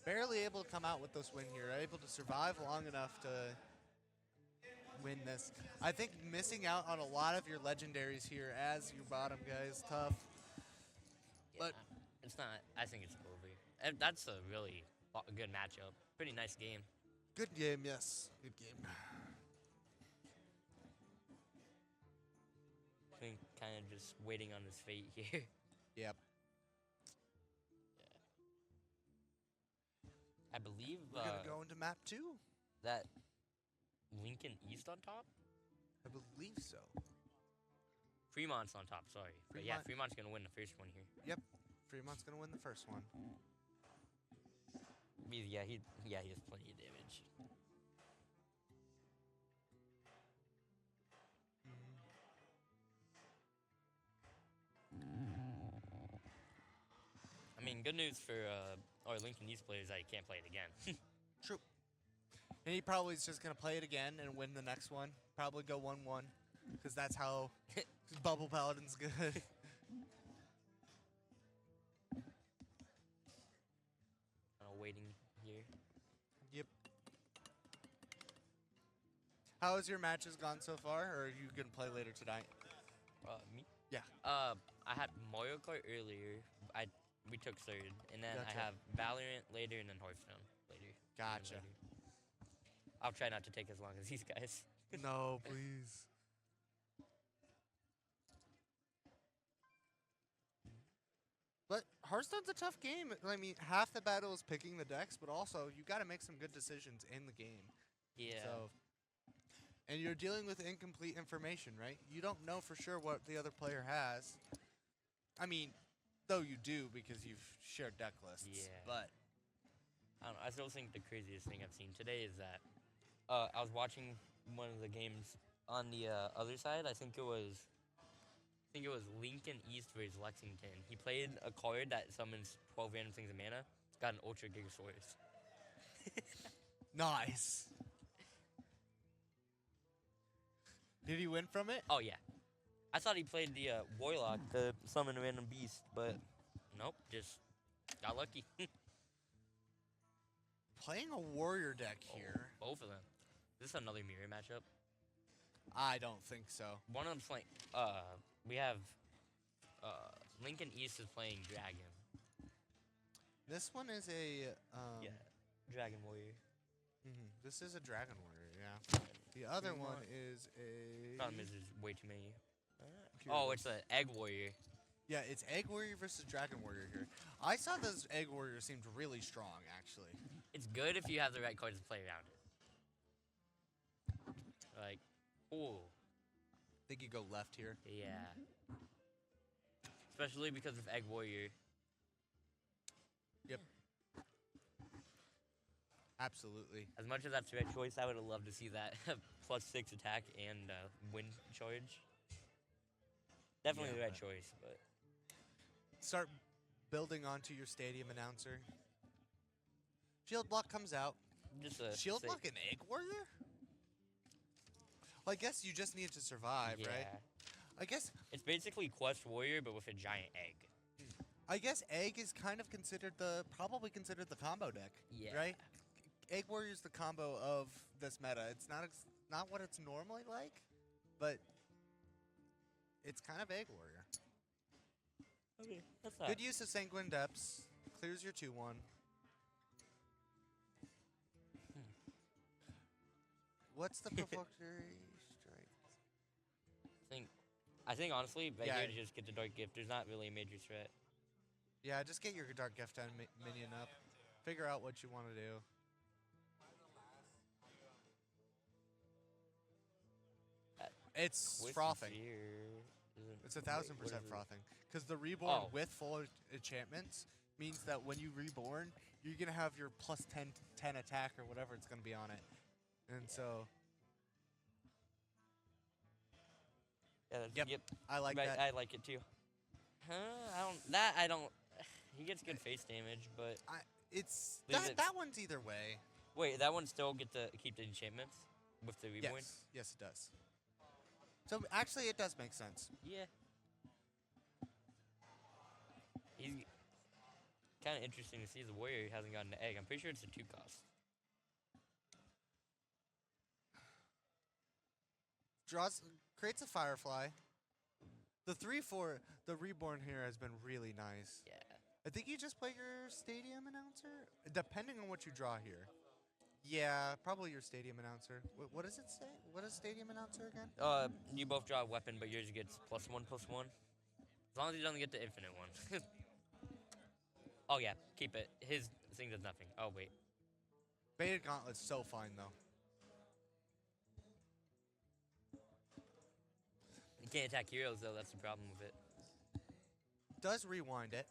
Speaker 1: Barely able to come out with this win here. Able to survive long enough to win this. I think missing out on a lot of your legendaries here as your bottom guy is tough. But
Speaker 4: yeah, it's not. I think it's over. And that's a really good matchup. Pretty nice game.
Speaker 1: good game, yes. Good game.
Speaker 4: I think kind of just waiting on his fate here.
Speaker 1: Yep.
Speaker 4: I believe
Speaker 1: We're going to go into map 2.
Speaker 4: that Lincoln East on top.
Speaker 1: I believe so.
Speaker 4: Fremont's on top. Sorry, but yeah,
Speaker 1: Fremont.
Speaker 4: Fremont's gonna win the first one here.
Speaker 1: Yep. Fremont's going to win the first one.
Speaker 4: Yeah, he has plenty of damage. I mean, good news for our Lincoln East players that he can't play it again.
Speaker 1: True. And he probably is just going to play it again and win the next one. Probably go 1-1. Because that's how Bubble Paladin's good.
Speaker 4: Kind of waiting here.
Speaker 1: Yep. How has your matches gone so far? Or are you going to play later tonight?
Speaker 4: Me?
Speaker 1: Yeah.
Speaker 4: I had Mario Kart earlier. We took third, and then
Speaker 1: Gotcha.
Speaker 4: I have Valorant later, and then Hearthstone later.
Speaker 1: Gotcha.
Speaker 4: Later. I'll try not to take as long as these guys.
Speaker 1: No, please. But Hearthstone's a tough game. I mean, half the battle is picking the decks, but also you got to make some good decisions in the game.
Speaker 4: Yeah.
Speaker 1: So, and you're dealing with incomplete information, right? You don't know for sure what the other player has. I mean, though you do because you've shared deck lists.
Speaker 4: Yeah.
Speaker 1: But
Speaker 4: I don't know. I still think the craziest thing I've seen today is that I was watching one of the games on the other side. I think it was Lincoln East versus Lexington. He played a card that summons 12 random things of mana. Got an Ultra Gigasaurus.
Speaker 1: nice. Did he win from it?
Speaker 4: Oh yeah. I thought he played the Warlock to summon a random beast, but nope, just got lucky.
Speaker 1: Playing a warrior deck here.
Speaker 4: Both of them. This is another mirror matchup.
Speaker 1: I don't think so.
Speaker 4: One of them's playing. We have Lincoln East is playing Dragon.
Speaker 1: This one is a
Speaker 4: Dragon Warrior.
Speaker 1: This is a dragon warrior, yeah. The other one is a
Speaker 4: Problem is there's way too many.
Speaker 1: Here
Speaker 4: Oh,
Speaker 1: it
Speaker 4: it's an Egg Warrior.
Speaker 1: yeah, it's egg warrior versus dragon warrior here. I saw this egg warrior seemed really strong actually.
Speaker 4: It's good if you have the right cards to play around it. Like, ooh,
Speaker 1: Think you go left here.
Speaker 4: yeah. Especially because of Egg Warrior.
Speaker 1: Yep. Absolutely.
Speaker 4: As much as that's the right choice, I would have loved to see that +6 attack and wind charge. Definitely
Speaker 1: Yeah,
Speaker 4: the right
Speaker 1: but-
Speaker 4: choice, but
Speaker 1: Start building onto your stadium announcer. Shield block comes out.
Speaker 4: just a
Speaker 1: Shield
Speaker 4: safe-
Speaker 1: block an egg warrior? Well, I guess you just need to survive,
Speaker 4: yeah.
Speaker 1: right? I guess
Speaker 4: It's basically Quest Warrior, but with a giant egg.
Speaker 1: egg is kind of probably considered the combo deck.
Speaker 4: Yeah.
Speaker 1: Right? Egg Warrior's the combo of this meta. It's not what it's normally like, but it's kind of Egg Warrior.
Speaker 4: Okay, that's not.
Speaker 1: Good use of Sanguine Depths. Clears your 2-1. What's the provocatory strike?
Speaker 4: I think honestly, better
Speaker 1: Yeah.
Speaker 4: to just get the Dark Gift. There's not really a major threat.
Speaker 1: Yeah, just get your Dark Gift and minion up. Figure out what you want to do. It's
Speaker 4: Wisdom
Speaker 1: frothing.
Speaker 4: Sphere isn't-
Speaker 1: It's 1,000%
Speaker 4: wait, what is it?
Speaker 1: frothing. Because the Reborn
Speaker 4: Oh.
Speaker 1: with full enchantments means that when you Reborn, you're going to have your plus 10 attack or whatever it's going to be on it. And so,
Speaker 4: Yeah,
Speaker 1: yep, I like
Speaker 4: right,
Speaker 1: that.
Speaker 4: I like it too. I don't. He gets good face damage, but
Speaker 1: It's
Speaker 4: Leave it-
Speaker 1: that one's either way.
Speaker 4: wait, that one still get to keep the enchantments with the reborn.
Speaker 1: Yes, it does. So actually, it does make sense.
Speaker 4: Yeah. He's kind of interesting to see the warrior hasn't gotten an egg. I'm pretty sure it's a 2 cost.
Speaker 1: Creates a Firefly. The 3/4, the Reborn here has been really nice.
Speaker 4: Yeah.
Speaker 1: I think you just play your Stadium Announcer, depending on what you draw here. Yeah, probably your Stadium Announcer. What does it say? What is Stadium Announcer again?
Speaker 4: You both draw a weapon, but yours gets +1/+1. As long as he doesn't get the infinite one. Oh yeah, keep it. His thing does nothing. Oh wait.
Speaker 1: Baited Gauntlet's so fine though.
Speaker 4: You can't attack heroes though. That's the problem with it.
Speaker 1: Does rewind it.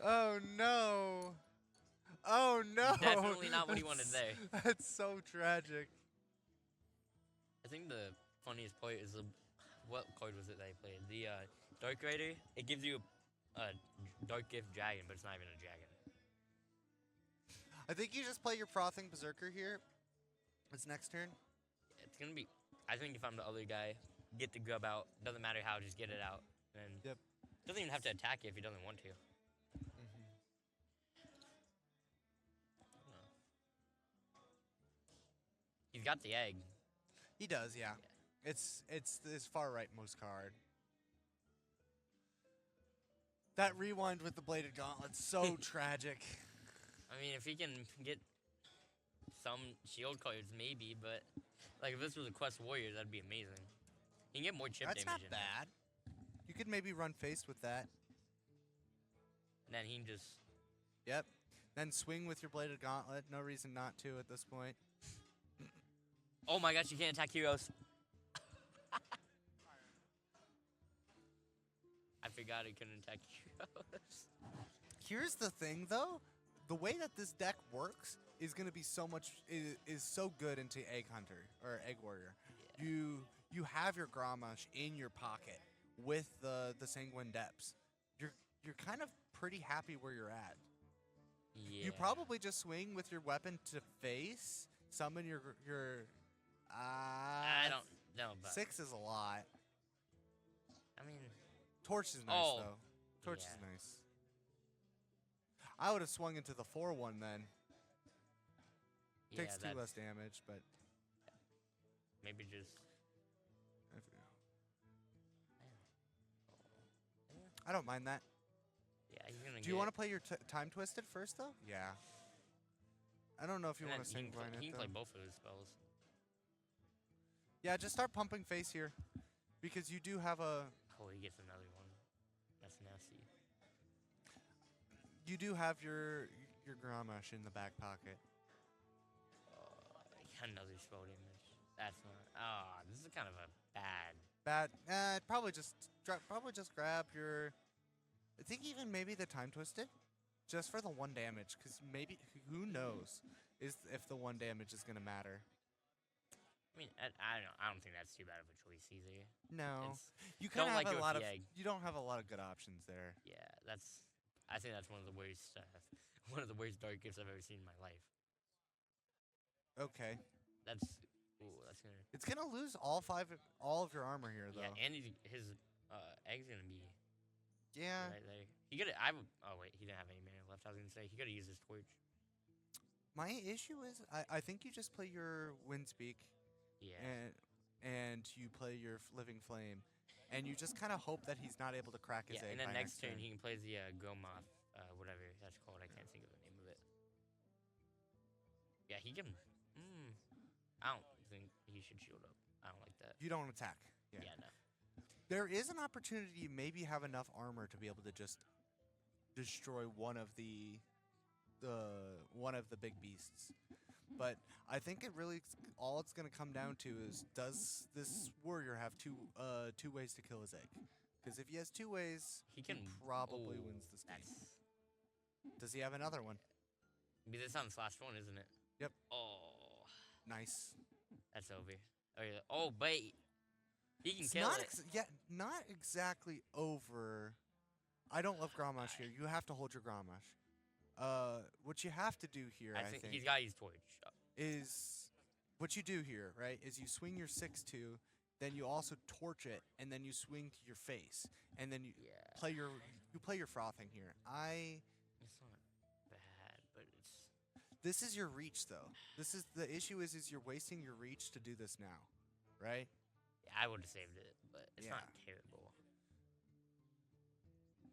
Speaker 1: Oh no. Oh no.
Speaker 4: Definitely not what he wanted there.
Speaker 1: That's so tragic.
Speaker 4: I think the funniest part is what card was it that he played? The Dark Rider. It gives you a Dark Gift Dragon, but it's not even a dragon.
Speaker 1: I think you just play your Frothing Berserker here. It's next turn.
Speaker 4: It's gonna be. I think if I'm the other guy, get the grub out. Doesn't matter how, just get it out. And
Speaker 1: Yep.
Speaker 4: doesn't even have to attack it if he doesn't want to. He's got the egg.
Speaker 1: He does, yeah. It's his far rightmost card. That rewind with the Bladed Gauntlet's so tragic.
Speaker 4: I mean, if he can get some shield cards, maybe, but like if this was a Quest Warrior, that'd be amazing. He can get more chip
Speaker 1: That's
Speaker 4: damage
Speaker 1: not
Speaker 4: in there.
Speaker 1: bad. You could maybe run face with that.
Speaker 4: And then he can just.
Speaker 1: Yep. Then swing with your Bladed Gauntlet. No reason not to at this point.
Speaker 4: Oh my gosh, you can't attack heroes. I forgot he couldn't attack heroes.
Speaker 1: Here's the thing, though. The way that this deck works is going to be so much is so good into Egg Hunter or Egg Warrior.
Speaker 4: Yeah.
Speaker 1: You have your Grommash in your pocket with the Sanguine Depths. You're kind of pretty happy where you're at.
Speaker 4: Yeah.
Speaker 1: You probably just swing with your weapon to face, summon your
Speaker 4: I don't know, but
Speaker 1: 6 is a lot.
Speaker 4: I mean,
Speaker 1: Torch is nice
Speaker 4: Oh,
Speaker 1: though. Torch is
Speaker 4: yeah.
Speaker 1: nice. I would have swung into the 4/1 then.
Speaker 4: yeah,
Speaker 1: Takes 2
Speaker 4: that's
Speaker 1: less damage, but
Speaker 4: maybe just.
Speaker 1: I don't mind that.
Speaker 4: Yeah, he's gonna.
Speaker 1: Do you want to play your Time Twisted first though? Yeah. I don't know if you want to
Speaker 4: He
Speaker 1: Sanguine
Speaker 4: can
Speaker 1: it
Speaker 4: play
Speaker 1: though.
Speaker 4: both of his spells.
Speaker 1: Yeah, just start pumping face here, because you do have a
Speaker 4: Oh, he gets another one. That's nasty.
Speaker 1: you do have your Grommash in the back pocket.
Speaker 4: Another spell damage. That's not. Ah, this is kind of a bad.
Speaker 1: Bad. Probably just grab your. I think even maybe the Time Twisted, just for the 1 damage, because maybe who knows if the 1 damage is gonna matter.
Speaker 4: I mean, I don't think that's too bad of a choice either.
Speaker 1: No,
Speaker 4: It's,
Speaker 1: you kind
Speaker 4: don't
Speaker 1: of
Speaker 4: like
Speaker 1: have
Speaker 4: it
Speaker 1: a
Speaker 4: with
Speaker 1: lot
Speaker 4: the
Speaker 1: of.
Speaker 4: egg.
Speaker 1: You don't have a lot of good options there.
Speaker 4: yeah, that's. I think that's one of the worst. One of the worst dark gifts I've ever seen in my life.
Speaker 1: Okay,
Speaker 4: That's. Ooh, that's gonna.
Speaker 1: it's gonna lose all of your armor here though.
Speaker 4: Yeah, and his egg's gonna be
Speaker 1: Yeah.
Speaker 4: right there. He could. Oh wait, he didn't have any mana left. I was gonna say he could have used his torch.
Speaker 1: My issue is I think you just play your Windspeak
Speaker 4: Yeah.
Speaker 1: and you play your Living Flame, and you just kind of hope that he's not able to crack his
Speaker 4: Yeah,
Speaker 1: egg
Speaker 4: and then
Speaker 1: by
Speaker 4: next turn he can play the Gomoth, whatever that's called. I can't think of the name of it. Yeah, he can. I don't think he should shield up. I don't like that.
Speaker 1: You don't attack.
Speaker 4: Yeah, no.
Speaker 1: There is an opportunity you maybe have enough armor to be able to just destroy one of the big beasts. But I think it really all it's going to come down to is, does this warrior have two ways to kill his egg? Because if he has two ways,
Speaker 4: He can
Speaker 1: probably
Speaker 4: ooh,
Speaker 1: wins this game.
Speaker 4: That's
Speaker 1: Does he have another one?
Speaker 4: because it's on this last one, isn't it?
Speaker 1: Yep.
Speaker 4: Oh,
Speaker 1: Nice.
Speaker 4: that's over. Oh yeah. Oh, but he can
Speaker 1: It's
Speaker 4: kill
Speaker 1: not
Speaker 4: it.
Speaker 1: not exactly over. I don't love Grommash here. You have to hold your Grommash. What you have to do here,
Speaker 4: I think he's got his torch.
Speaker 1: is what you do here, right? Is you swing your 6-2, then you also torch it, and then you swing to your face, and then you
Speaker 4: Yeah.
Speaker 1: play your frothing here.
Speaker 4: It's not bad, but it's.
Speaker 1: This is your reach though. This is the issue is you're wasting your reach to do this now, right?
Speaker 4: Yeah, I would have saved it, but it's not
Speaker 1: Yeah.
Speaker 4: terrible.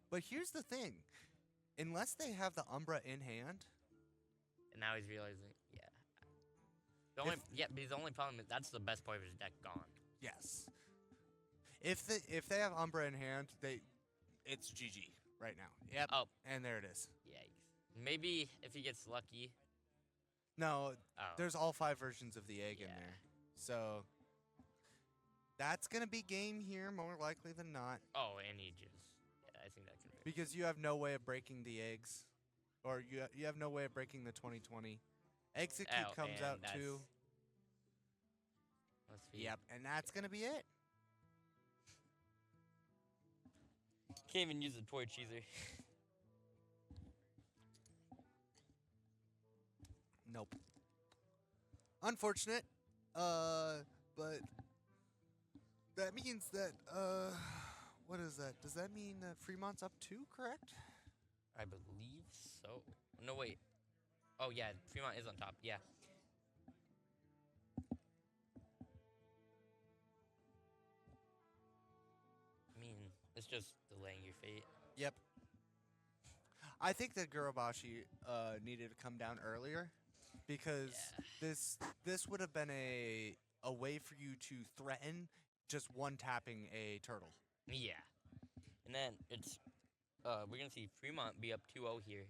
Speaker 1: But here's the thing. Unless they have the Umbra in hand,
Speaker 4: And now he's realizing, yeah. Because the only problem is that's the best part of his deck gone.
Speaker 1: yes. If they have Umbra in hand, it's GG right now. Yep.
Speaker 4: Oh.
Speaker 1: And there it is.
Speaker 4: Yikes. Maybe if he gets lucky.
Speaker 1: No,
Speaker 4: Oh.
Speaker 1: there's all 5 versions of the egg in
Speaker 4: Yeah.
Speaker 1: there. So that's going to be game here more likely than not
Speaker 4: Oh, and he just. Yeah, I think that can.
Speaker 1: because you have no way of breaking the eggs, or you have no way of breaking the 2020. Execute comes
Speaker 4: and
Speaker 1: out
Speaker 4: that's-
Speaker 1: too.
Speaker 4: Let's see.
Speaker 1: Yep, and that's going to be it.
Speaker 4: Can't even use the torch either.
Speaker 1: Nope. Unfortunate. But that means that what is that? Does that mean that Fremont's up 2, correct?
Speaker 4: I believe so. No, wait. Oh, yeah. Fremont is on top. Yeah. I mean, it's just delaying your fate.
Speaker 1: Yep. I think that Gurabashi needed to come down earlier because this would have been a way for you to threaten just one tapping a turtle.
Speaker 4: Yeah. And then it's we're gonna see Fremont be up 2-0 here.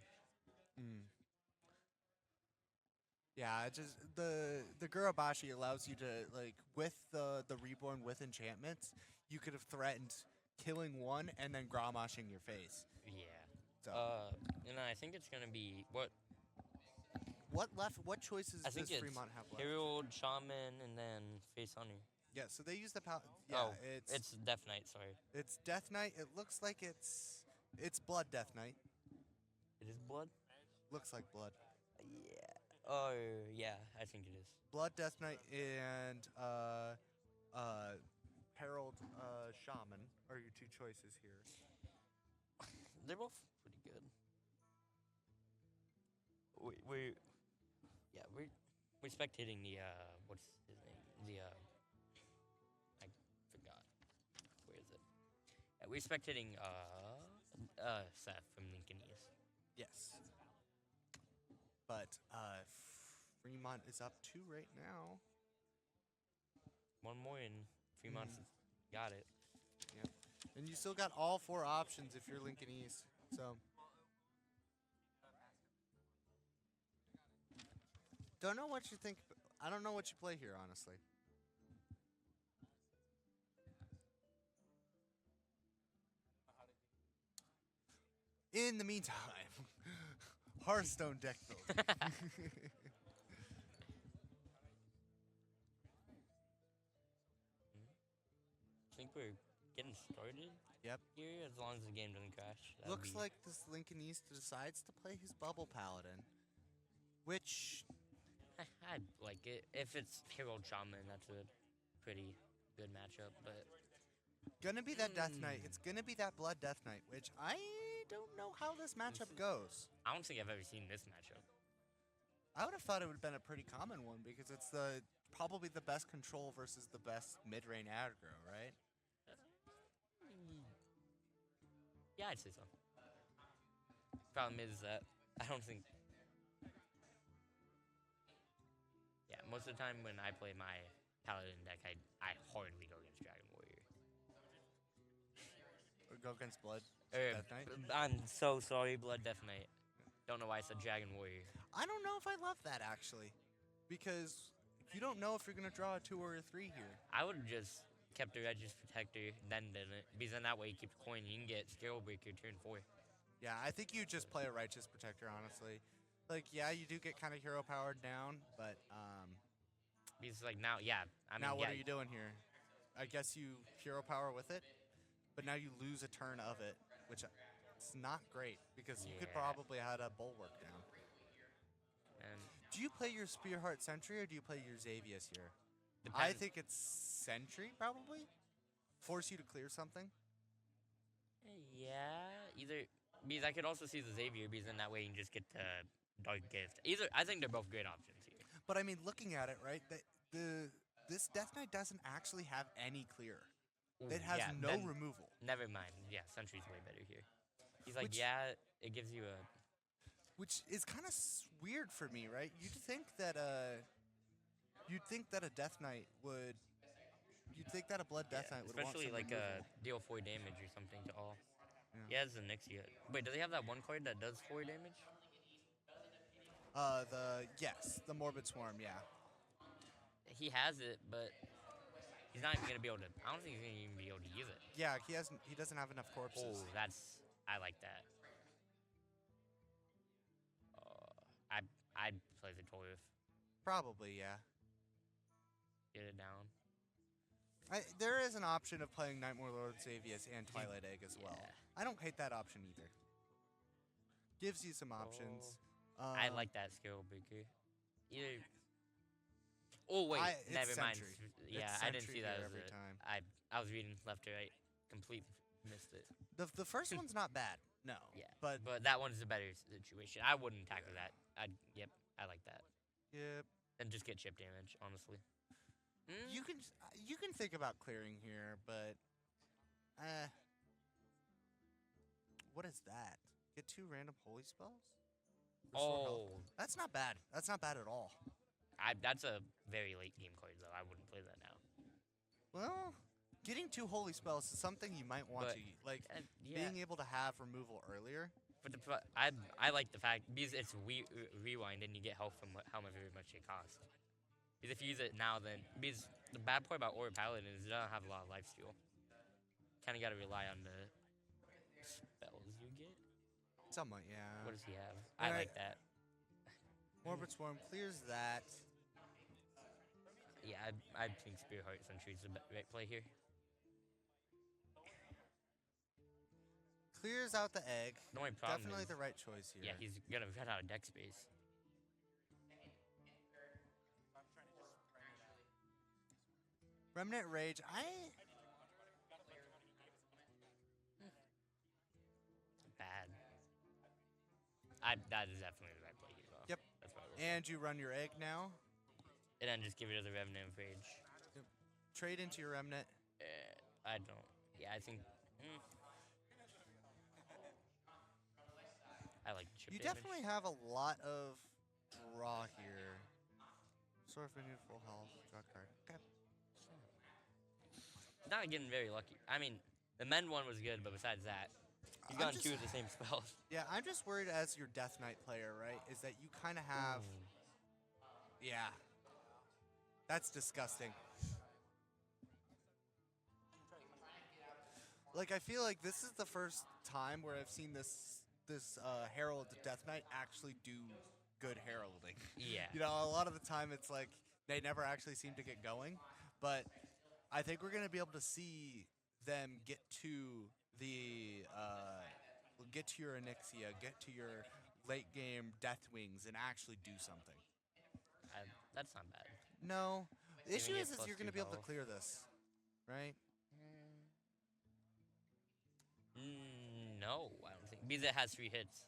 Speaker 1: Yeah, it just the Gurabashi allows you to, like, with the reborn with enchantments, you could have threatened killing one and then Gramashing your face.
Speaker 4: Yeah.
Speaker 1: So
Speaker 4: And I think it's gonna be what
Speaker 1: what choices
Speaker 4: I think
Speaker 1: does
Speaker 4: it's
Speaker 1: Fremont have left?
Speaker 4: Herald, Shaman, and then Face Hunter.
Speaker 1: Yeah, so they use the
Speaker 4: It's Death Knight. Sorry.
Speaker 1: it's Death Knight. It looks like it's Blood Death Knight.
Speaker 4: It is blood.
Speaker 1: Looks like blood.
Speaker 4: Yeah. Oh yeah, I think it is.
Speaker 1: Blood Death Knight and Herald Shaman are your two choices here.
Speaker 4: They're both pretty good. We're spectating the what's his name? I forgot. Where is it? Yeah, we're spectating Seth from Lincoln East.
Speaker 1: Yes. But Fremont is up 2 right now.
Speaker 4: One more and Fremont's got it.
Speaker 1: Yep. And you still got all 4 options if you're Lincoln East. So don't know what you think. I don't know what you play here, honestly. In the meantime, Hearthstone deck building.
Speaker 4: I think we're getting started.
Speaker 1: Yep.
Speaker 4: Here, as long as the game doesn't crash. that'd
Speaker 1: Looks
Speaker 4: be-
Speaker 1: like this Lincoln East decides to play his Bubble Paladin, which
Speaker 4: I'd like it if it's Herald Shaman. That's a pretty good matchup, but
Speaker 1: gonna be that Death Knight. It's gonna be that Blood Death Knight, which I don't know how this matchup goes.
Speaker 4: I don't think I've ever seen this matchup.
Speaker 1: I would have thought it would have been a pretty common one because it's probably the best control versus the best mid-range aggro, right?
Speaker 4: Yeah, I'd say so. Problem is that I don't think. Yeah, most of the time when I play my Paladin deck, I hardly go against Dragon Warrior.
Speaker 1: Or go against Blood
Speaker 4: Er,
Speaker 1: Death Knight.
Speaker 4: I'm so sorry, Blood Death Knight. Don't know why I said Dragon Warrior.
Speaker 1: I don't know if I love that actually, because you don't know if you're gonna draw a 2 or a 3 here.
Speaker 4: I would have just kept the Regis Protector, then didn't. Because then that way you keep the coin, you can get Scale Breaker turn 4.
Speaker 1: Yeah, I think you just play a Righteous Protector, honestly. Like, yeah, you do get kind of hero powered down, but
Speaker 4: Because like now, yeah, I mean,
Speaker 1: now what
Speaker 4: yeah,
Speaker 1: are you doing here? I guess you hero power with it, but now you lose a turn of it, which it's not great because you could
Speaker 4: Yeah.
Speaker 1: probably have a Bulwark down.
Speaker 4: And
Speaker 1: Do you play your Spearheart Sentry or do you play your Xavius here? I
Speaker 4: depends-
Speaker 1: think it's Sentry, probably. Force you to clear something.
Speaker 4: Yeah, either because I could also see the Xavier because then that way you can just get the Dark Gift. Either I think they're both great options here.
Speaker 1: But I mean, looking at it, right, this Death Knight doesn't actually have any clear. It has
Speaker 4: yeah,
Speaker 1: no
Speaker 4: then
Speaker 1: removal.
Speaker 4: Never mind. Yeah, Sentry's way better here. He's like,
Speaker 1: Which-
Speaker 4: yeah, it gives you a.
Speaker 1: Which is kind of weird for me, right? You'd think that a Death Knight would. You'd think that a Blood Death
Speaker 4: Yeah,
Speaker 1: Knight would want
Speaker 4: especially
Speaker 1: some
Speaker 4: like
Speaker 1: removal.
Speaker 4: deal 4 damage or something to all.
Speaker 1: Yeah.
Speaker 4: He has the Nixia. Wait, does he have that one card that does 4 damage?
Speaker 1: The Morbid Swarm, yeah.
Speaker 4: He has it, but he's not even gonna be able to. I don't think he's gonna even be able to use it.
Speaker 1: Yeah, he doesn't have enough corpses.
Speaker 4: Oh, I like that. I'd play the Torif,
Speaker 1: Probably, yeah.
Speaker 4: get it down.
Speaker 1: There is an option of playing Nightmare Lord Xavius and Twilight Egg as well.
Speaker 4: Yeah.
Speaker 1: I don't hate that option either. Gives you some options.
Speaker 4: I like that Scale Breaker. Either. Oh wait,
Speaker 1: it's
Speaker 4: never mind.
Speaker 1: Sentry.
Speaker 4: Yeah,
Speaker 1: It's
Speaker 4: I didn't
Speaker 1: Sentry
Speaker 4: see that
Speaker 1: here
Speaker 4: as
Speaker 1: every
Speaker 4: a-
Speaker 1: time.
Speaker 4: I was reading left to right, completely missed it.
Speaker 1: The first one's not bad, no.
Speaker 4: Yeah,
Speaker 1: But
Speaker 4: but that one's a better situation. I wouldn't tackle that. Yep, I like that.
Speaker 1: yeah,
Speaker 4: And just get chip damage, honestly.
Speaker 1: you can think about clearing here, but what is that? Get 2 random holy spells? Restore health.
Speaker 4: Oh,
Speaker 1: That's not bad. That's not bad at all.
Speaker 4: that's a very late game card though. I wouldn't play that now.
Speaker 1: Well, getting 2 holy spells is something you might want
Speaker 4: But,
Speaker 1: to like.
Speaker 4: Yeah,
Speaker 1: Being able to have removal earlier.
Speaker 4: but I like the fact because it's rewind and you get health from however much it costs. Because if you use it now, then because the bad part about Aura Paladin is it doesn't have a lot of lifesteal. Kind of got to rely on the spells you get.
Speaker 1: Somewhat, yeah.
Speaker 4: What does he have? I
Speaker 1: Alright.
Speaker 4: like that.
Speaker 1: Morbid Swarm clears that.
Speaker 4: Yeah, I think Spearheart Sentry is the right play here.
Speaker 1: Clears out the egg.
Speaker 4: The only problem
Speaker 1: Definitely
Speaker 4: is,
Speaker 1: the right choice here.
Speaker 4: yeah, he's gonna run out of deck space.
Speaker 1: Remnant Rage.
Speaker 4: Bad. That is definitely the right play here, though.
Speaker 1: Yep.
Speaker 4: That's what I will.
Speaker 1: And you run your egg now.
Speaker 4: And then just give it to the Revenant Rage.
Speaker 1: Trade into your Remnant.
Speaker 4: I don't. Yeah, I think. I like the chip
Speaker 1: You
Speaker 4: damage.
Speaker 1: definitely have a lot of draw here. Sort of renewed full health. Draw card. Okay.
Speaker 4: Not getting very lucky. I mean, the men one was good, but besides that, he's
Speaker 1: I'm
Speaker 4: gotten 2 of the same spells.
Speaker 1: Yeah, I'm just worried as your Death Knight player, right? Is that you kind of have. Yeah. That's disgusting. Like, I feel like this is the first time where I've seen this Herald Death Knight actually do good heralding.
Speaker 4: Yeah.
Speaker 1: You know, a lot of the time it's like they never actually seem to get going, but I think we're gonna be able to see them get to your Onyxia, get to your late game Death Wings, and actually do something.
Speaker 4: That's not bad.
Speaker 1: No, the
Speaker 4: You're
Speaker 1: issue
Speaker 4: gonna
Speaker 1: is
Speaker 4: get
Speaker 1: you're
Speaker 4: +2
Speaker 1: gonna be able to
Speaker 4: health.
Speaker 1: clear this, right?
Speaker 4: No, I don't think. Because it has 3 hits.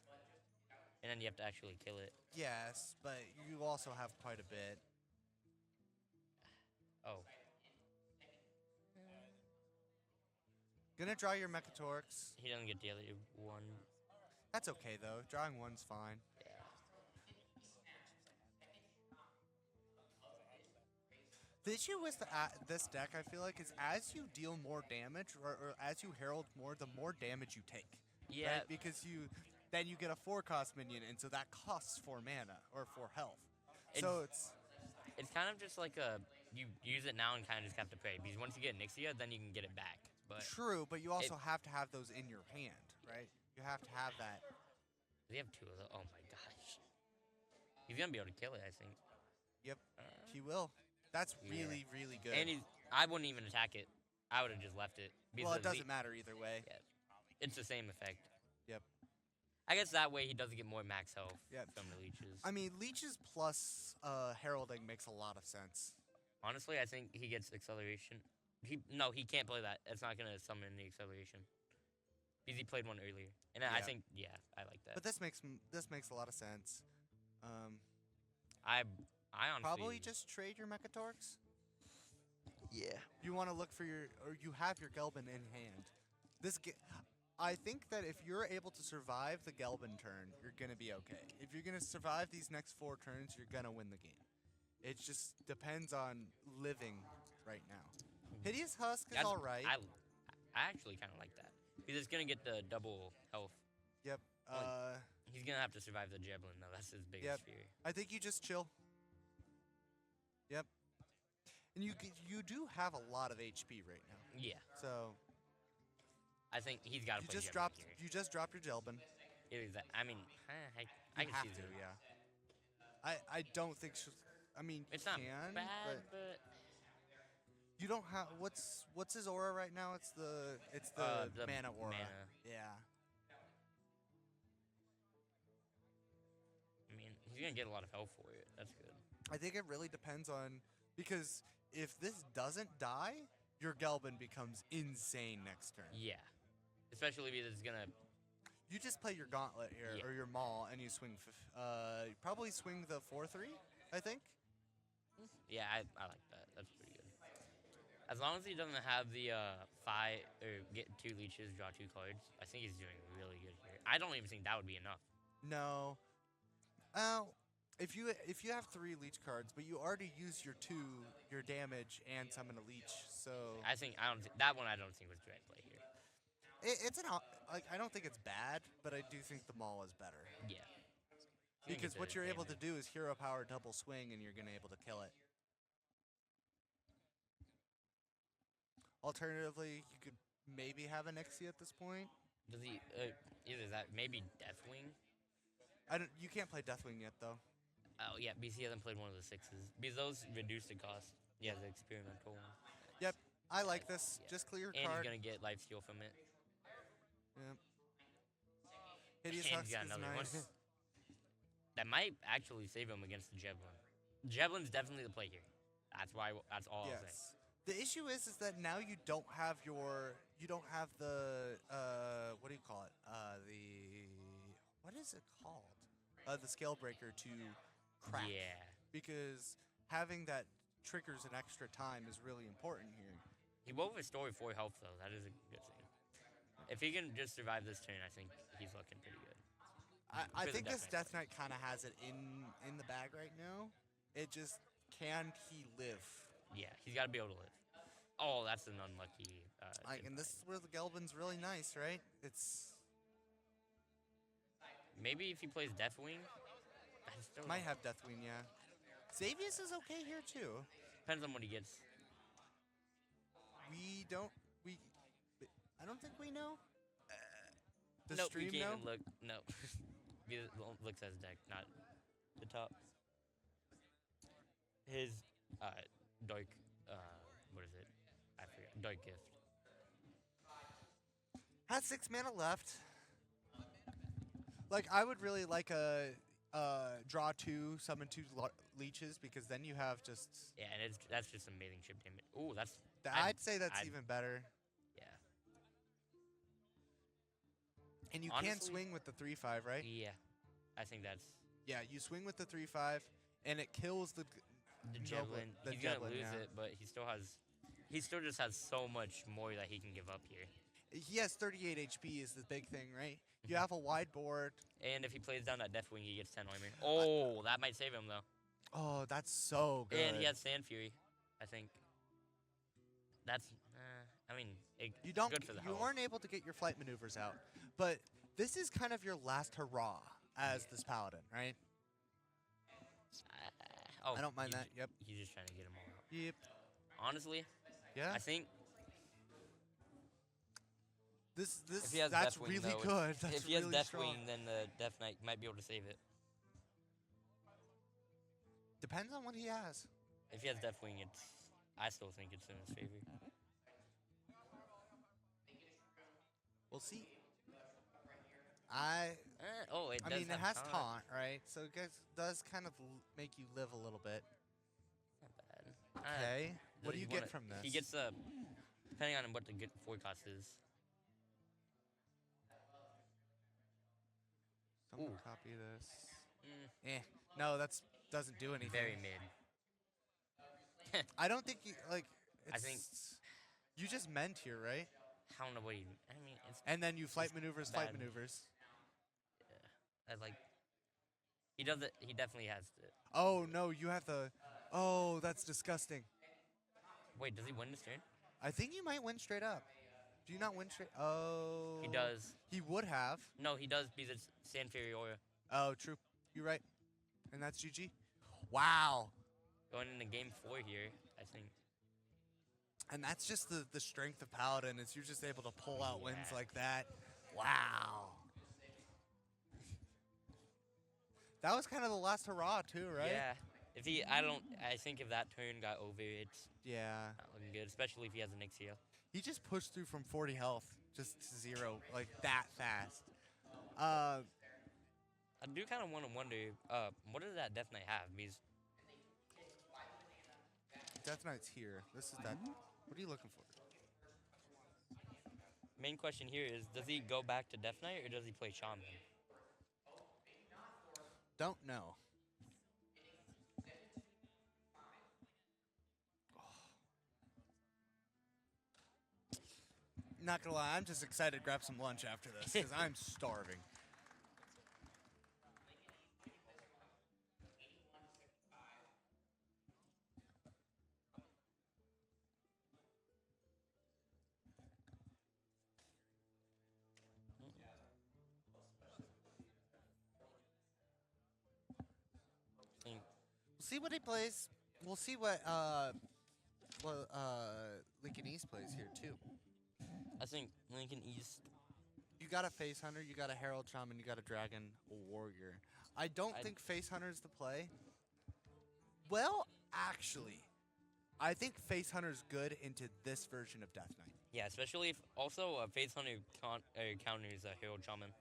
Speaker 4: And then you have to actually kill it.
Speaker 1: Yes, but you also have quite a bit.
Speaker 4: Oh.
Speaker 1: Gonna draw your Mechatorx.
Speaker 4: He doesn't get the other one.
Speaker 1: That's okay though. Drawing one's fine.
Speaker 4: Yeah.
Speaker 1: The issue with this deck, I feel like, is as you deal more damage, or as you herald more, the more damage you take.
Speaker 4: Yeah.
Speaker 1: Right? Because then you get a 4-cost minion, and so that costs 4 mana or 4 health. So it's
Speaker 4: kind of just like you use it now and kind of just have to pray. Because once you get Nixia, then you can get it back. But
Speaker 1: true, but you also have to have those in your hand, right? You have to have that.
Speaker 4: Does he have 2 of those? Oh my gosh. He's gonna be able to kill it, I think.
Speaker 1: Yep, he will. That's
Speaker 4: Yeah.
Speaker 1: really, really good.
Speaker 4: And I wouldn't even attack it. I would have just left it.
Speaker 1: Well, it doesn't matter either way.
Speaker 4: Yeah. It's the same effect.
Speaker 1: Yep.
Speaker 4: I guess that way he doesn't get more max health
Speaker 1: Yep.
Speaker 4: from the leeches.
Speaker 1: I mean, leeches plus heralding makes a lot of sense.
Speaker 4: Honestly, I think he gets acceleration. No, he can't play that. It's not gonna summon the acceleration. Because he played one earlier, and I
Speaker 1: Yeah.
Speaker 4: think I like that.
Speaker 1: But this makes a lot of sense.
Speaker 4: I honestly
Speaker 1: Probably just trade your Mechatorx.
Speaker 4: yeah.
Speaker 1: You want to look for you have your Gelbin in hand. I think that if you're able to survive the Gelbin turn, you're gonna be okay. If you're gonna survive these next 4 turns, you're gonna win the game. It just depends on living right now. Hideous Husk is alright.
Speaker 4: I actually kind of like that because it's gonna get the double health.
Speaker 1: Yep.
Speaker 4: He's gonna have to survive the javelin though. That's his biggest
Speaker 1: Yep.
Speaker 4: fear.
Speaker 1: I think you just chill. Yep. And you do have a lot of HP right now.
Speaker 4: Yeah.
Speaker 1: So
Speaker 4: I think he's got to
Speaker 1: you
Speaker 4: play
Speaker 1: just
Speaker 4: javelin
Speaker 1: dropped
Speaker 4: here.
Speaker 1: you just dropped your Gelbin.
Speaker 4: I mean, I
Speaker 1: You
Speaker 4: can
Speaker 1: have
Speaker 4: see
Speaker 1: to,
Speaker 4: that.
Speaker 1: yeah. I don't think I mean,
Speaker 4: It's
Speaker 1: you
Speaker 4: not
Speaker 1: can,
Speaker 4: bad,
Speaker 1: but
Speaker 4: but
Speaker 1: you don't have what's his aura right now? It's the
Speaker 4: the
Speaker 1: mana aura.
Speaker 4: mana.
Speaker 1: Yeah.
Speaker 4: I mean, he's gonna get a lot of health for it. That's good.
Speaker 1: I think it really depends on because if this doesn't die, your Gelbin becomes insane next turn.
Speaker 4: Yeah, especially because it's gonna.
Speaker 1: You just play your Gauntlet here
Speaker 4: Yeah.
Speaker 1: or your Maul and you swing you probably swing the 4/3, I think.
Speaker 4: Yeah, I like that. That's pretty good. As long as he doesn't have the 5 or get 2 leeches, draw 2 cards, I think he's doing really good here. I don't even think that would be enough.
Speaker 1: No. If you have 3 leech cards, but you already used your damage and summon a leech, so
Speaker 4: I don't think that one. I don't think was the right play here.
Speaker 1: I don't think it's bad, but I do think the Maul is better.
Speaker 4: Yeah.
Speaker 1: Because what you're able to do is hero power double swing, and you're gonna able to kill it. Alternatively, you could maybe have an Nixie at this point.
Speaker 4: Does he either that maybe Deathwing?
Speaker 1: You can't play Deathwing yet though.
Speaker 4: Oh yeah, because he hasn't played one of the 6s. Because those reduce the cost. Yeah, the experimental one.
Speaker 1: Yep, I like this.
Speaker 4: Yeah.
Speaker 1: Just clear your
Speaker 4: And
Speaker 1: card.
Speaker 4: he's gonna get life steal from it.
Speaker 1: Yep. Hideous
Speaker 4: And
Speaker 1: Husk
Speaker 4: he's got
Speaker 1: is
Speaker 4: another one.
Speaker 1: nice.
Speaker 4: That might actually save him against the Javelin. Javelin's definitely the play here. That's why. That's all I'll say.
Speaker 1: Yes. The issue is that now you don't have the what do you call it? What is it called? The scale breaker to crack.
Speaker 4: Yeah.
Speaker 1: Because having that triggers an extra time is really important here.
Speaker 4: He won't restore 4 health though. That is a good thing. If he can just survive this turn, I think he's looking pretty good.
Speaker 1: I
Speaker 4: For the
Speaker 1: think this
Speaker 4: Death
Speaker 1: Death Knight kind of has it in the bag right now. It just, can he live?
Speaker 4: Yeah, he's got to be able to live. Oh, that's an unlucky.
Speaker 1: And this is where the Gelbin's really nice, right? It's
Speaker 4: Maybe if he plays Deathwing, I still
Speaker 1: might have Deathwing, yeah. Xavius is okay here too.
Speaker 4: depends on what he gets.
Speaker 1: I don't think we know. The
Speaker 4: Nope,
Speaker 1: stream
Speaker 4: you can't
Speaker 1: know?
Speaker 4: even look. No, because it looks as deck, not the top. His dark. What is it? I forgot. Dark gift.
Speaker 1: Has 6 mana left. Like, I would really like a draw 2, summon 2 leeches, because then you have just.
Speaker 4: Yeah, and that's just amazing chip damage. Ooh,
Speaker 1: I'd say that's even better.
Speaker 4: Yeah.
Speaker 1: And you can
Speaker 4: Honestly-
Speaker 1: swing with the 3/5, right?
Speaker 4: Yeah, I think that's
Speaker 1: Yeah, you swing with the 3/5, and it kills the
Speaker 4: the
Speaker 1: Noble-
Speaker 4: javelin.
Speaker 1: the
Speaker 4: He's
Speaker 1: javelin,
Speaker 4: gonna lose
Speaker 1: yeah.
Speaker 4: it, but he still just has so much more that he can give up here.
Speaker 1: He has 38 HP is the big thing, right? You
Speaker 4: Mhm.
Speaker 1: have a wide board.
Speaker 4: And if he plays down that Deathwing, he gets 10 armor. Oh, that might save him though.
Speaker 1: Oh, that's so good.
Speaker 4: And he has Sand Fury, I think. That's, I mean,
Speaker 1: you don't
Speaker 4: good for the
Speaker 1: you
Speaker 4: health.
Speaker 1: aren't able to get your flight maneuvers out. But this is kind of your last hurrah as this paladin, right?
Speaker 4: Oh,
Speaker 1: I don't mind
Speaker 4: he's
Speaker 1: that.
Speaker 4: ju-
Speaker 1: Yep.
Speaker 4: He's just trying to get them all out.
Speaker 1: Yep.
Speaker 4: Honestly,
Speaker 1: Yeah.
Speaker 4: I think
Speaker 1: This
Speaker 4: if he has
Speaker 1: that's
Speaker 4: Deathwing,
Speaker 1: really
Speaker 4: though,
Speaker 1: good. That's
Speaker 4: if he has
Speaker 1: really strong.
Speaker 4: Deathwing, then the Death Knight might be able to save it.
Speaker 1: Depends on what he has.
Speaker 4: If he has Deathwing, I still think it's in his favor.
Speaker 1: We'll see. I
Speaker 4: It
Speaker 1: I
Speaker 4: does
Speaker 1: mean, it
Speaker 4: have
Speaker 1: has taunt, right? So it does kind of make you live a little bit.
Speaker 4: Not bad.
Speaker 1: Okay. What do
Speaker 4: Does
Speaker 1: you
Speaker 4: he
Speaker 1: get
Speaker 4: wanna-
Speaker 1: from this?
Speaker 4: He gets depending on what the good forecast is.
Speaker 1: Someone
Speaker 4: Ooh.
Speaker 1: copy this.
Speaker 4: Mm,
Speaker 1: No, that's doesn't do anything.
Speaker 4: very mid.
Speaker 1: I don't think you like.
Speaker 4: I think-
Speaker 1: you just meant here, right?
Speaker 4: I don't know what he. I mean, it's
Speaker 1: And then you flight
Speaker 4: It's
Speaker 1: maneuvers,
Speaker 4: bad. I like. He does it. He definitely has it.
Speaker 1: Oh no, you have the. Oh, that's disgusting.
Speaker 4: Wait, does he win this turn?
Speaker 1: I think you might win straight up. Do you not win straight? Oh.
Speaker 4: He does.
Speaker 1: He would have.
Speaker 4: No, he does because it's Sand Fury Aura.
Speaker 1: Oh, true. You're right. And that's GG. Wow.
Speaker 4: Going into game 4 here, I think.
Speaker 1: And that's just the strength of Paladin is you're just able to pull out wins
Speaker 4: Yeah.
Speaker 1: like that. Wow. That was kind of the last hurrah too, right?
Speaker 4: Yeah. I think if that turn got over, it's
Speaker 1: Yeah.
Speaker 4: not looking good, especially if he has an Ixia.
Speaker 1: He just pushed through from 40 health just to 0 like that fast.
Speaker 4: I do kind of want to wonder, what does that Death Knight have? Because
Speaker 1: Death Knight's here. This is that. What are you looking for?
Speaker 4: main question here is, does he go back to Death Knight or does he play Shaman?
Speaker 1: Don't know. Not gonna lie, I'm just excited to grab some lunch after this because I'm starving.
Speaker 4: Think-
Speaker 1: We'll see what he plays. We'll see what Lincoln East plays here too.
Speaker 4: I think Lincoln East.
Speaker 1: You got a Face Hunter, you got a Herald Shaman, you got a Dragon Warrior. I don't
Speaker 4: I'd-
Speaker 1: think Face Hunter's the play. Well, actually, I think Face Hunter's good into this version of Death Knight.
Speaker 4: Yeah, especially if also Faith Hunter counters Herald Shaman.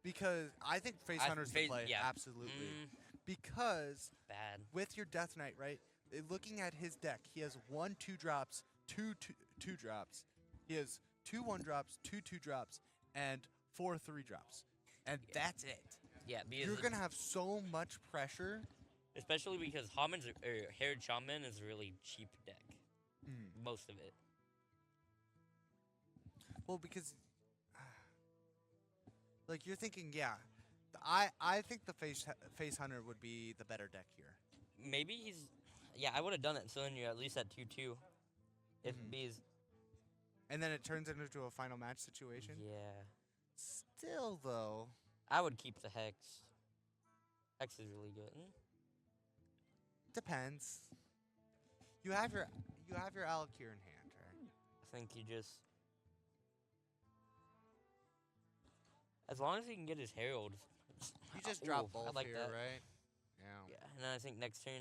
Speaker 1: Because I think Face
Speaker 4: I-
Speaker 1: Hunter's the
Speaker 4: Face-
Speaker 1: play,
Speaker 4: yeah.
Speaker 1: absolutely.
Speaker 4: Mm,
Speaker 1: Because
Speaker 4: bad.
Speaker 1: with your Death Knight, right? Looking at his deck, he has 1 2-drops, two drops. He has 2 1-drops, 2 2-drops, and 4 3-drops. And
Speaker 4: Yeah.
Speaker 1: that's it.
Speaker 4: Yeah, because
Speaker 1: You're going to have so much pressure.
Speaker 4: especially because Herald Shaman is a really cheap deck. Most of it.
Speaker 1: Well, because like you're thinking, yeah. I think the face hunter would be the better deck here.
Speaker 4: Maybe he's. Yeah, I would have done it so then you're at least at 2-2. If
Speaker 1: Mhm.
Speaker 4: B's.
Speaker 1: And then it turns into a final match situation.
Speaker 4: Yeah.
Speaker 1: Still though,
Speaker 4: I would keep the Hex. Hex is really good.
Speaker 1: depends. You have your Alakir in hand, right?
Speaker 4: I think you just. As long as he can get his Herald.
Speaker 1: You just drop
Speaker 4: Ooh,
Speaker 1: both
Speaker 4: I like
Speaker 1: here,
Speaker 4: that.
Speaker 1: right? Yeah.
Speaker 4: Yeah, and then I think next turn.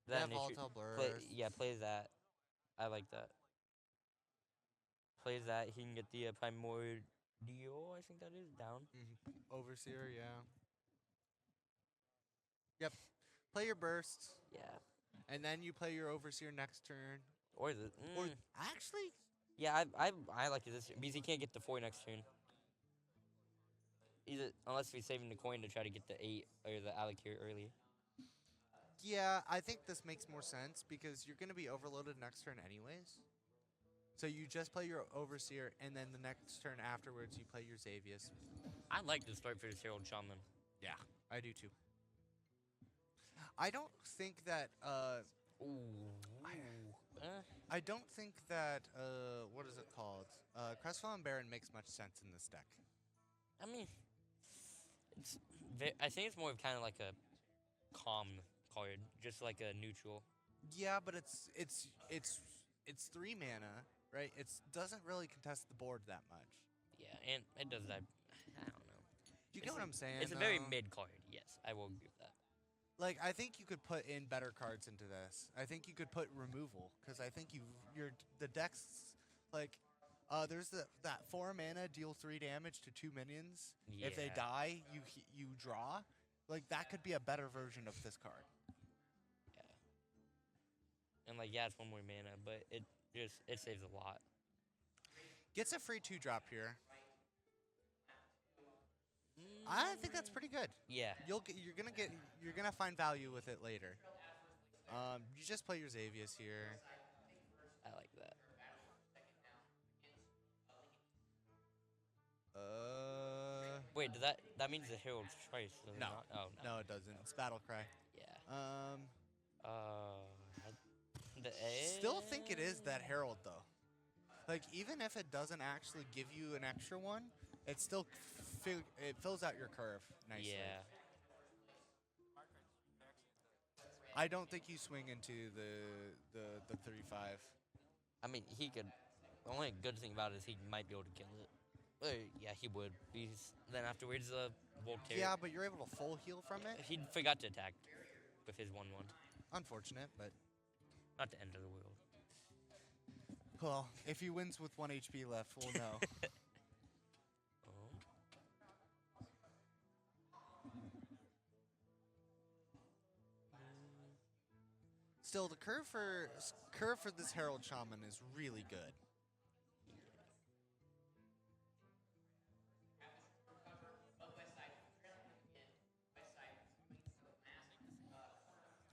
Speaker 1: That
Speaker 4: Then if you
Speaker 1: volatile burst.
Speaker 4: plays that. I like that. Plays that, he can get the Primordial, I think that is, down.
Speaker 1: Overseer, yeah. Yep. Play your burst,
Speaker 4: Yeah.
Speaker 1: and then you play your Overseer next turn.
Speaker 4: Or the.
Speaker 1: Or actually,
Speaker 4: Yeah, I like it this turn because he can't get the 4 next turn. Either unless we're saving the coin to try to get the 8 or the Alec here early.
Speaker 1: Yeah, I think this makes more sense because you're going to be overloaded next turn anyways. So you just play your Overseer, and then the next turn afterwards you play your Xavius.
Speaker 4: I like the start for this Herald Shaman.
Speaker 1: Yeah, I do too. I don't think that I don't think that what is it called? Crestfallen Baron makes much sense in this deck.
Speaker 4: I mean, I think it's more of kind of like a calm card, just like a neutral.
Speaker 1: Yeah, but it's 3 mana, right? It doesn't really contest the board that much.
Speaker 4: Yeah, and it does that. I don't know.
Speaker 1: You get what I'm saying?
Speaker 4: It's a very
Speaker 1: though?
Speaker 4: mid card. Yes, I will agree with that.
Speaker 1: Like, I think you could put in better cards into this. I think you could put removal, because I think the deck's, like, there's that 4 mana, deal 3 damage to 2 minions.
Speaker 4: Yeah.
Speaker 1: If they die, you draw. Like, that could be a better version of this card.
Speaker 4: Yeah. And like, yeah, it's 1 more mana, but it saves a lot.
Speaker 1: Gets a free 2-drop here. I think that's pretty good.
Speaker 4: Yeah.
Speaker 1: You're gonna find value with it later. You just play your Xavius here.
Speaker 4: I like that. Wait, that means the Herald's twice? Does it
Speaker 1: No.
Speaker 4: not? Oh no.
Speaker 1: No, it doesn't. It's Battle Cry.
Speaker 4: Yeah.
Speaker 1: Still think it is that Herald though. Like, even if it doesn't actually give you an extra one, it still it fills out your curve nicely.
Speaker 4: Yeah.
Speaker 1: I don't think you swing into the 3/5.
Speaker 4: I mean, he could. The only good thing about it is he might be able to kill it. Yeah, he would. Then afterwards, Voltaire.
Speaker 1: Yeah, but you're able to full heal from it.
Speaker 4: He forgot to attack with his 1/1.
Speaker 1: Unfortunate, but
Speaker 4: Not the end of the world.
Speaker 1: well, if he wins with 1 HP left, we'll know. Still, the curve for this Herald Shaman is really good.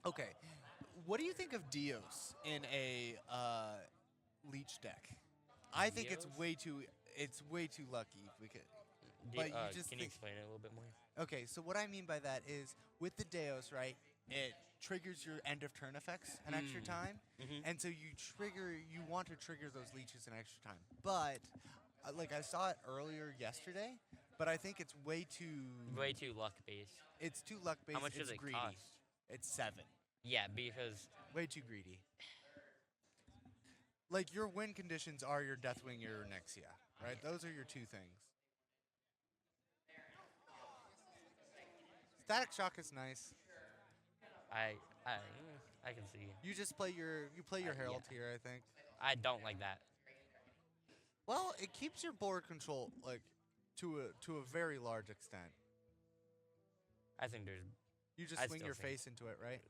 Speaker 1: Okay, what do you think of Dios in a leech deck? I think it's
Speaker 4: Dios?
Speaker 1: way too lucky. But you just
Speaker 4: can you
Speaker 1: think-
Speaker 4: explain it a little bit more?
Speaker 1: Okay, so what I mean by that is with the Deos, right? It triggers your end of turn effects an extra time, and so you want to trigger those leeches an extra time. But like I saw it earlier yesterday, but I think it's way too
Speaker 4: luck based.
Speaker 1: It's too luck based.
Speaker 4: How much does
Speaker 1: it's
Speaker 4: it
Speaker 1: greedy.
Speaker 4: cost?
Speaker 1: It's 7.
Speaker 4: Yeah, because
Speaker 1: Way too greedy. Like, your win conditions are your Deathwing, your Nexia, right? Those are your 2 things. Static Shock is nice.
Speaker 4: I can see.
Speaker 1: You just play your Herald
Speaker 4: yeah.
Speaker 1: here, I think.
Speaker 4: I don't like that.
Speaker 1: Well, it keeps your board control like to a very large extent.
Speaker 4: I think there's.
Speaker 1: You just
Speaker 4: I
Speaker 1: swing
Speaker 4: still
Speaker 1: your
Speaker 4: think
Speaker 1: face into it, right?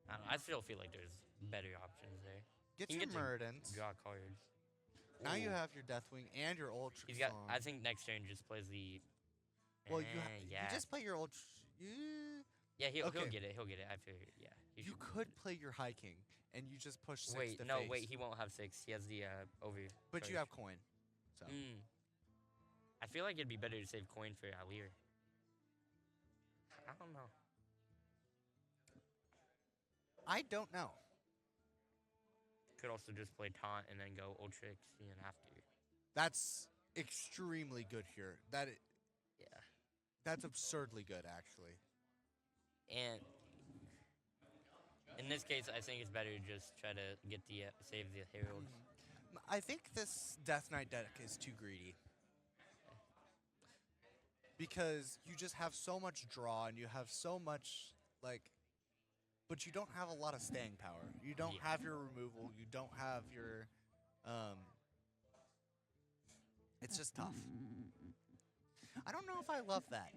Speaker 4: I don't know. I still feel like there's better options there.
Speaker 1: Get
Speaker 4: He
Speaker 1: your
Speaker 4: can get to
Speaker 1: Muradins.
Speaker 4: Draw cards.
Speaker 1: Now you
Speaker 4: Ooh.
Speaker 1: have your Deathwing and your Ultra.
Speaker 4: He's got. I think next turn just plays the.
Speaker 1: Well,
Speaker 4: yeah.
Speaker 1: you just play your Ultra.
Speaker 4: Yeah, he'll
Speaker 1: Okay.
Speaker 4: get it. He'll get it. I figure. Yeah. he
Speaker 1: You
Speaker 4: should
Speaker 1: could play your High King, and you just push 6
Speaker 4: Wait,
Speaker 1: to
Speaker 4: no,
Speaker 1: face.
Speaker 4: wait. He won't have 6. He has the over.
Speaker 1: But you
Speaker 4: charge.
Speaker 1: have coin. So
Speaker 4: I feel like it'd be better to save coin for Alir. I don't know.
Speaker 1: I don't know.
Speaker 4: Could also just play taunt and then go Ultrix after.
Speaker 1: That's extremely good here.
Speaker 4: Yeah.
Speaker 1: That's absurdly good, actually.
Speaker 4: And in this case, I think it's better to just try to get the save the Herald.
Speaker 1: I think this Death Knight deck is too greedy. Because you just have so much draw and you have so much, like, but you don't have a lot of staying power. You don't
Speaker 4: Yeah.
Speaker 1: have your removal. You don't have your, it's just tough. I don't know if I love that.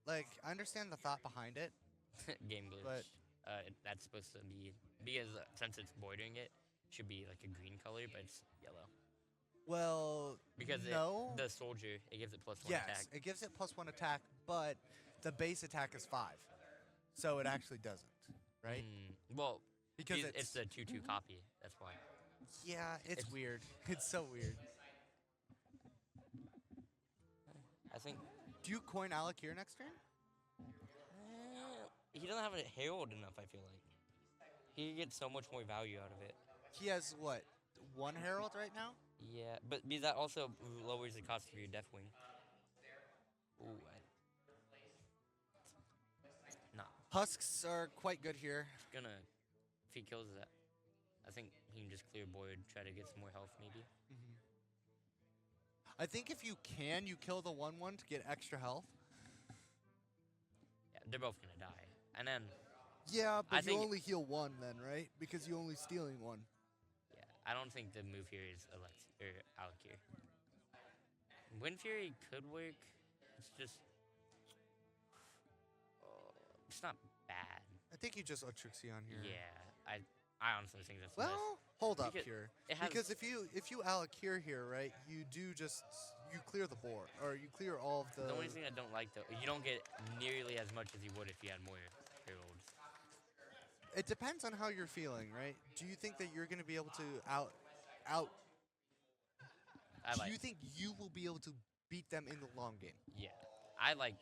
Speaker 1: Like, I understand the thought behind it.
Speaker 4: Game glitch.
Speaker 1: But-
Speaker 4: That's supposed to be because since it's bordering it, should be like a green color, but it's yellow.
Speaker 1: Well,
Speaker 4: Because
Speaker 1: no.
Speaker 4: the soldier, it gives it +1
Speaker 1: yes,
Speaker 4: attack.
Speaker 1: it gives it +1 attack, but the base attack is 5. So it actually doesn't, right?
Speaker 4: Well,
Speaker 1: Because
Speaker 4: it's the 2/2 copy. That's why.
Speaker 1: yeah, it's
Speaker 4: it's-
Speaker 1: weird. It's so weird.
Speaker 4: I think
Speaker 1: Do you coin Alakir next turn?
Speaker 4: he doesn't have a herald enough. I feel like he gets so much more value out of it.
Speaker 1: He has what? 1 Herald right now?
Speaker 4: Yeah, but because that also lowers the cost of your Deathwing. Ooh, nah.
Speaker 1: Husks are quite good here.
Speaker 4: It's gonna, if he kills that, I think he can just clear board, try to get some more health maybe.
Speaker 1: I think if you can, you kill the 1/1 to get extra health.
Speaker 4: Yeah, they're both gonna die, and then
Speaker 1: Yeah,
Speaker 4: I
Speaker 1: but you
Speaker 4: think-
Speaker 1: only heal 1 then, right? Because you only stealing 1.
Speaker 4: yeah, I don't think the move here is Alakir. Wind Fury could work. It's just, it's not bad.
Speaker 1: I think you just Otrixion here.
Speaker 4: Yeah, I honestly think that's the best.
Speaker 1: Well, hold up
Speaker 4: Because
Speaker 1: here.
Speaker 4: it has-
Speaker 1: Because if you Alakir here, right, you do just you clear the board or you clear all of the.
Speaker 4: The only thing I don't like though, you don't get nearly as much as you would if you had more heralds.
Speaker 1: It depends on how you're feeling, right? Do you think that you're going to be able to out? Do you think you will be able to beat them in the long game
Speaker 4: Yeah, I like.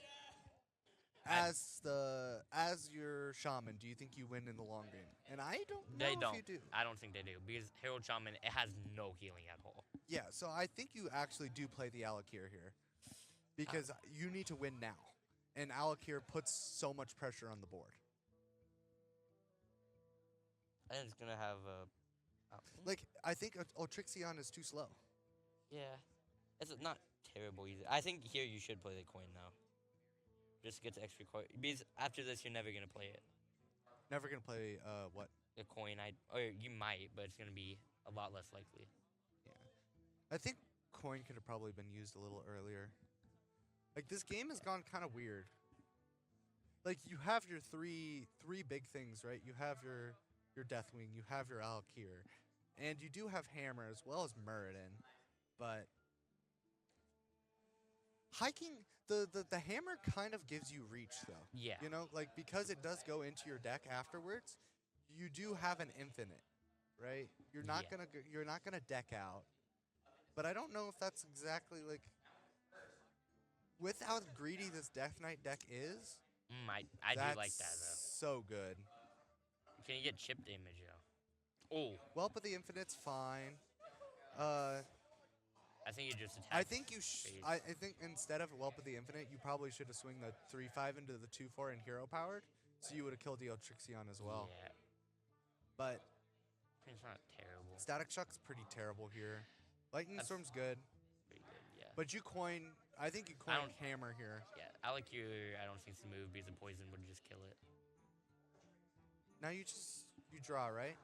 Speaker 1: as your shaman? Do you think you win in the long game? And I don't know
Speaker 4: They
Speaker 1: if
Speaker 4: don't.
Speaker 1: you do.
Speaker 4: I don't think they do because Herald Shaman it has no healing at all.
Speaker 1: Yeah, so I think you actually do play the Alakir here because you need to win now, and Alakir puts so much pressure on the board.
Speaker 4: I think it's gonna have a.
Speaker 1: Like I think Otrixion is too slow.
Speaker 4: Yeah, it's not terrible either. I think here you should play the coin now. Just to get the extra coin. Because after this, you're never gonna play it.
Speaker 1: Never gonna play what?
Speaker 4: The coin, or you might, but it's gonna be a lot less likely.
Speaker 1: I think coin could have probably been used a little earlier. Like this game has gone kind of weird. Like you have your three big things, right? You have your Deathwing, you have your Alakir, and you do have Hammer as well as Muradin, but hiking the Hammer kind of gives you reach though.
Speaker 4: Yeah.
Speaker 1: You know, like because it does go into your deck afterwards, you do have an infinite, right? You're not gonna deck out. But I don't know if that's exactly like with how greedy this Death Knight deck is.
Speaker 4: I do like that though.
Speaker 1: So good.
Speaker 4: Can you get chip damage though? Oh,
Speaker 1: Whelp of the Infinite's fine.
Speaker 4: I think you just attack.
Speaker 1: I think you
Speaker 4: phase.
Speaker 1: I think instead of Whelp of the Infinite, you probably should have swung the 3/5 into the 2/4 and hero powered, so you would have killed the Otrixion as well.
Speaker 4: Yeah,
Speaker 1: But
Speaker 4: it's not terrible.
Speaker 1: Static Shock's pretty terrible here. Lightning Storm's good,
Speaker 4: Pretty good, yeah.
Speaker 1: but I think you coin
Speaker 4: don't-
Speaker 1: Hammer here.
Speaker 4: Yeah, Alakir, I don't think it's the move because the poison would just kill it.
Speaker 1: Now you draw, right?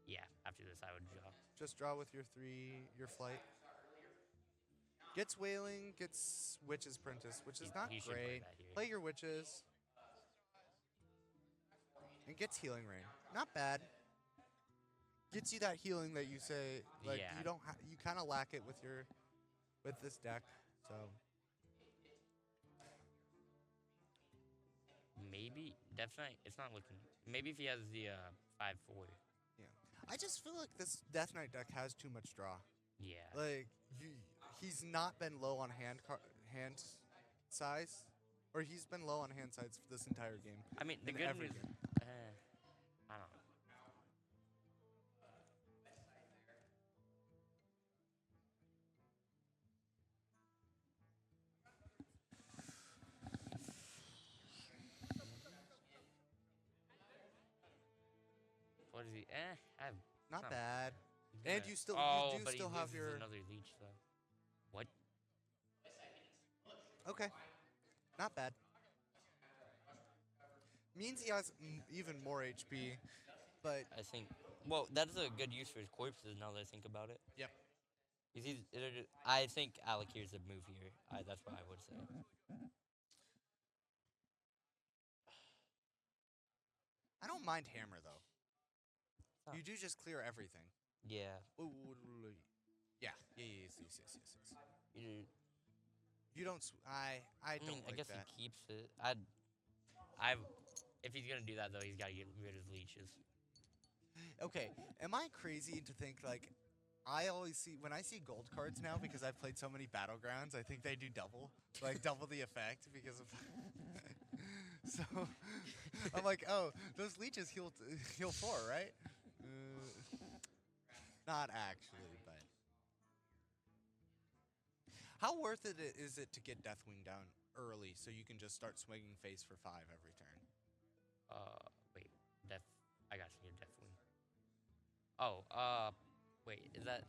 Speaker 4: Yeah, after this I would draw.
Speaker 1: Just draw with your flight. Gets Wailing, gets Witch's Apprentice, which is not
Speaker 4: He should play
Speaker 1: great.
Speaker 4: that here.
Speaker 1: Play your Witches. And gets Healing Rain. Not bad. Gets you that healing that you say, like,
Speaker 4: Yeah.
Speaker 1: you don't you kind of lack it with this deck, so.
Speaker 4: Maybe definitely it's not looking. Maybe if he has the 5/4.
Speaker 1: Yeah. I just feel like this Death Knight deck has too much draw.
Speaker 4: Yeah.
Speaker 1: Like, he's not been low on hand size, or he's been low on hand size for this entire game.
Speaker 4: I mean the
Speaker 1: in
Speaker 4: good
Speaker 1: every
Speaker 4: news.
Speaker 1: game.
Speaker 4: I don't know. What is he? I have.
Speaker 1: Not
Speaker 4: not-
Speaker 1: bad.
Speaker 4: he's
Speaker 1: And
Speaker 4: gonna-
Speaker 1: you still
Speaker 4: oh,
Speaker 1: you do
Speaker 4: but
Speaker 1: still
Speaker 4: he
Speaker 1: have
Speaker 4: loses
Speaker 1: your
Speaker 4: another leech though. What?
Speaker 1: okay. Not bad. Means he has even more HP, but
Speaker 4: I think. Well, that's a good use for his corpses now that I think about it.
Speaker 1: Yep.
Speaker 4: I think Alakir's the move here. That's what I would say.
Speaker 1: I don't mind Hammer though. You do just clear everything.
Speaker 4: Yeah.
Speaker 1: Yeah. Yes.
Speaker 4: You,
Speaker 1: You don't. I
Speaker 4: I
Speaker 1: don't
Speaker 4: mean, I
Speaker 1: like
Speaker 4: guess
Speaker 1: that.
Speaker 4: he keeps it. I. If he's gonna do that though, he's gotta get rid of leeches.
Speaker 1: Okay, am I crazy to think like I always see when I see gold cards now because I've played so many battlegrounds, I think they do double, like double the effect because of. So I'm like, oh, those leeches heal 4, right? Not actually, but how worth it is it to get Deathwing down early so you can just start swinging face for 5 every turn?
Speaker 4: Wait, death. I got you, death wing. Oh, wait, is that?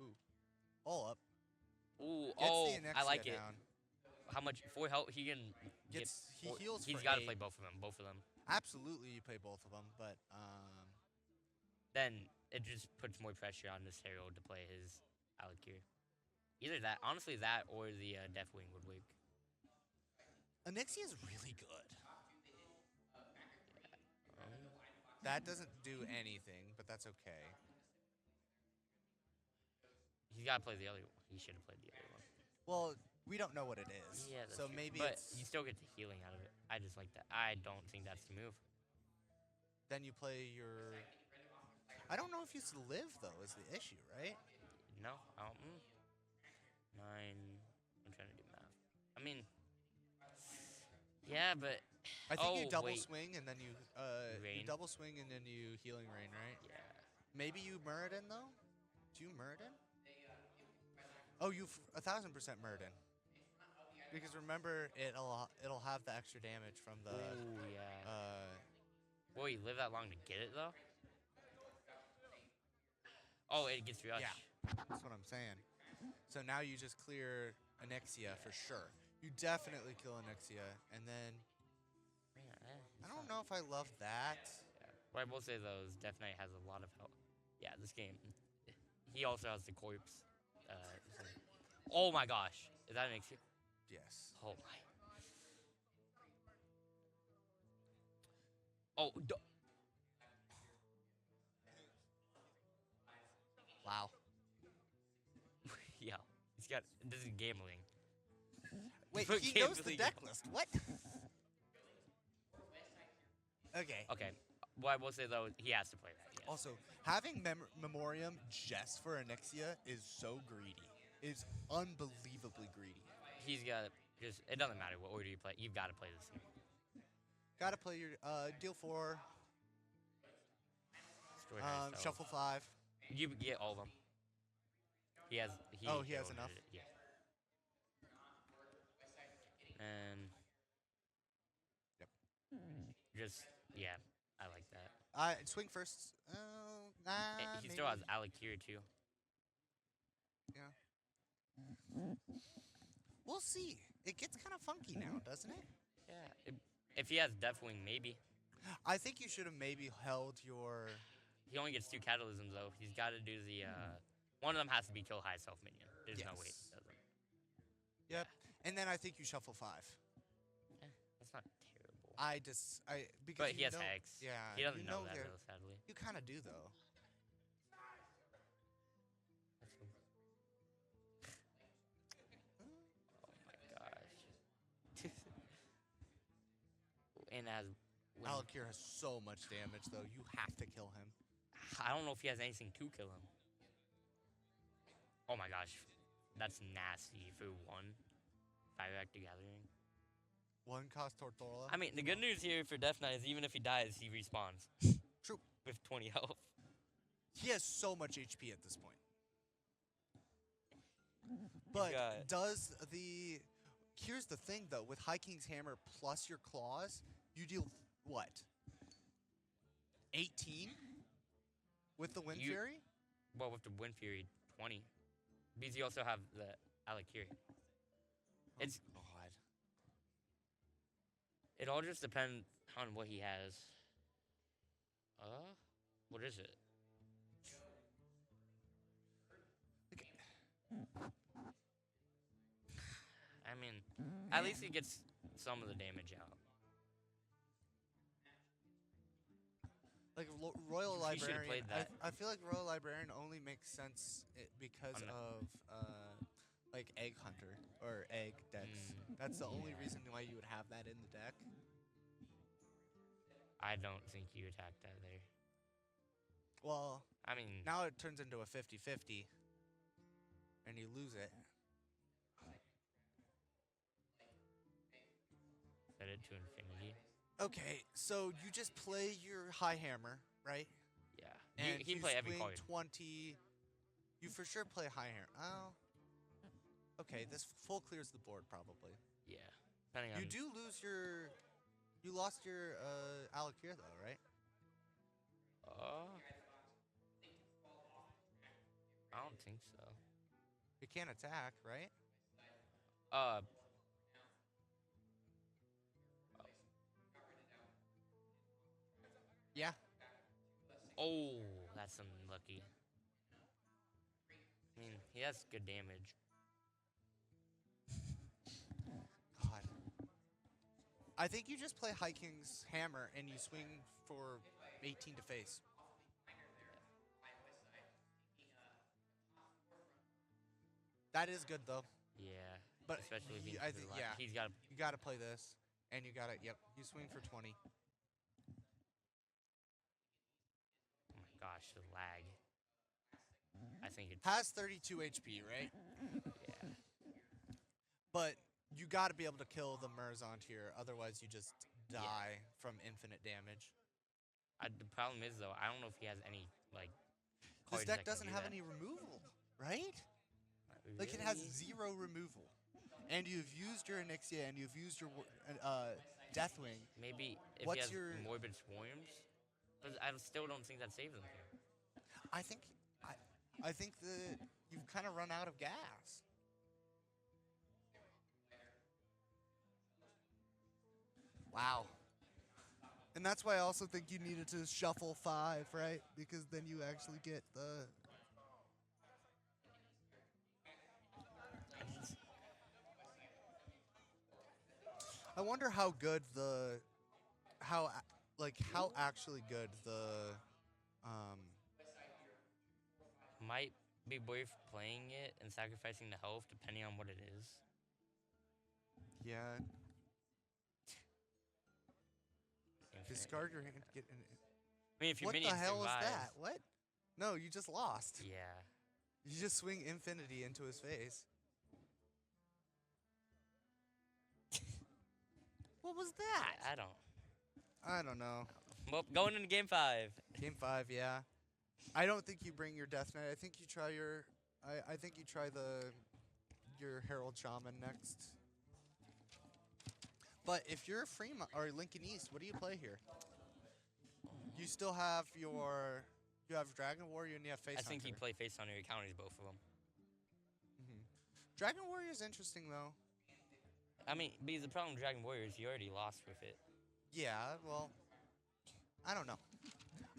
Speaker 1: Ooh, all up.
Speaker 4: Ooh,
Speaker 1: Gets
Speaker 4: oh,
Speaker 1: the Anexia
Speaker 4: I like it.
Speaker 1: down.
Speaker 4: How much for help? He can get.
Speaker 1: He heals.
Speaker 4: He's
Speaker 1: for
Speaker 4: got to
Speaker 1: 8.
Speaker 4: play both of them. Both of them.
Speaker 1: Absolutely, you play both of them, but
Speaker 4: Then it just puts more pressure on this Herald to play his Alakir. Either that, honestly, that or the Deathwing would work.
Speaker 1: Anexia is really good.
Speaker 4: Um,
Speaker 1: That doesn't do anything, but that's okay.
Speaker 4: He's got to play the other one. He should have played the other one.
Speaker 1: Well, we don't know what it is.
Speaker 4: Yeah, that's
Speaker 1: so
Speaker 4: true.
Speaker 1: maybe
Speaker 4: But
Speaker 1: it's
Speaker 4: you still get the healing out of it. I just like that. I don't think that's the move.
Speaker 1: then you play your. I don't know if you live though is the issue, right?
Speaker 4: No, I don't. 9. I'm trying to do math. I mean, yeah, but
Speaker 1: I think you
Speaker 4: Oh,
Speaker 1: double
Speaker 4: wait.
Speaker 1: swing and then you
Speaker 4: Rain?
Speaker 1: double swing and then you healing rain, right?
Speaker 4: yeah.
Speaker 1: Maybe you Muradin though. Do you Muradin? Oh, you 1,000% Muradin. Because remember, it'll have the extra damage from the.
Speaker 4: Ooh, yeah. Will you live that long to get it though? Oh, it gets rush.
Speaker 1: Yeah, that's what I'm saying. So now you just clear Anexia for sure. You definitely kill Anexia, and then
Speaker 4: Man,
Speaker 1: I don't know if I love that.
Speaker 4: Yeah. What I will say though is Death Knight has a lot of help. Yeah, this game. He also has the corpse. Oh my gosh, is that an excuse?
Speaker 1: Yes.
Speaker 4: Oh my. Oh.
Speaker 1: Wow.
Speaker 4: Yeah, he's got. This is gambling.
Speaker 1: Wait,
Speaker 4: Put
Speaker 1: he knows the
Speaker 4: gambling
Speaker 1: deck
Speaker 4: on.
Speaker 1: list. What? Okay.
Speaker 4: Okay. What I will say though, he has to play that. Yes.
Speaker 1: Also, having Memoriam just for Anexia is so greedy. It's unbelievably greedy.
Speaker 4: He's got just. It doesn't matter what order you play. You've got to play this game.
Speaker 1: Gotta play your deal 4,
Speaker 4: Extraordinary stuff.
Speaker 1: shuffle 5.
Speaker 4: You get all of them. He has. He
Speaker 1: Oh, he has
Speaker 4: ordered
Speaker 1: enough?
Speaker 4: it, yeah. And.
Speaker 1: Yep.
Speaker 4: Just yeah, I like that.
Speaker 1: Swing first. Nah.
Speaker 4: He
Speaker 1: maybe.
Speaker 4: still has Alakir too.
Speaker 1: Yeah. We'll see. It gets kind of funky now, doesn't it?
Speaker 4: Yeah. If he has Deathwing, maybe.
Speaker 1: I think you should have maybe held your.
Speaker 4: He only gets 2 catalysms though. He's got to do the. One of them has to be kill high self minion. There's no way it
Speaker 1: Yes.
Speaker 4: doesn't.
Speaker 1: Yep. And then I think you shuffle 5.
Speaker 4: That's not terrible.
Speaker 1: Because
Speaker 4: But he
Speaker 1: you
Speaker 4: has
Speaker 1: know,
Speaker 4: Hex.
Speaker 1: Yeah.
Speaker 4: He doesn't
Speaker 1: you
Speaker 4: know that
Speaker 1: you're-
Speaker 4: though, sadly.
Speaker 1: You kind of do though.
Speaker 4: Oh my gosh. And as when,
Speaker 1: Alakir has so much damage though. You have to kill him.
Speaker 4: I don't know if he has anything to kill him. Oh my gosh, that's nasty for 1. Fire Active Gathering.
Speaker 1: 1 cost Tortola.
Speaker 4: I mean, the good news here for Death Knight is even if he dies, he respawns.
Speaker 1: True.
Speaker 4: With 20 health.
Speaker 1: He has so much HP at this point. But
Speaker 4: got-
Speaker 1: does the... Here's the thing, though. With High King's Hammer plus your claws, you deal, what? 18? With the Wind
Speaker 4: You-
Speaker 1: Fury?
Speaker 4: Well, with the Wind Fury, 20. Because you also have the Alakir. It's
Speaker 1: Oh, God.
Speaker 4: It all just depends on what he has. What is it? I mean, at least he gets some of the damage out.
Speaker 1: Like Royal
Speaker 4: He should've
Speaker 1: Librarian.
Speaker 4: played that.
Speaker 1: I feel like Royal Librarian only makes sense because
Speaker 4: On the-
Speaker 1: of like Egg Hunter or Egg decks. That's the only
Speaker 4: yeah.
Speaker 1: reason why you would have that in the deck.
Speaker 4: I don't think you attack that there.
Speaker 1: Well,
Speaker 4: I mean,
Speaker 1: now it turns into a 50-50, and you lose it.
Speaker 4: set it to infinity.
Speaker 1: Okay, so you just play your High Hammer, right?
Speaker 4: Yeah.
Speaker 1: And
Speaker 4: He
Speaker 1: you
Speaker 4: play every
Speaker 1: swing
Speaker 4: card.
Speaker 1: 20. You for sure play High Hammer. Oh. Okay, this full clears the board probably.
Speaker 4: Yeah. Depending on.
Speaker 1: You do lose your. You lost your Alakir though, right?
Speaker 4: I don't think so.
Speaker 1: You can't attack, right? Yeah.
Speaker 4: Oh, that's unlucky. I mean, he has good damage.
Speaker 1: God. I think you just play High King's Hammer and you swing for 18 to face. That is good though.
Speaker 4: Yeah.
Speaker 1: But
Speaker 4: especially if
Speaker 1: I think yeah.
Speaker 4: he's got.
Speaker 1: You gotta play this, and you gotta You swing for 20.
Speaker 4: Oh my gosh, the lag. I think it's.
Speaker 1: Has 32 HP, right?
Speaker 4: Yeah.
Speaker 1: But you gotta be able to kill the Merzont here, otherwise you just die from infinite damage.
Speaker 4: The problem is though, I don't know if he has any like.
Speaker 1: This
Speaker 4: cards
Speaker 1: deck
Speaker 4: that can
Speaker 1: doesn't
Speaker 4: do
Speaker 1: have
Speaker 4: that.
Speaker 1: any removal, right?
Speaker 4: Really?
Speaker 1: Like it has 0 removal, and you've used your Onyxia and you've used your Deathwing.
Speaker 4: Maybe if
Speaker 1: What's
Speaker 4: he has
Speaker 1: your-
Speaker 4: Morbid Swarms, but I still don't think that saves him here.
Speaker 1: I think that you've kind of run out of gas. Wow. And that's why I also think you needed to shuffle 5, right? Because then you actually get the. I wonder how good how actually good the
Speaker 4: Might be worth playing it and sacrificing the health depending on what it is.
Speaker 1: yeah. Discard your hand. Get in.
Speaker 4: I mean, if your
Speaker 1: What the
Speaker 4: minion
Speaker 1: hell
Speaker 4: survives,
Speaker 1: is that? What? No, you just lost.
Speaker 4: Yeah.
Speaker 1: You just swing infinity into his face. What was that?
Speaker 4: I
Speaker 1: I don't know.
Speaker 4: Well, going into game 5.
Speaker 1: Game 5, yeah. I don't think you bring your Death Knight. I think you try your. I think you try your Herald Shaman next. But if you're Fremont or Lincoln East, what do you play here? You still have your. You have Dragon Warrior and you have Face
Speaker 4: I think
Speaker 1: Hunter.
Speaker 4: he play Face Hunter. He counters both of them.
Speaker 1: Dragon Warrior is interesting though.
Speaker 4: I mean, because the problem with Dragon Warrior is you already lost with it.
Speaker 1: Yeah, well, I don't know.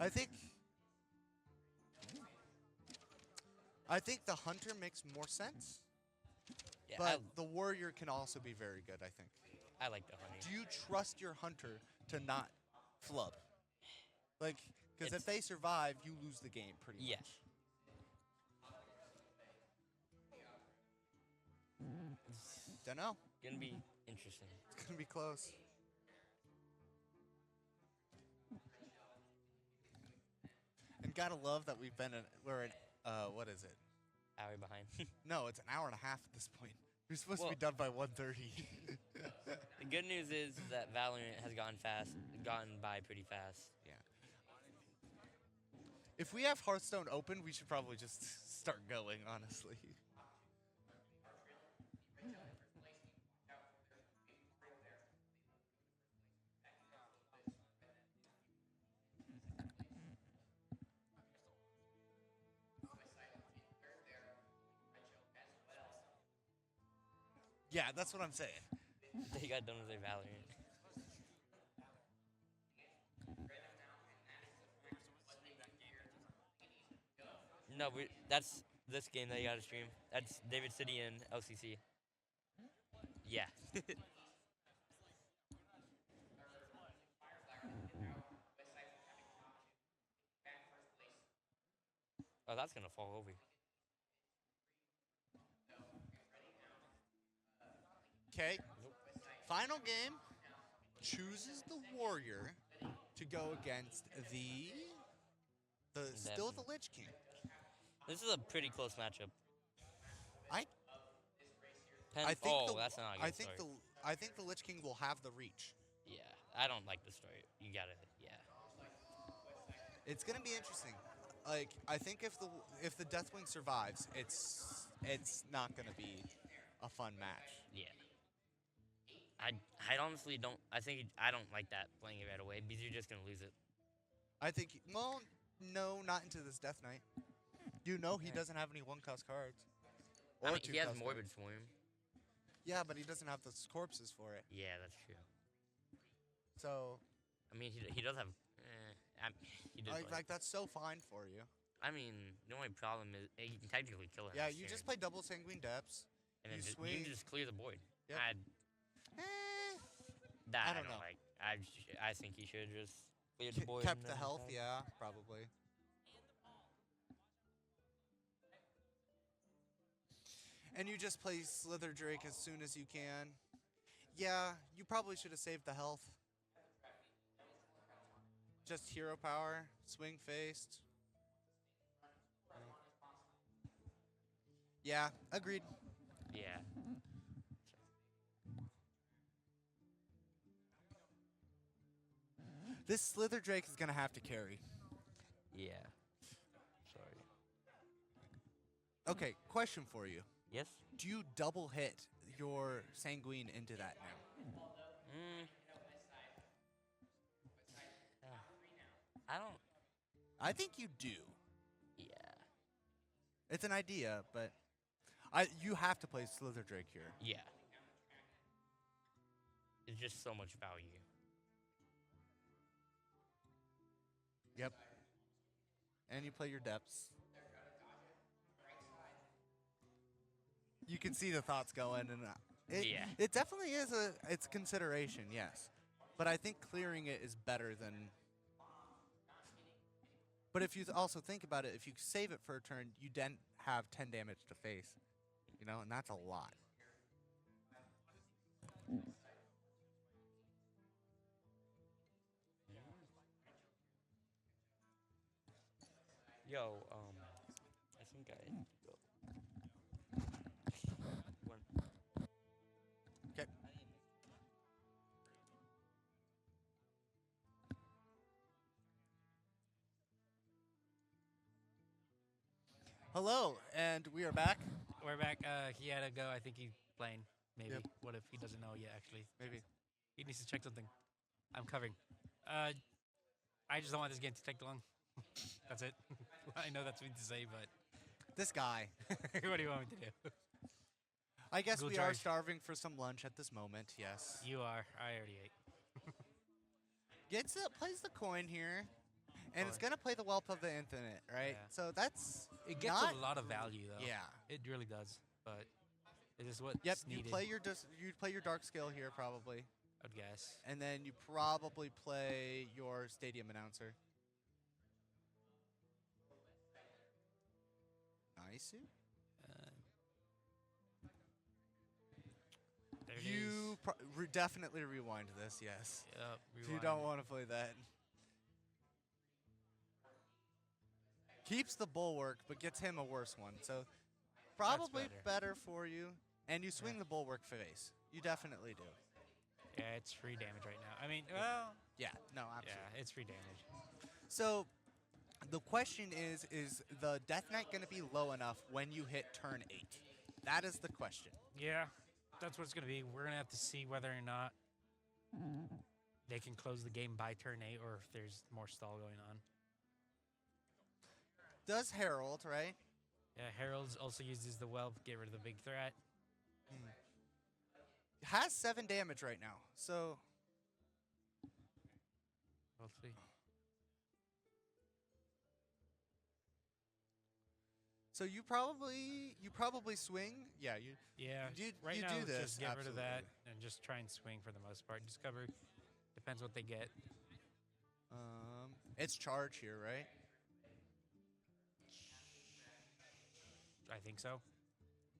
Speaker 1: I think the Hunter makes more sense,
Speaker 4: Yeah,
Speaker 1: but the Warrior can also be very good, I think.
Speaker 4: I like the Hunter.
Speaker 1: Do you trust your Hunter to not flub? Like, because if they survive, you lose the game pretty much.
Speaker 4: Yes.
Speaker 1: Dunno.
Speaker 4: Gonna be interesting.
Speaker 1: It's gonna be close. And gotta love that we're in, what is it?
Speaker 4: Hour behind.
Speaker 1: No, it's an hour and a half at this point. We're supposed to
Speaker 4: Well-
Speaker 1: be done by 1:30.
Speaker 4: The good news is that Valorant has gotten by pretty fast.
Speaker 1: Yeah. If we have Hearthstone open, we should probably just start going, honestly. Yeah, that's what I'm saying.
Speaker 4: They got done with their Valorant. No, that's this game that you gotta stream. That's David City and LCC. Yeah. Oh, that's gonna fall over.
Speaker 1: Okay.
Speaker 4: Nope.
Speaker 1: Final game chooses the warrior to go against the still the
Speaker 4: Definitely.
Speaker 1: Lich King.
Speaker 4: This is a pretty close matchup.
Speaker 1: I
Speaker 4: Pen-
Speaker 1: I think
Speaker 4: oh, that's not a good start.
Speaker 1: I think the Lich King will have the reach.
Speaker 4: Yeah, I don't like the story. You gotta, yeah.
Speaker 1: It's gonna be interesting. Like I think if the Deathwing survives, it's not gonna be a fun match.
Speaker 4: Yeah. I honestly don't. I don't like that playing it right away because you're just gonna lose it.
Speaker 1: I think well, no, not into this Death Knight. You know he
Speaker 4: Yeah.
Speaker 1: doesn't have any one cost cards.
Speaker 4: I mean, he has
Speaker 1: two-cost
Speaker 4: Morbid
Speaker 1: cards.
Speaker 4: Swarm.
Speaker 1: Yeah, but he doesn't have the corpses for it.
Speaker 4: Yeah, that's true.
Speaker 1: So
Speaker 4: I mean, he does have. He does
Speaker 1: like that's so fine for you.
Speaker 4: I mean, the only problem is you can technically kill it.
Speaker 1: Yeah, you just play double Sanguine Depths.
Speaker 4: and then
Speaker 1: you
Speaker 4: you
Speaker 1: swing.
Speaker 4: can just clear the board.
Speaker 1: Yep.
Speaker 4: That
Speaker 1: I
Speaker 4: I
Speaker 1: don't
Speaker 4: don't
Speaker 1: know.
Speaker 4: like. I think he should just clear the board.
Speaker 1: Kept
Speaker 4: and
Speaker 1: the
Speaker 4: then
Speaker 1: health,
Speaker 4: attack.
Speaker 1: yeah, probably. And you just play Slither Drake as soon as you can. Yeah, you probably should have saved the health. Just hero power, swing faced. Yeah, agreed.
Speaker 4: Yeah.
Speaker 1: This Slither Drake is gonna have to carry.
Speaker 4: Yeah. Sorry.
Speaker 1: Okay, question for you.
Speaker 4: Yes.
Speaker 1: Do you double hit your Sanguine into that now?
Speaker 4: Mm. I don't.
Speaker 1: I think you do.
Speaker 4: Yeah.
Speaker 1: It's an idea, but you have to play Slither Drake here.
Speaker 4: Yeah. It's just so much value.
Speaker 1: Yep. And you play your depths. You can see the thoughts going, and
Speaker 4: Yeah.
Speaker 1: it definitely is it's consideration, yes. But I think clearing it is better than. But if you also think about it, if you save it for a turn, you then have 10 damage to face, and that's a lot.
Speaker 4: Yo, I think I have to go. One.
Speaker 1: Okay. Hello, and we are back.
Speaker 2: We're back. He had to go. I think he's playing. Maybe.
Speaker 1: Yep.
Speaker 2: What if he doesn't know yet? Actually,
Speaker 1: Maybe.
Speaker 2: he needs to check something. I'm covering. I just don't want this game to take long. That's it. I know that's mean to say, but
Speaker 1: This guy.
Speaker 2: what do you want me to do?
Speaker 1: I guess
Speaker 2: Go
Speaker 1: we are
Speaker 2: charge.
Speaker 1: starving for some lunch at this moment, yes.
Speaker 2: You are. I already ate.
Speaker 1: Plays the coin here, and it's
Speaker 2: Coin.
Speaker 1: going to play the Whelp of the Infinite, right?
Speaker 2: Yeah.
Speaker 1: So that's
Speaker 2: It gets
Speaker 1: not,
Speaker 2: a lot of value though.
Speaker 1: Yeah.
Speaker 2: It really does. But it is what's
Speaker 1: Yep,
Speaker 2: needed.
Speaker 1: you play your Dark Scale here probably,
Speaker 2: I'd guess.
Speaker 1: and then you probably play your Stadium Announcer. Nice.
Speaker 2: There it
Speaker 1: You
Speaker 2: is.
Speaker 1: definitely rewind this, yes.
Speaker 2: Yep,
Speaker 1: If you don't want to play that. Keeps the Bulwark, but gets him a worse one. So probably better for you. And you swing the Bulwark face. You definitely do.
Speaker 2: Yeah, it's free damage right now. I mean, well,
Speaker 1: Yeah, no, absolutely.
Speaker 2: yeah, it's free damage.
Speaker 1: So the question is the Death Knight going to be low enough when you hit turn 8? That is the question.
Speaker 2: Yeah, that's what it's gonna be. We're gonna have to see whether or not they can close the game by turn 8, or if there's more stall going on.
Speaker 1: Does Herald, right?
Speaker 2: Yeah, Herald's also uses the Whelp, get rid of the big threat.
Speaker 1: Has 7 damage right now. So
Speaker 2: We'll see.
Speaker 1: so you probably swing. Yeah,
Speaker 2: Yeah, right
Speaker 1: you
Speaker 2: now
Speaker 1: do
Speaker 2: let's
Speaker 1: this,
Speaker 2: just get rid of that
Speaker 1: absolutely.
Speaker 2: and just try and swing for the most part. Discover depends what they get.
Speaker 1: It's charge here, right?
Speaker 2: I think so.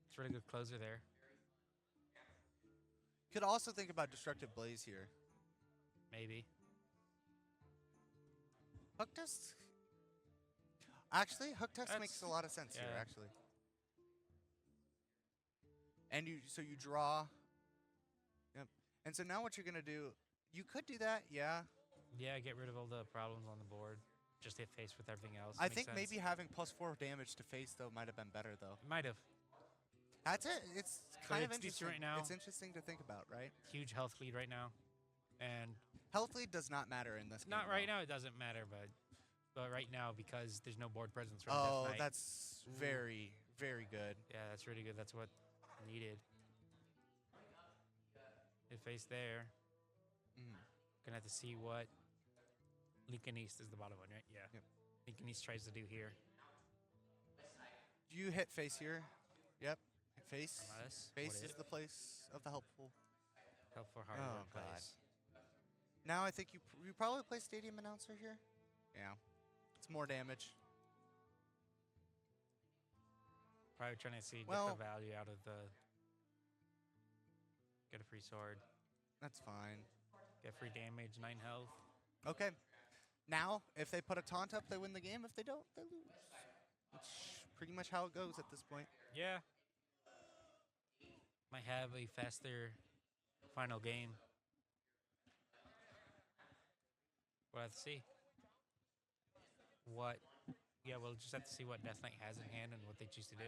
Speaker 2: It's a really good closer there.
Speaker 1: Could also think about Destructive Blaze here.
Speaker 2: Maybe.
Speaker 1: Hook Dust. Actually, Hook Dust makes a
Speaker 2: That's-
Speaker 1: lot of sense here.
Speaker 2: yeah.
Speaker 1: Actually. And so you draw. Yep. And so now what you're gonna do? You could do that, yeah.
Speaker 2: Yeah, get rid of all the problems on the board. Just hit face with everything else.
Speaker 1: I
Speaker 2: Makes
Speaker 1: think
Speaker 2: sense.
Speaker 1: maybe having +4 damage to face though might have been better though.
Speaker 2: It might have.
Speaker 1: That's it. It's kind of
Speaker 2: it's decent
Speaker 1: interesting
Speaker 2: right now.
Speaker 1: It's interesting to think about, right?
Speaker 2: Huge health lead right now. And
Speaker 1: Health lead does not matter in this game.
Speaker 2: not right
Speaker 1: though.
Speaker 2: now, it doesn't matter, but right now because there's no board presence from
Speaker 1: Oh,
Speaker 2: Death Knight.
Speaker 1: that's very, very good.
Speaker 2: Yeah, that's really good. That's what needed. Hit face there.
Speaker 1: Mm.
Speaker 2: Gonna have to see what Lincoln East is the bottom one, right? Yeah.
Speaker 1: Yep.
Speaker 2: Lincoln East tries to do here.
Speaker 1: You hit face here. Yep. Hit face.
Speaker 2: Unless,
Speaker 1: Face
Speaker 2: what
Speaker 1: is the place of the helpful.
Speaker 2: help for hardware
Speaker 1: Oh, God.
Speaker 2: place.
Speaker 1: Now I think you probably play Stadium Announcer here. Yeah. It's more damage.
Speaker 2: Probably trying to see get
Speaker 1: Well-
Speaker 2: the value out of the. Get a free sword.
Speaker 1: That's fine.
Speaker 2: Get free damage, 9 health.
Speaker 1: Okay. Now, if they put a taunt up, they win the game. If they don't, they lose. That's pretty much how it goes at this point.
Speaker 2: Yeah. Might have a faster final game. We'll have to see. What? Yeah, we'll just have to see what Death Knight has in hand and what they choose to do.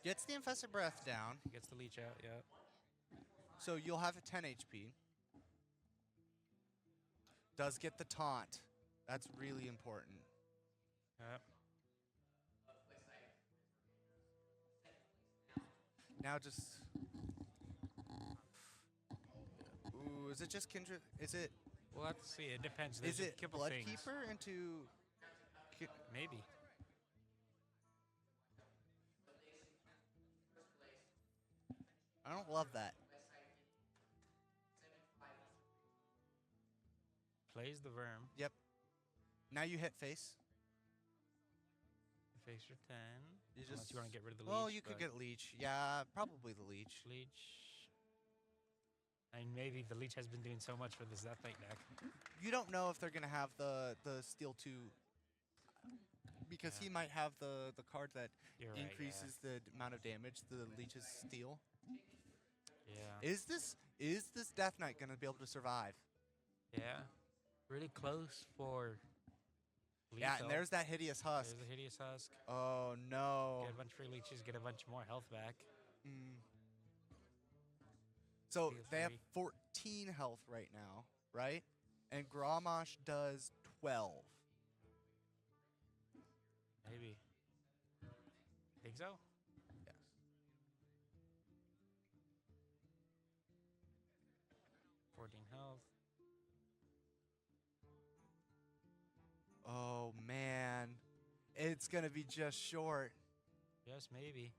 Speaker 1: Gets the Infested Breath down,
Speaker 2: Gets the leech out, yeah.
Speaker 1: so you'll have a 10 HP. Does get the taunt. That's really important.
Speaker 2: Yep.
Speaker 1: Now just... Ooh, is it just Kindred? Is it
Speaker 2: We'll have to see. It depends. There's
Speaker 1: is it
Speaker 2: a couple things.
Speaker 1: Bloodkeeper into...
Speaker 2: Maybe.
Speaker 1: I don't love that.
Speaker 2: Plays the Worm.
Speaker 1: Yep. Now you hit face.
Speaker 2: Face your 10.
Speaker 1: You
Speaker 2: Unless
Speaker 1: just
Speaker 2: you want to get rid of the leech.
Speaker 1: Well, you could
Speaker 2: but
Speaker 1: get Leech. Yeah, probably the Leech.
Speaker 2: leech. And maybe the leech has been doing so much for this Death Knight deck.
Speaker 1: You don't know if they're gonna have the Steel 2 because
Speaker 2: Yeah.
Speaker 1: he might have the card that
Speaker 2: You're right,
Speaker 1: increases the amount of damage the Leech's steal.
Speaker 2: Yeah.
Speaker 1: Is this Death Knight gonna be able to survive?
Speaker 2: Yeah. Really close for leech.
Speaker 1: Yeah, and
Speaker 2: though.
Speaker 1: there's that Hideous Husk.
Speaker 2: There's a hideous husk.
Speaker 1: Oh no.
Speaker 2: Get a bunch of free leeches, get a bunch more health back.
Speaker 1: Mm. So
Speaker 2: Steal
Speaker 1: they have
Speaker 2: 3.
Speaker 1: 14 health right now, right? And Grommash does 12.
Speaker 2: Maybe. Think so?
Speaker 1: Yes.
Speaker 2: Health.
Speaker 1: Oh man. It's gonna be just short.
Speaker 2: Yes, maybe.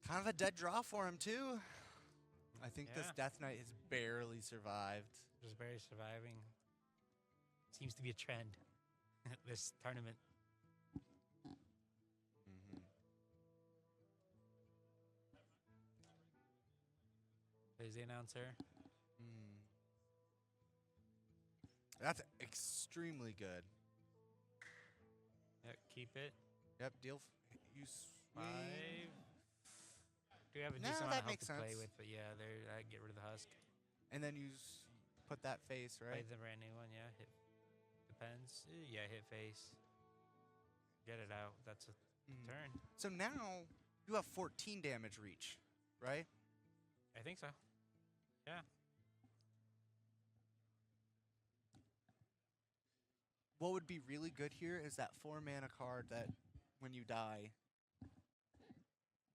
Speaker 1: Kind of a dead draw for him too. I think this
Speaker 2: Yeah.
Speaker 1: Death Knight has barely survived.
Speaker 2: Just barely surviving. Seems to be a trend. This tournament.
Speaker 1: Mm-hmm.
Speaker 2: There's the announcer.
Speaker 1: Mm. That's extremely good.
Speaker 2: Yep, keep it.
Speaker 1: Yep, deal. You swing.
Speaker 2: 5. Do have a
Speaker 1: No,
Speaker 2: decent
Speaker 1: that
Speaker 2: amount of health
Speaker 1: makes
Speaker 2: to play
Speaker 1: sense.
Speaker 2: with, but yeah, there. Get rid of the husk.
Speaker 1: And then you put that face,
Speaker 2: Play
Speaker 1: right?
Speaker 2: the brand new one, yeah. Hit. Depends. Yeah, hit face. Get it out. That's a
Speaker 1: Mm.
Speaker 2: turn.
Speaker 1: So now you have 14 damage reach, right?
Speaker 2: I think so. Yeah.
Speaker 1: What would be really good here is that 4 mana card that when you die.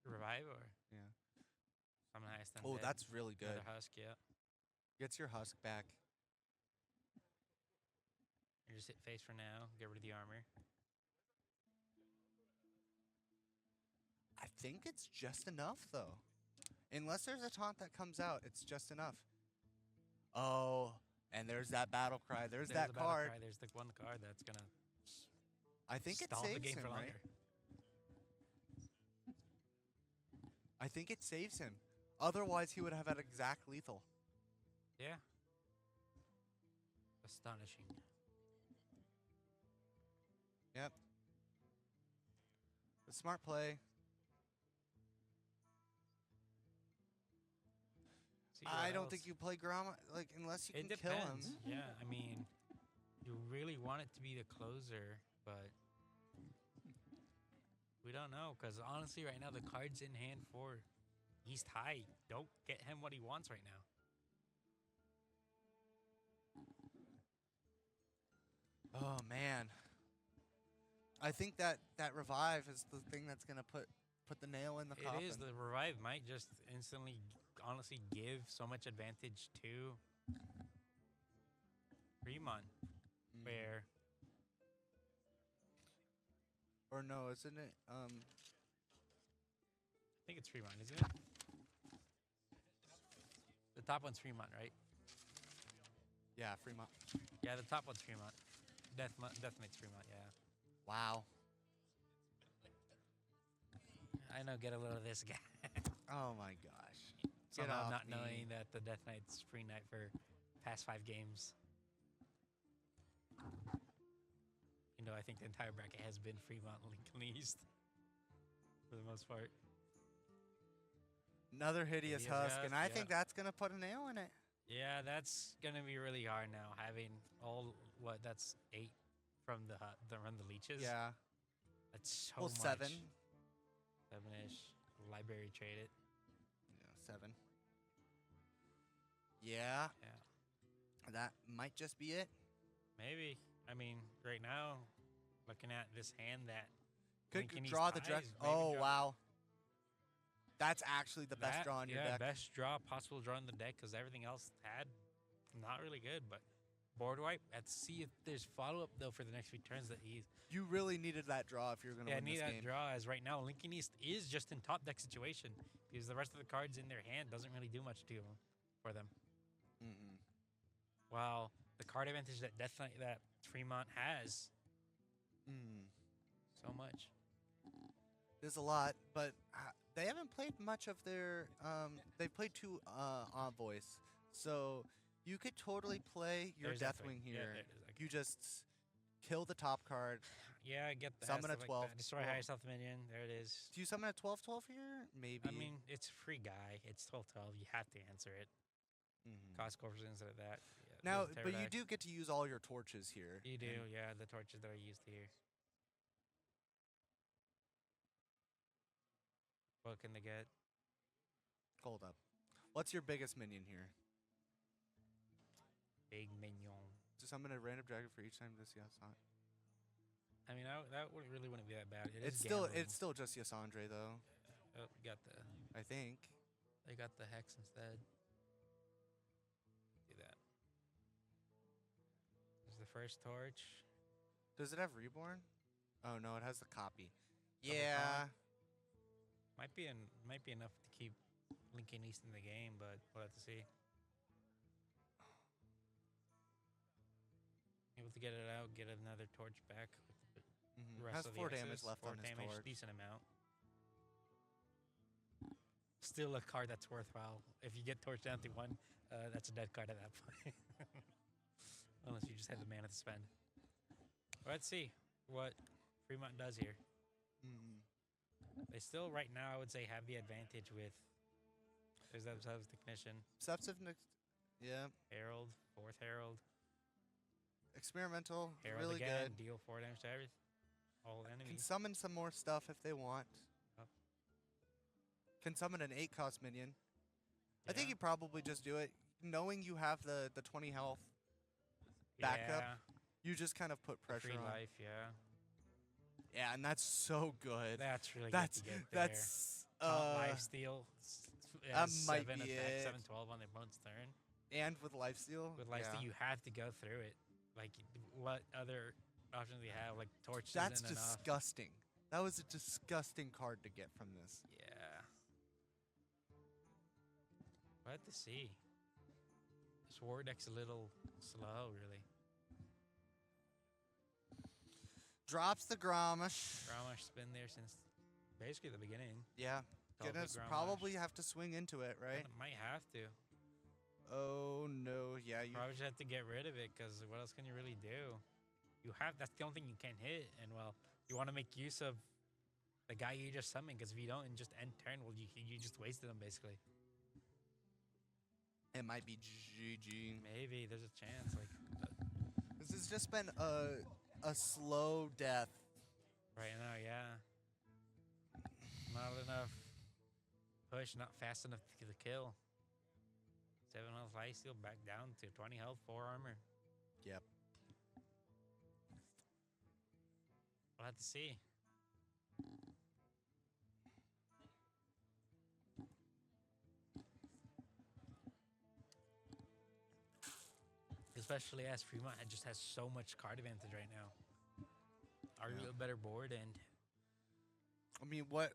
Speaker 2: Revive or
Speaker 1: Yeah.
Speaker 2: summon highest
Speaker 1: Oh,
Speaker 2: undead.
Speaker 1: that's really good.
Speaker 2: Another husk, yeah.
Speaker 1: Gets your husk back.
Speaker 2: Or just hit face for now. Get rid of the armor.
Speaker 1: I think it's just enough, though. Unless there's a taunt that comes out, it's just enough. Oh, and there's that battle cry. There's that
Speaker 2: the battle
Speaker 1: card.
Speaker 2: cry, there's the one card that's gonna
Speaker 1: I think it
Speaker 2: stall the
Speaker 1: saves
Speaker 2: game
Speaker 1: him,
Speaker 2: for
Speaker 1: right?
Speaker 2: longer.
Speaker 1: I think it saves him. Otherwise, he would have had exact lethal.
Speaker 2: Yeah. Astonishing.
Speaker 1: Yep. The smart play.
Speaker 2: See what
Speaker 1: I don't
Speaker 2: else.
Speaker 1: think you play Grama like unless you
Speaker 2: It
Speaker 1: can kill
Speaker 2: depends.
Speaker 1: him.
Speaker 2: Yeah, I mean, you really want it to be the closer, but we don't know because honestly, right now the cards in hand for East High don't get him what he wants right now.
Speaker 1: Oh man. I think that revive is the thing that's gonna put the nail in the coffin.
Speaker 2: It is. The revive might just instantly, honestly, give so much advantage to Fremont,
Speaker 1: Mm.
Speaker 2: where
Speaker 1: Or no, isn't it?
Speaker 2: I think it's Fremont, isn't it? The top one's Fremont, right?
Speaker 1: Yeah, Fremont.
Speaker 2: Yeah, the top one's Fremont. Deathmate's Fremont, yeah.
Speaker 1: Wow.
Speaker 2: I know, get a load of this guy.
Speaker 1: Oh my gosh.
Speaker 2: Somehow
Speaker 1: off
Speaker 2: not
Speaker 1: me.
Speaker 2: knowing that the Death Knight's free night for past 5 games. You know, I think the entire bracket has been Fremont Lincoln East for the most part.
Speaker 1: Another hideous
Speaker 2: Hideous
Speaker 1: husk,
Speaker 2: Husk,
Speaker 1: and I
Speaker 2: yeah.
Speaker 1: think that's gonna put a nail in it.
Speaker 2: Yeah, that's gonna be really hard now. Having all that's 8 from the leeches.
Speaker 1: Yeah.
Speaker 2: That's so
Speaker 1: Well,
Speaker 2: much.
Speaker 1: 7.
Speaker 2: 7-ish. Library trade it.
Speaker 1: Yeah, 7. Yeah.
Speaker 2: Yeah.
Speaker 1: That might just be it.
Speaker 2: Maybe. I mean, right now, looking at this hand that
Speaker 1: Could
Speaker 2: Lincoln East
Speaker 1: draw the
Speaker 2: ties,
Speaker 1: direct.
Speaker 2: maybe
Speaker 1: Oh
Speaker 2: draw-
Speaker 1: wow. That's actually the best
Speaker 2: That-
Speaker 1: draw in your
Speaker 2: yeah,
Speaker 1: deck.
Speaker 2: best draw, possible draw in the deck, because everything else had not really good, but board wipe. Let's see if there's follow-up, though, for the next few turns that he's...
Speaker 1: You really needed that draw if you're gonna
Speaker 2: Yeah,
Speaker 1: win
Speaker 2: need
Speaker 1: this
Speaker 2: that
Speaker 1: game.
Speaker 2: draw, as right now, Lincoln East is just in top deck situation, because the rest of the cards in their hand doesn't really do much to for them.
Speaker 1: Mm-mm.
Speaker 2: While the card advantage that that Fremont has,
Speaker 1: Mm.
Speaker 2: so much.
Speaker 1: There's a lot, but they haven't played much of their. They've played 2 envoys, so you could totally play your
Speaker 2: There's that
Speaker 1: Deathwing
Speaker 2: thing. Yeah,
Speaker 1: here.
Speaker 2: there it is.
Speaker 1: You just kill the top card.
Speaker 2: Yeah, I get that.
Speaker 1: Summon a
Speaker 2: stuff
Speaker 1: 12.
Speaker 2: Like that. Destroy highest health minion. There it is.
Speaker 1: Do you summon a 12/12 here? Maybe.
Speaker 2: I mean, it's a free guy. It's 12/12. You have to answer it.
Speaker 1: Mhm.
Speaker 2: Cost coefficients like that. Yeah,
Speaker 1: Now,
Speaker 2: there's a
Speaker 1: but you
Speaker 2: pterodactyl.
Speaker 1: do get to use all your torches here.
Speaker 2: You do,
Speaker 1: and
Speaker 2: yeah. The torches that I used here. What can they get?
Speaker 1: Hold up. What's your biggest minion here?
Speaker 2: Big mignon.
Speaker 1: Just summon a random dragon for each time this Yasandre.
Speaker 2: I mean, that wouldn't be that bad. It
Speaker 1: It's
Speaker 2: is
Speaker 1: still
Speaker 2: gambling.
Speaker 1: it's still just Yasandre though.
Speaker 2: Oh, got the
Speaker 1: I think.
Speaker 2: they got the hex instead. Do that. There's the first torch.
Speaker 1: Does it have reborn? Oh no, it has the copy.
Speaker 2: Double
Speaker 1: Yeah.
Speaker 2: Might be enough to keep Lincoln East in the game, but we'll have to see. Able to get it out, get another torch back with the rest
Speaker 1: Has
Speaker 2: of
Speaker 1: 4
Speaker 2: the
Speaker 1: damage
Speaker 2: X's.
Speaker 1: left
Speaker 2: 4
Speaker 1: on his
Speaker 2: damage,
Speaker 1: torch.
Speaker 2: decent amount. Still a card that's worthwhile. If you get torch down to 1, that's a dead card at that point. Unless you just have the mana to spend. Well, let's see what Fremont does here.
Speaker 1: Mhm.
Speaker 2: They still, right now, I would say, have the advantage with. There's themselves Technician,
Speaker 1: Substantive. Yeah.
Speaker 2: Herald, 4th Herald,
Speaker 1: Experimental.
Speaker 2: Herald
Speaker 1: Really
Speaker 2: again,
Speaker 1: good.
Speaker 2: deal 4 damage to everything. All
Speaker 1: Can
Speaker 2: enemies.
Speaker 1: summon some more stuff if they want.
Speaker 2: Up.
Speaker 1: Can summon an 8-cost minion. I think
Speaker 2: Yeah.
Speaker 1: you probably just do it. Knowing you have the 20 health backup,
Speaker 2: Yeah,
Speaker 1: you just kind of put
Speaker 2: the
Speaker 1: pressure
Speaker 2: free
Speaker 1: on.
Speaker 2: life, yeah.
Speaker 1: Yeah, and that's so good.
Speaker 2: That's really
Speaker 1: That's
Speaker 2: good to get there.
Speaker 1: that's
Speaker 2: Life steal.
Speaker 1: that might
Speaker 2: 7
Speaker 1: be
Speaker 2: attack,
Speaker 1: it.
Speaker 2: 7/12 on their opponent's turn.
Speaker 1: and with lifesteal.
Speaker 2: With life
Speaker 1: yeah.
Speaker 2: steal, you have to go through it. Like, what other options do you have? Like, torch
Speaker 1: That's
Speaker 2: isn't enough.
Speaker 1: disgusting. That was a disgusting card to get from this.
Speaker 2: Yeah. We'll have to see. This war deck's a little slow, really.
Speaker 1: Drops the Grommash.
Speaker 2: Gromash's been there since basically the beginning.
Speaker 1: Yeah.
Speaker 2: Don't
Speaker 1: Gonna
Speaker 2: pick Grommash.
Speaker 1: probably have to swing into it, right?
Speaker 2: Might have to.
Speaker 1: Oh no, yeah, you
Speaker 2: Probably just have to get rid of it because what else can you really do? That's the only thing you can hit, and well, you want to make use of the guy you just summoned because if you don't and just end turn, well, you just wasted him basically.
Speaker 1: it might be GG.
Speaker 2: Maybe there's a chance. Like
Speaker 1: This has just been a slow death.
Speaker 2: right now, yeah. Not enough push, not fast enough to get the kill. 7 health life steal back down to 20 health, 4 armor.
Speaker 1: Yep.
Speaker 2: We'll have to see. Especially as Fremont just has so much card advantage right now. Arguably a better board, and
Speaker 1: I mean, what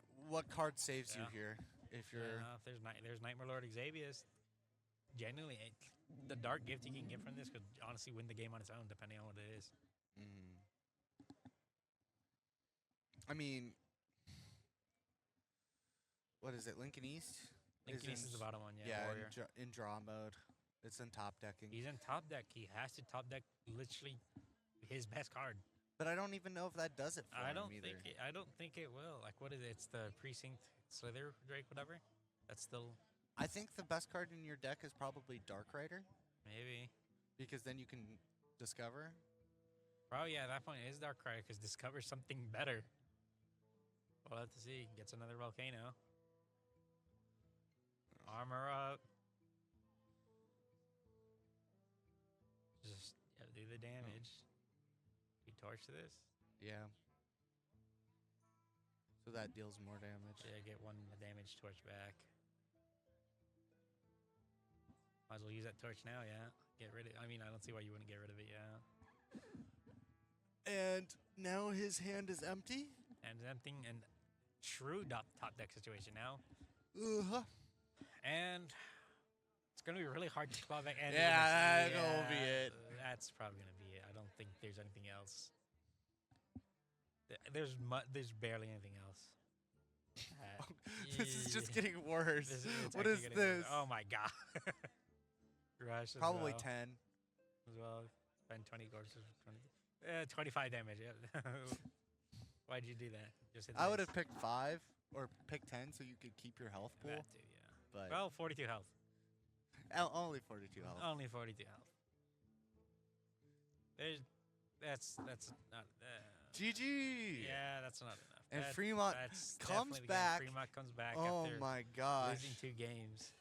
Speaker 1: card saves you
Speaker 2: Yeah.
Speaker 1: here? If
Speaker 2: you
Speaker 1: you're
Speaker 2: know, if there's Nightmare Lord Xavius, genuinely, the dark gift you can get from this could honestly win the game on its own, depending on what it is.
Speaker 1: I mean, what is it? Lincoln East.
Speaker 2: Lincoln East is the bottom one, yeah.
Speaker 1: Yeah,
Speaker 2: Warrior.
Speaker 1: in draw mode. It's in top decking.
Speaker 2: He's in top deck. He has to top deck literally his best card.
Speaker 1: But I don't even know if that does it for
Speaker 2: I
Speaker 1: him
Speaker 2: don't
Speaker 1: either.
Speaker 2: think I don't think it will. Like, what is it? It's the Precinct Slither Drake, whatever. That's still
Speaker 1: I think the best card in your deck is probably Dark Rider,
Speaker 2: maybe.
Speaker 1: because then you can discover.
Speaker 2: Probably, yeah. At that point, it is Dark Cry because discovers something better. We'll have to see. Gets another volcano. Armor up. Just do the damage. You torch this.
Speaker 1: Yeah. So that deals more damage.
Speaker 2: Yeah, get 1 damage torch back. Might as well use that torch now, yeah. Get rid of it. I mean, I don't see why you wouldn't get rid of it, yeah.
Speaker 1: And now his hand is empty.
Speaker 2: And emptying and true top deck situation now.
Speaker 1: Uh-huh.
Speaker 2: And it's going to be really hard to claw back. And
Speaker 1: Yeah, that'll be it.
Speaker 2: That's probably going to be it. I don't think there's anything else. There's barely anything else.
Speaker 1: This is just getting worse. What
Speaker 2: actually
Speaker 1: is
Speaker 2: getting worse.
Speaker 1: this?
Speaker 2: Oh my god. Rush as
Speaker 1: Probably
Speaker 2: well.
Speaker 1: 10.
Speaker 2: As well. Spend 20 courses. 25 damage. Yeah. Why'd you do that? Just hit the
Speaker 1: I would
Speaker 2: base.
Speaker 1: have picked 5 or picked 10 so you could keep your health pool.
Speaker 2: That too, yeah.
Speaker 1: But
Speaker 2: Well, 42 health.
Speaker 1: only 42 health.
Speaker 2: Only 42 health. That's not.
Speaker 1: GG.
Speaker 2: Yeah, that's not enough.
Speaker 1: And
Speaker 2: That-
Speaker 1: Fremont
Speaker 2: that's
Speaker 1: comes
Speaker 2: definitely the game.
Speaker 1: back.
Speaker 2: Fremont comes back
Speaker 1: Oh
Speaker 2: after
Speaker 1: my gosh.
Speaker 2: losing 2 games.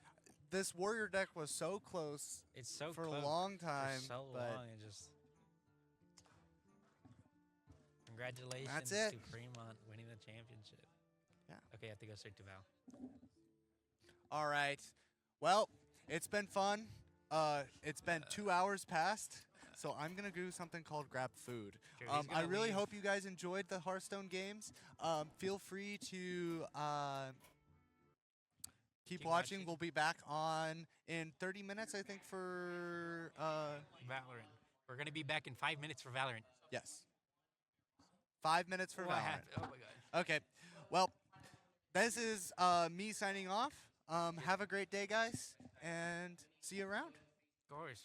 Speaker 1: This warrior deck was so close
Speaker 2: It's so
Speaker 1: for
Speaker 2: close.
Speaker 1: a long
Speaker 2: For
Speaker 1: time.
Speaker 2: so
Speaker 1: but
Speaker 2: long and just. Congratulations
Speaker 1: That's it.
Speaker 2: to Fremont winning the championship.
Speaker 1: Yeah.
Speaker 2: Okay, I have to go straight to Val.
Speaker 1: all right. Well, it's been fun. It's been 2 hours past. So I'm going to do something called grab food.
Speaker 2: Sure, he's
Speaker 1: I
Speaker 2: gonna
Speaker 1: really
Speaker 2: leave.
Speaker 1: hope you guys enjoyed the Hearthstone games. Feel free to keep watching.
Speaker 2: watching.
Speaker 1: We'll be back on in 30 minutes, I think, for
Speaker 2: Valorant. We're gonna be back in 5 minutes for Valorant.
Speaker 1: yes. 5 minutes for
Speaker 2: What
Speaker 1: Valorant.
Speaker 2: happened? Oh my god.
Speaker 1: Okay. Well, this is me signing off. Have a great day, guys, and see you around.
Speaker 2: Of course.